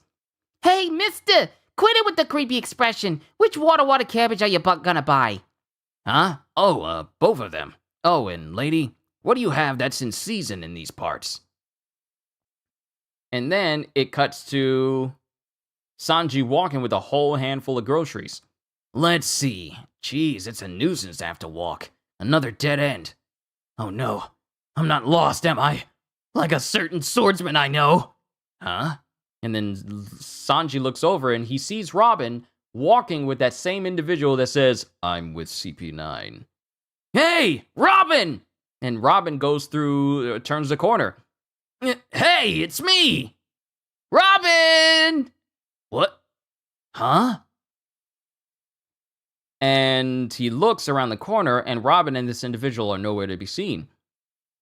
Hey, mister! Quit it with the creepy expression. Which water cabbage are you gonna buy? Huh? Oh, both of them. Oh, and lady, what do you have that's in season in these parts? And then it cuts to Sanji walking with a whole handful of groceries. Let's see. Jeez, it's a nuisance to have to walk. Another dead end. Oh no, I'm not lost, am I? Like a certain swordsman I know. Huh? And then Sanji looks over and he sees Robin walking with that same individual that says, I'm with CP9. Hey, Robin! And Robin goes through, turns the corner. Hey, it's me! Robin! What? Huh? And he looks around the corner, and Robin and this individual are nowhere to be seen.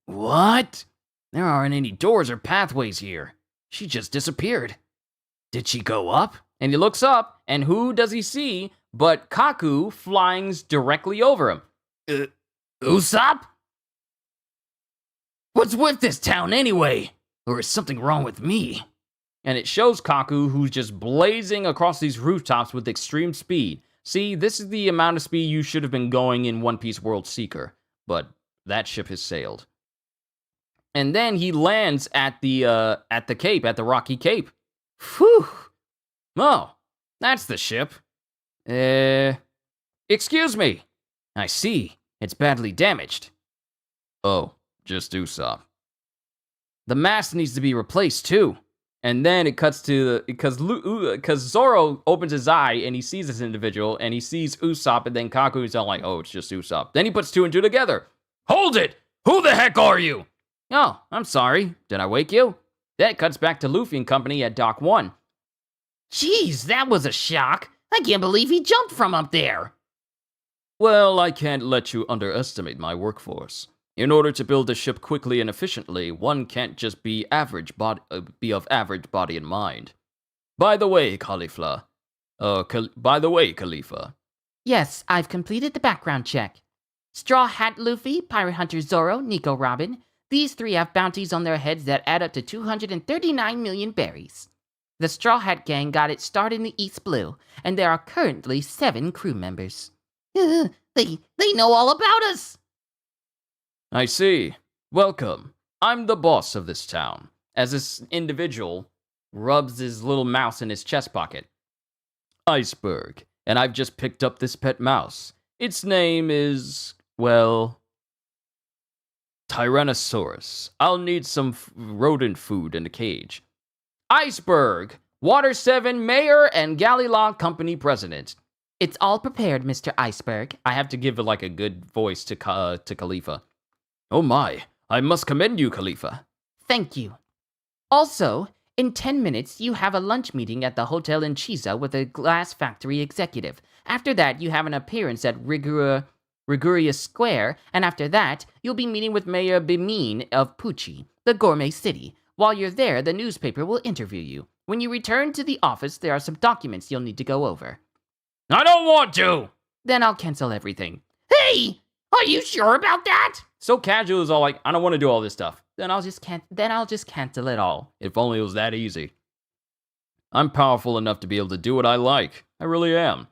What? There aren't any doors or pathways here. She just disappeared. Did she go up? And he looks up, and who does he see but Kaku flying directly over him? Usopp? What's with this town anyway? Or is something wrong with me? And it shows Kaku who's just blazing across these rooftops with extreme speed. See, this is the amount of speed you should have been going in One Piece World Seeker, but that ship has sailed. And then he lands at the cape, at the Rocky Cape. Whew. Oh, that's the ship. Excuse me. I see. It's badly damaged. Oh, just Usopp. The mask needs to be replaced too. And then it cuts to because Zoro opens his eye and he sees this individual and he sees Usopp, and then Kaku's all like, "Oh, it's just Usopp." Then he puts two and two together. Hold it! Who the heck are you? Oh, I'm sorry. Did I wake you? Then it cuts back to Luffy and company at Dock 1. Jeez, that was a shock. I can't believe he jumped from up there. Well, I can't let you underestimate my workforce. In order to build a ship quickly and efficiently, one can't just be of average body and mind. By the way, Khalifa. Yes, I've completed the background check. Straw Hat Luffy, Pirate Hunter Zoro, Nico Robin. These three have bounties on their heads that add up to 239 million berries. The Straw Hat Gang got its start in the East Blue, and there are currently 7 crew members. They know all about us. I see. Welcome. I'm the boss of this town. As this individual rubs his little mouse in his chest pocket. Iceberg. And I've just picked up this pet mouse. Its name is, well, Tyrannosaurus. I'll need some rodent food in a cage. Iceberg, Water 7 Mayor and Galley-Law Company President. It's all prepared, Mr. Iceberg. I have to give like a good voice to Khalifa. Oh my, I must commend you, Khalifa. Thank you. Also, in 10 minutes, you have a lunch meeting at the hotel in Chiza with a glass factory executive. After that, you have an appearance at Riguria Square, and after that, you'll be meeting with Mayor Bimin of Pucci, the gourmet city. While you're there, the newspaper will interview you. When you return to the office, there are some documents you'll need to go over. I don't want to! Then I'll cancel everything. Hey, are you sure about that? So Casual is all like, I don't want to do all this stuff. Then I'll just cancel it all. If only it was that easy. I'm powerful enough to be able to do what I like. I really am.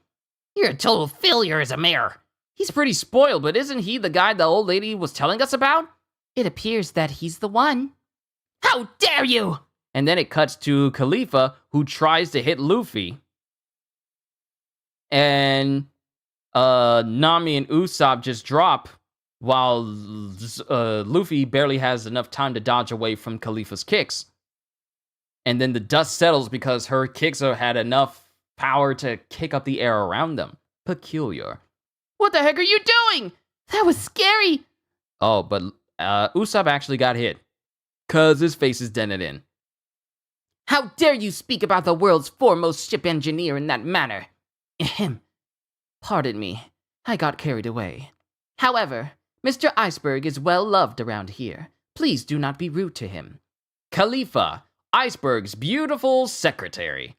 You're a total failure as a mayor. He's pretty spoiled, but isn't he the guy the old lady was telling us about? It appears that he's the one. How dare you! And then it cuts to Khalifa, who tries to hit Luffy. And Nami and Usopp just drop, while Luffy barely has enough time to dodge away from Khalifa's kicks. And then the dust settles because her kicks had enough power to kick up the air around them. Peculiar. What the heck are you doing? That was scary. Oh, but Usopp actually got hit. Cause his face is dented in. How dare you speak about the world's foremost ship engineer in that manner? Ahem. Pardon me, I got carried away. However, Mr. Iceberg is well loved around here. Please do not be rude to him. Khalifa, Iceberg's beautiful secretary.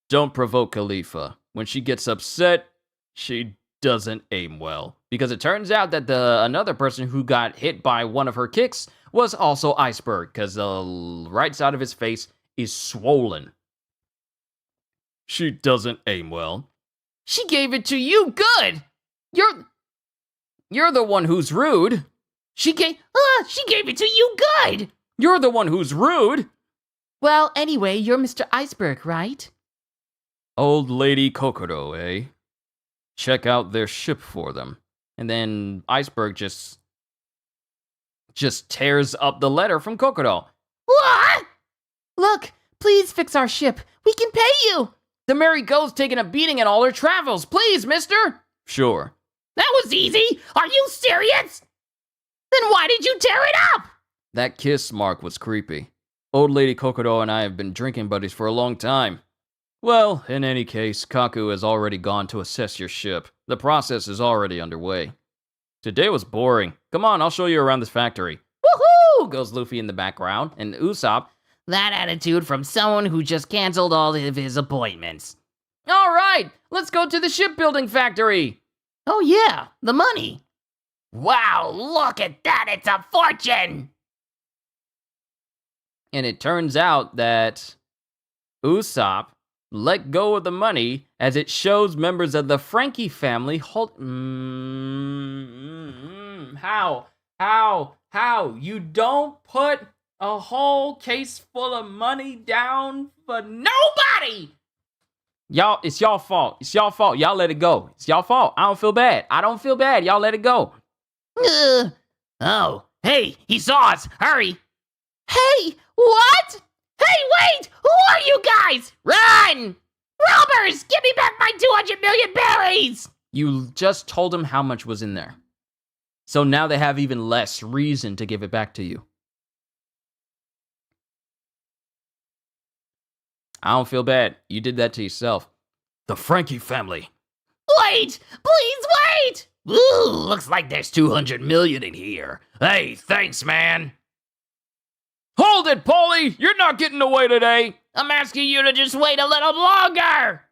Don't provoke Khalifa. When she gets upset, she doesn't aim well. Because it turns out that another person who got hit by one of her kicks was also Iceberg, because the right side of his face is swollen. She doesn't aim well. She gave it to you good. You're the one who's rude. She gave it to you good. You're the one who's rude. Well, anyway, you're Mr. Iceberg, right? Old Lady Kokoro, eh? Check out their ship for them. And then Iceberg just tears up the letter from Kokoro. What? Look, please fix our ship. We can pay you. The Mary Go's taking a beating in all her travels. Please, mister. Sure. That was easy. Are you serious? Then why did you tear it up? That kiss mark was creepy. Old Lady Kokoro and I have been drinking buddies for a long time. Well, in any case, Kaku has already gone to assess your ship. The process is already underway. Today was boring. Come on, I'll show you around this factory. Woohoo! Goes Luffy in the background, and Usopp. That attitude from someone who just canceled all of his appointments. All right, let's go to the shipbuilding factory. Oh yeah, the money. Wow, look at that, it's a fortune! And it turns out that Usopp let go of the money as it shows members of the Frankie family hold... How? You don't put a whole case full of money down for nobody! Y'all, it's y'all fault. It's y'all fault. Y'all let it go. It's y'all fault. I don't feel bad. Y'all let it go. Oh, hey, he saw us. Hurry. Hey, what? Hey, wait! Who are you guys? Run! Robbers! Give me back my 200 million berries! You just told them how much was in there. So now they have even less reason to give it back to you. I don't feel bad. You did that to yourself. The Frankie family. Wait! Please wait! Ooh, looks like there's 200 million in here. Hey, thanks, man. Hold it, Paulie! You're not getting away today! I'm asking you to just wait a little longer.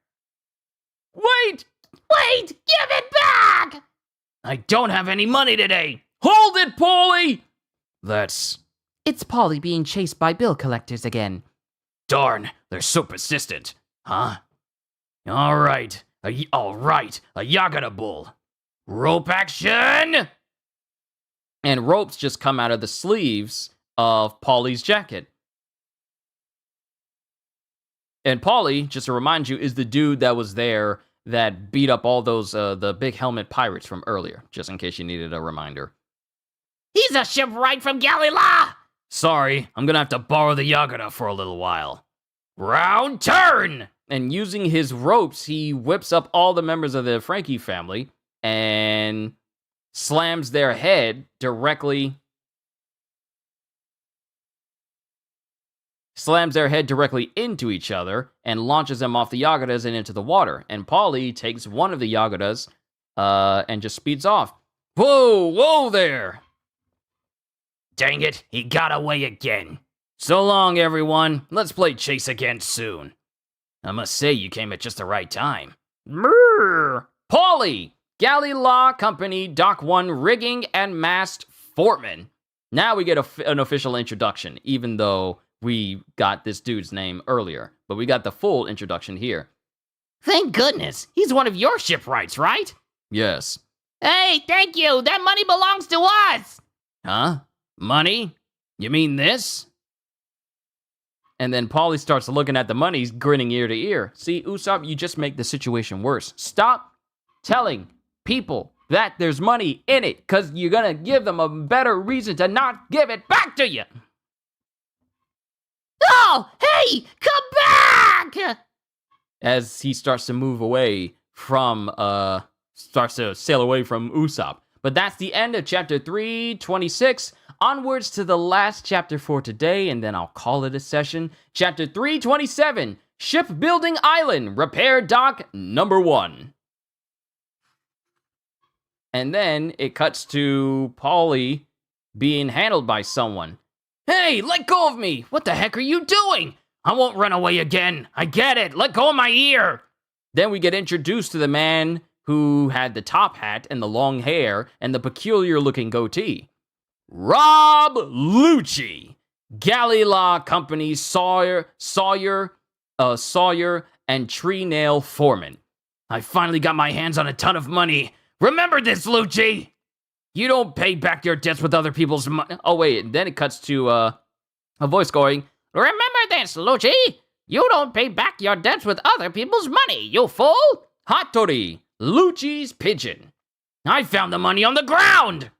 Wait! Wait! Give it back! I don't have any money today. Hold it, Paulie! That's... It's Polly being chased by bill collectors again. Darn, they're so persistent. Huh? All right, a Yagata bull. Rope action! And ropes just come out of the sleeves of Polly's jacket. And Polly, just to remind you, is the dude that was there that beat up all those, the big helmet pirates from earlier, just in case you needed a reminder. He's a shipwright from Galila! Sorry, I'm gonna have to borrow the Yagata for a little while. Round turn! And using his ropes, he whips up all the members of the Frankie family and slams their head directly into each other and launches them off the Yagatas and into the water. And Polly takes one of the Yagatas and just speeds off. Whoa there! Dang it, he got away again. So long, everyone. Let's play chase again soon. I must say, you came at just the right time. Brrr. Polly! Galley Law Company, Dock 1 rigging and mast foreman. Now we get an official introduction, even though we got this dude's name earlier. But we got the full introduction here. Thank goodness, he's one of your shipwrights, right? Yes. Hey, thank you! That money belongs to us! Huh? Money? You mean this? And then Polly starts looking at the money, he's grinning ear to ear. See, Usopp, you just make the situation worse. Stop telling people that there's money in it, because you're gonna give them a better reason to not give it back to you. Oh, hey, come back! As he starts to move away from, starts to sail away from Usopp. But that's the end of chapter 326. Onwards to the last chapter for today, and then I'll call it a session. Chapter 327, Shipbuilding Island, Repair Dock number 1. And then it cuts to Polly being handled by someone. Hey, let go of me! What the heck are you doing? I won't run away again. I get it. Let go of my ear. Then we get introduced to the man who had the top hat and the long hair and the peculiar looking goatee. Rob Lucci, Galley Law Company Sawyer, and Tree Nail Foreman. I finally got my hands on a ton of money. Remember this, Lucci! You don't pay back your debts with other people's money. Oh, wait, then it cuts to a voice going, Remember this, Lucci! You don't pay back your debts with other people's money, you fool! Hattori, Lucci's pigeon. I found the money on the ground!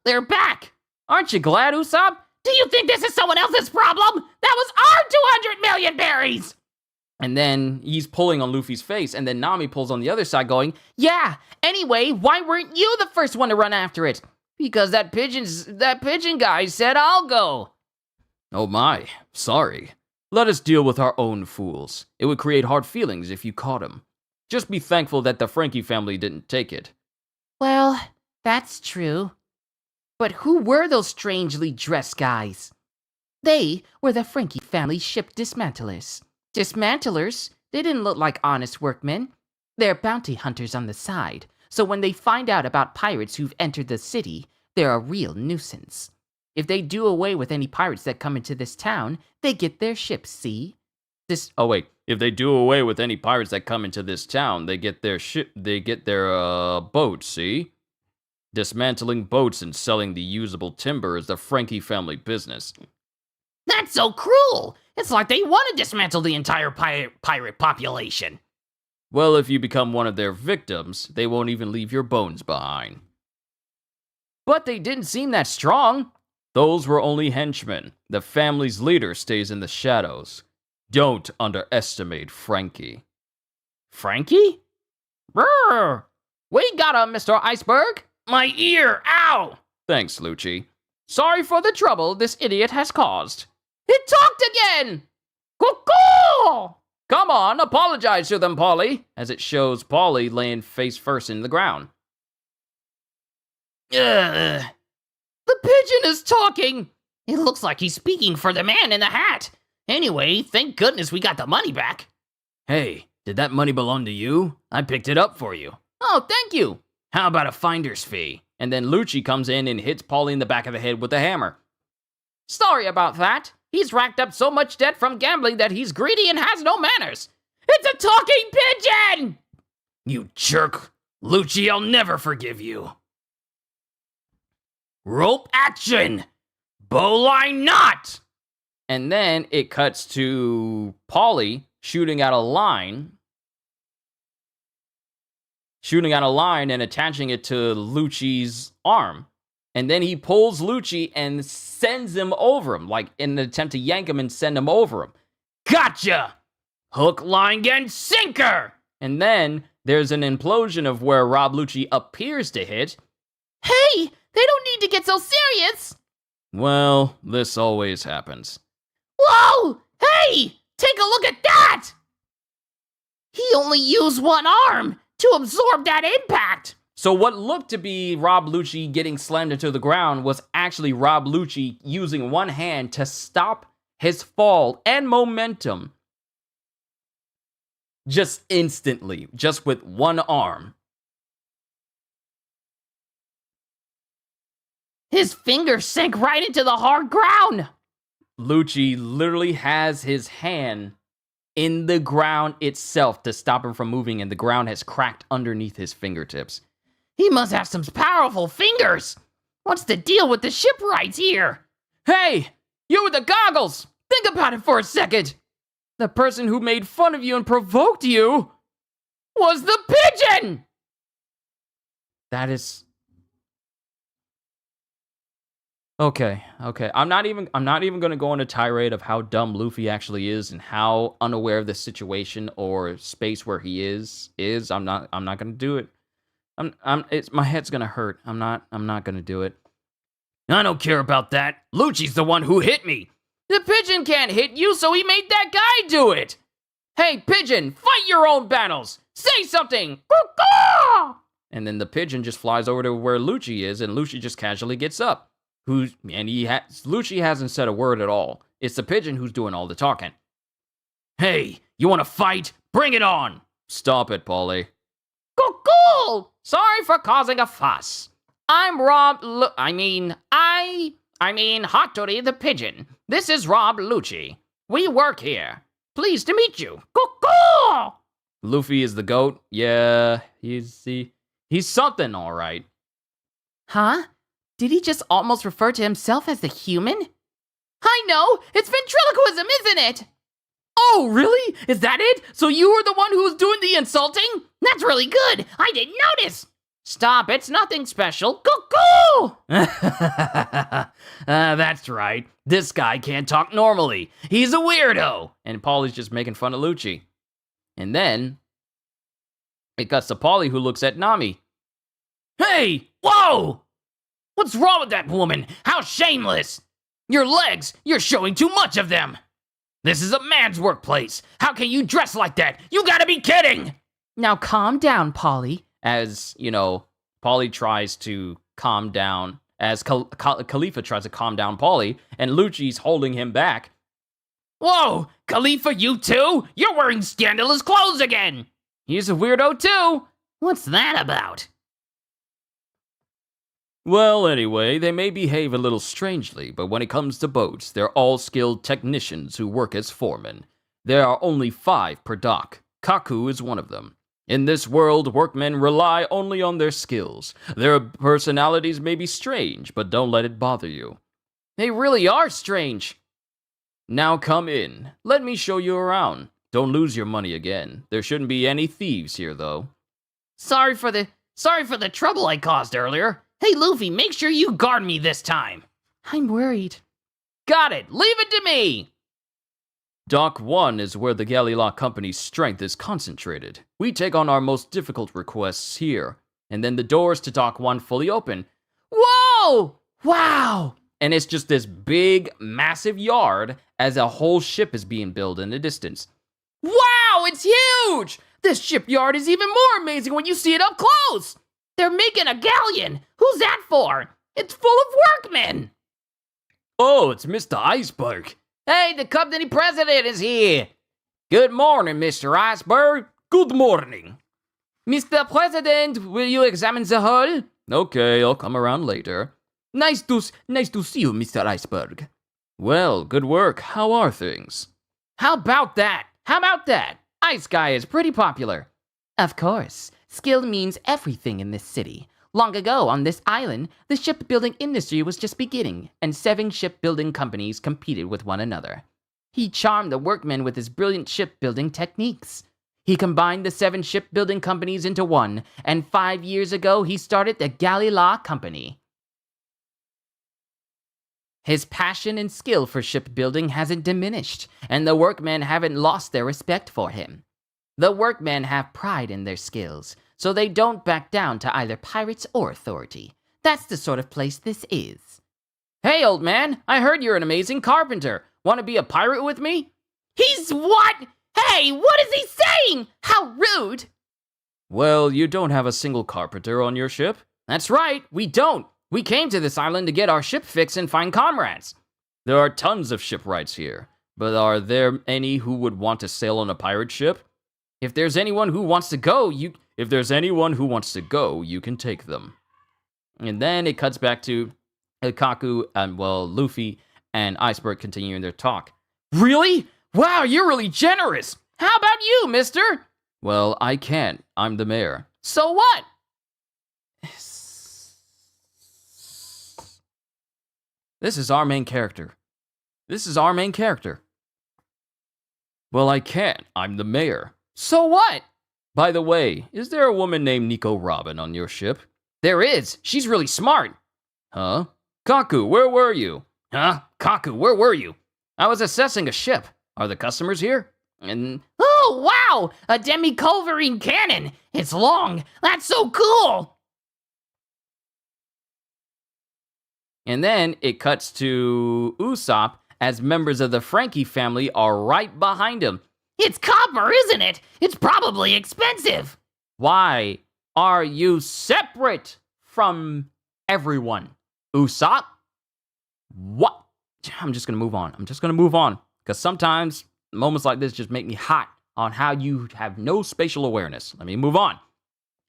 They're back! Aren't you glad, Usopp? Do you think this is someone else's problem? That was our 200 million berries! And then he's pulling on Luffy's face, and then Nami pulls on the other side going, yeah, anyway, why weren't you the first one to run after it? Because that pigeon guy said I'll go. Oh my, sorry. Let us deal with our own fools. It would create hard feelings if you caught him. Just be thankful that the Frankie family didn't take it. Well, that's true. But who were those strangely dressed guys? They were the Frankie family ship dismantlers. Dismantlers? They didn't look like honest workmen. They're bounty hunters on the side, so when they find out about pirates who've entered the city, they're a real nuisance. If they do away with any pirates that come into this town, they get their ships, see? If they do away with any pirates that come into this town, they get their boats, see? Dismantling boats and selling the usable timber is the Frankie family business. That's so cruel! It's like they want to dismantle the entire pirate population. Well, if you become one of their victims, they won't even leave your bones behind. But they didn't seem that strong. Those were only henchmen. The family's leader stays in the shadows. Don't underestimate Frankie. Frankie? Brr! We got him, Mr. Iceberg. My ear, ow! Thanks, Lucci. Sorry for the trouble this idiot has caused. It talked again! Cuckoo! Come on, apologize to them, Polly, as it shows Polly laying face first in the ground. Ugh. The pigeon is talking! It looks like he's speaking for the man in the hat. Anyway, thank goodness we got the money back. Hey, did that money belong to you? I picked it up for you. Oh, thank you. How about a finder's fee? And then Lucci comes in and hits Polly in the back of the head with a hammer. Sorry about that. He's racked up so much debt from gambling that he's greedy and has no manners. It's a talking pigeon! You jerk. Lucci, I'll never forgive you. Rope action! Bowline knot! And then it cuts to Polly shooting out a line and attaching it to Lucci's arm. And then he pulls Lucci and sends him over him, like in an attempt to yank him and send him over him. Gotcha! Hook, line, and sinker! And then there's an implosion of where Rob Lucci appears to hit. Hey, they don't need to get so serious. Well, this always happens. Whoa! Hey, take a look at that! He only used one arm to absorb that impact. So what looked to be Rob Lucci getting slammed into the ground was actually Rob Lucci using one hand to stop his fall and momentum. Just instantly, just with one arm. His finger sank right into the hard ground. Lucci literally has his hand in the ground itself to stop him from moving, and the ground has cracked underneath his fingertips. He must have some powerful fingers. What's the deal with the shipwrights here? Hey, you with the goggles! Think about it for a second. The person who made fun of you and provoked you was the pigeon! That is... Okay. I'm not even going to go on a tirade of how dumb Luffy actually is and how unaware of the situation or space where he is. I'm not going to do it. My head's going to hurt. I'm not going to do it. I don't care about that. Lucci's the one who hit me. The pigeon can't hit you, so he made that guy do it. Hey, pigeon, fight your own battles. Say something. Caw-caw! And then the pigeon just flies over to where Lucci is, and Lucci just casually gets up. Lucci hasn't said a word at all. It's the pigeon who's doing all the talking. Hey, you want to fight? Bring it on. Stop it, Polly. Cuckoo! Sorry for causing a fuss. I'm Rob Hattori the pigeon. This is Rob Lucci. We work here. Pleased to meet you. Cuckoo! Luffy is the goat. Yeah, he's something, all right. Huh? Did he just almost refer to himself as the human? I know! It's ventriloquism, isn't it? Oh, really? Is that it? So you were the one who was doing the insulting? That's really good! I didn't notice! Stop, it's nothing special. Cuckoo! That's right. This guy can't talk normally. He's a weirdo. And Polly's just making fun of Lucci. And then it cuts to Polly, who looks at Nami. Hey! Whoa! What's wrong with that woman? How shameless! Your legs! You're showing too much of them! This is a man's workplace! How can you dress like that? You gotta be kidding! Now calm down, Polly. As, Polly tries to calm down, as Khalifa tries to calm down Polly, and Lucci's holding him back. Whoa! Khalifa, you too? You're wearing scandalous clothes again! He's a weirdo too! What's that about? Well, anyway, they may behave a little strangely, but when it comes to boats, they're all skilled technicians who work as foremen. There are only 5 per dock. Kaku is one of them. In this world, workmen rely only on their skills. Their personalities may be strange, but don't let it bother you. They really are strange. Now come in. Let me show you around. Don't lose your money again. There shouldn't be any thieves here, though. Sorry for the trouble I caused earlier. Hey, Luffy, make sure you guard me this time. I'm worried. Got it. Leave it to me. Dock 1 is where the Galley Lock Company's strength is concentrated. We take on our most difficult requests here, and then the doors to Dock 1 fully open. Whoa! Wow! And it's just this big, massive yard as a whole ship is being built in the distance. Wow, it's huge! This shipyard is even more amazing when you see it up close! They're making a galleon. Who's that for? It's full of workmen. Oh, it's Mr. Iceberg. Hey, the company president is here. Good morning, Mr. Iceberg. Good morning. Mr. President, will you examine the hull? Okay, I'll come around later. Nice to see you, Mr. Iceberg. Well, good work. How are things? How about that? Ice Guy is pretty popular. Of course. Skill means everything in this city. Long ago, on this island, the shipbuilding industry was just beginning, and 7 shipbuilding companies competed with one another. He charmed the workmen with his brilliant shipbuilding techniques. He combined the 7 shipbuilding companies into one, and 5 years ago, he started the Galley Lock Company. His passion and skill for shipbuilding hasn't diminished, and the workmen haven't lost their respect for him. The workmen have pride in their skills, so they don't back down to either pirates or authority. That's the sort of place this is. Hey, old man, I heard you're an amazing carpenter. Want to be a pirate with me? He's what? Hey, what is he saying? How rude! Well, you don't have a single carpenter on your ship? That's right, we don't. We came to this island to get our ship fixed and find comrades. There are tons of shipwrights here, but are there any who would want to sail on a pirate ship? If there's anyone who wants to go, you can take them. And then it cuts back to Kaku and, Luffy and Iceberg continuing their talk. Really? Wow, you're really generous. How about you, mister? Well, I can't. I'm the mayor. So what? This is our main character. Well, I can't. I'm the mayor. So what? By the way, is there a woman named Nico Robin on your ship? There is. She's really smart. Huh? Kaku, where were you? Huh? Kaku, where were you? I was assessing a ship. Are the customers here? And Oh, wow! A demi-culverine cannon! It's long! That's so cool! And then it cuts to Usopp as members of the Frankie family are right behind him. It's copper, isn't it? It's probably expensive! Why are you separate from everyone? Usopp? What? I'm just gonna move on. Because sometimes moments like this just make me hot on how you have no spatial awareness. Let me move on.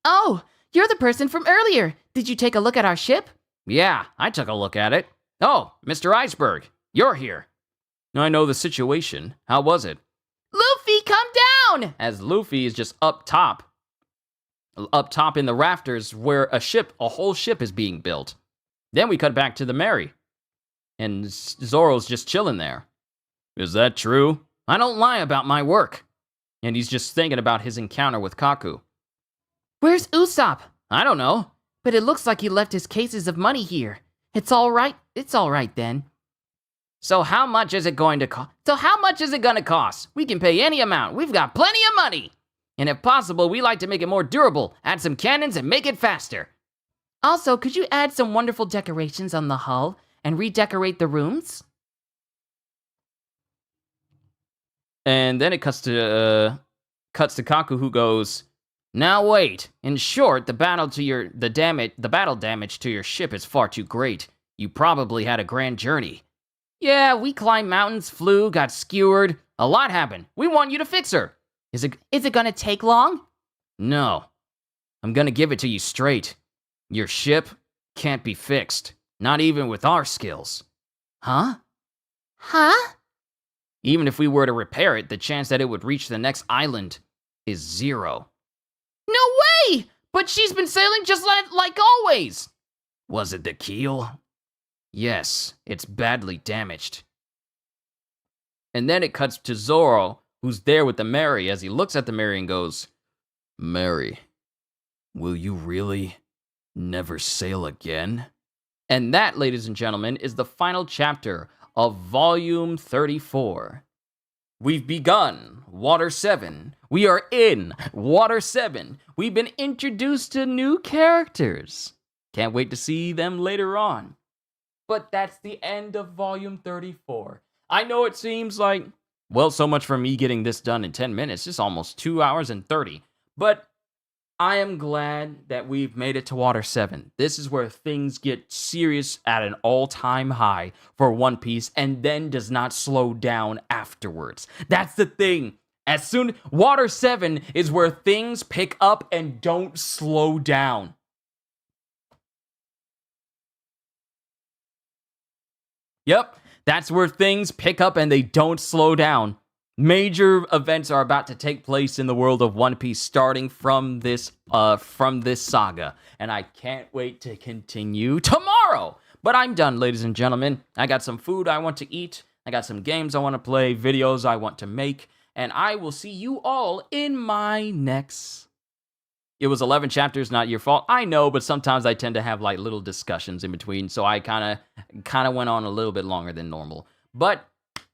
Oh, you're the person from earlier. Did you take a look at our ship? Yeah, I took a look at it. Oh, Mr. Iceberg, you're here. I know the situation. How was it? Luffy, come down! As Luffy is just up top in the rafters where a whole ship is being built. Then we cut back to the Mary, and Zoro's just chilling there. Is that true? I don't lie about my work. And he's just thinking about his encounter with Kaku. Where's Usopp? I don't know. But it looks like he left his cases of money here. It's all right then. So how much is it going to cost? We can pay any amount. We've got plenty of money. And if possible, we like to make it more durable, add some cannons and make it faster. Also, could you add some wonderful decorations on the hull and redecorate the rooms? And then it cuts to Kaku, who goes, Now wait. In short, the battle damage to your ship is far too great. You probably had a grand journey. Yeah, we climbed mountains, flew, got skewered. A lot happened. We want you to fix her. Is it gonna take long? No. I'm gonna give it to you straight. Your ship can't be fixed. Not even with our skills. Huh? Even if we were to repair it, the chance that it would reach the next island is 0. No way! But she's been sailing just like always. Was it the keel? Yes, it's badly damaged. and then it cuts to Zoro who's there with the Mary, as he looks at the Mary and goes, "Mary, will you really never sail again?" And that, ladies and gentlemen, is the final chapter of Volume 34. We've begun Water 7. We are in Water 7. We've been introduced to new characters. Can't wait to see them later on. But that's the end of Volume 34. I know it seems like, well, so much for me getting this done in 10 minutes. It's almost 2 hours and 30. But I am glad that we've made it to Water 7. This is where things get serious at an all-time high for One Piece and then does not slow down afterwards. That's the thing. Water 7 is where things pick up and don't slow down. Yep, that's where things pick up and they don't slow down. Major events are about to take place in the world of One Piece starting from this saga. And I can't wait to continue tomorrow. But I'm done, ladies and gentlemen. I got some food I want to eat. I got some games I want to play, videos I want to make. And I will see you all in my next... It was 11 chapters, not your fault. I know, but sometimes I tend to have like little discussions in between. So I kind of went on a little bit longer than normal. But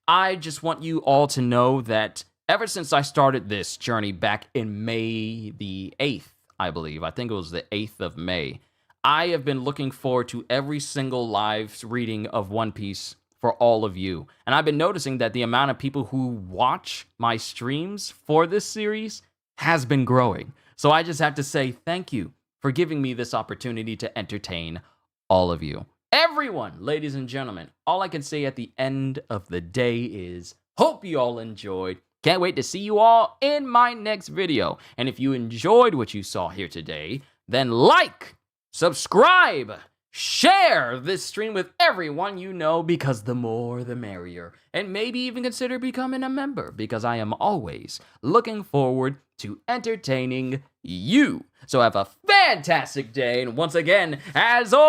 I just want you all to know that ever since I started this journey back in May the 8th, I believe, I think it was the 8th of May, I have been looking forward to every single live reading of One Piece for all of you. And I've been noticing that the amount of people who watch my streams for this series has been growing. So I just have to say thank you for giving me this opportunity to entertain all of you. Everyone, ladies and gentlemen, all I can say at the end of the day is, hope you all enjoyed. Can't wait to see you all in my next video. And if you enjoyed what you saw here today, then like, subscribe, share this stream with everyone you know, because the more the merrier. And maybe even consider becoming a member, because I am always looking forward to entertaining you. So have a fantastic day, and once again, as always,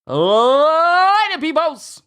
later, peoples!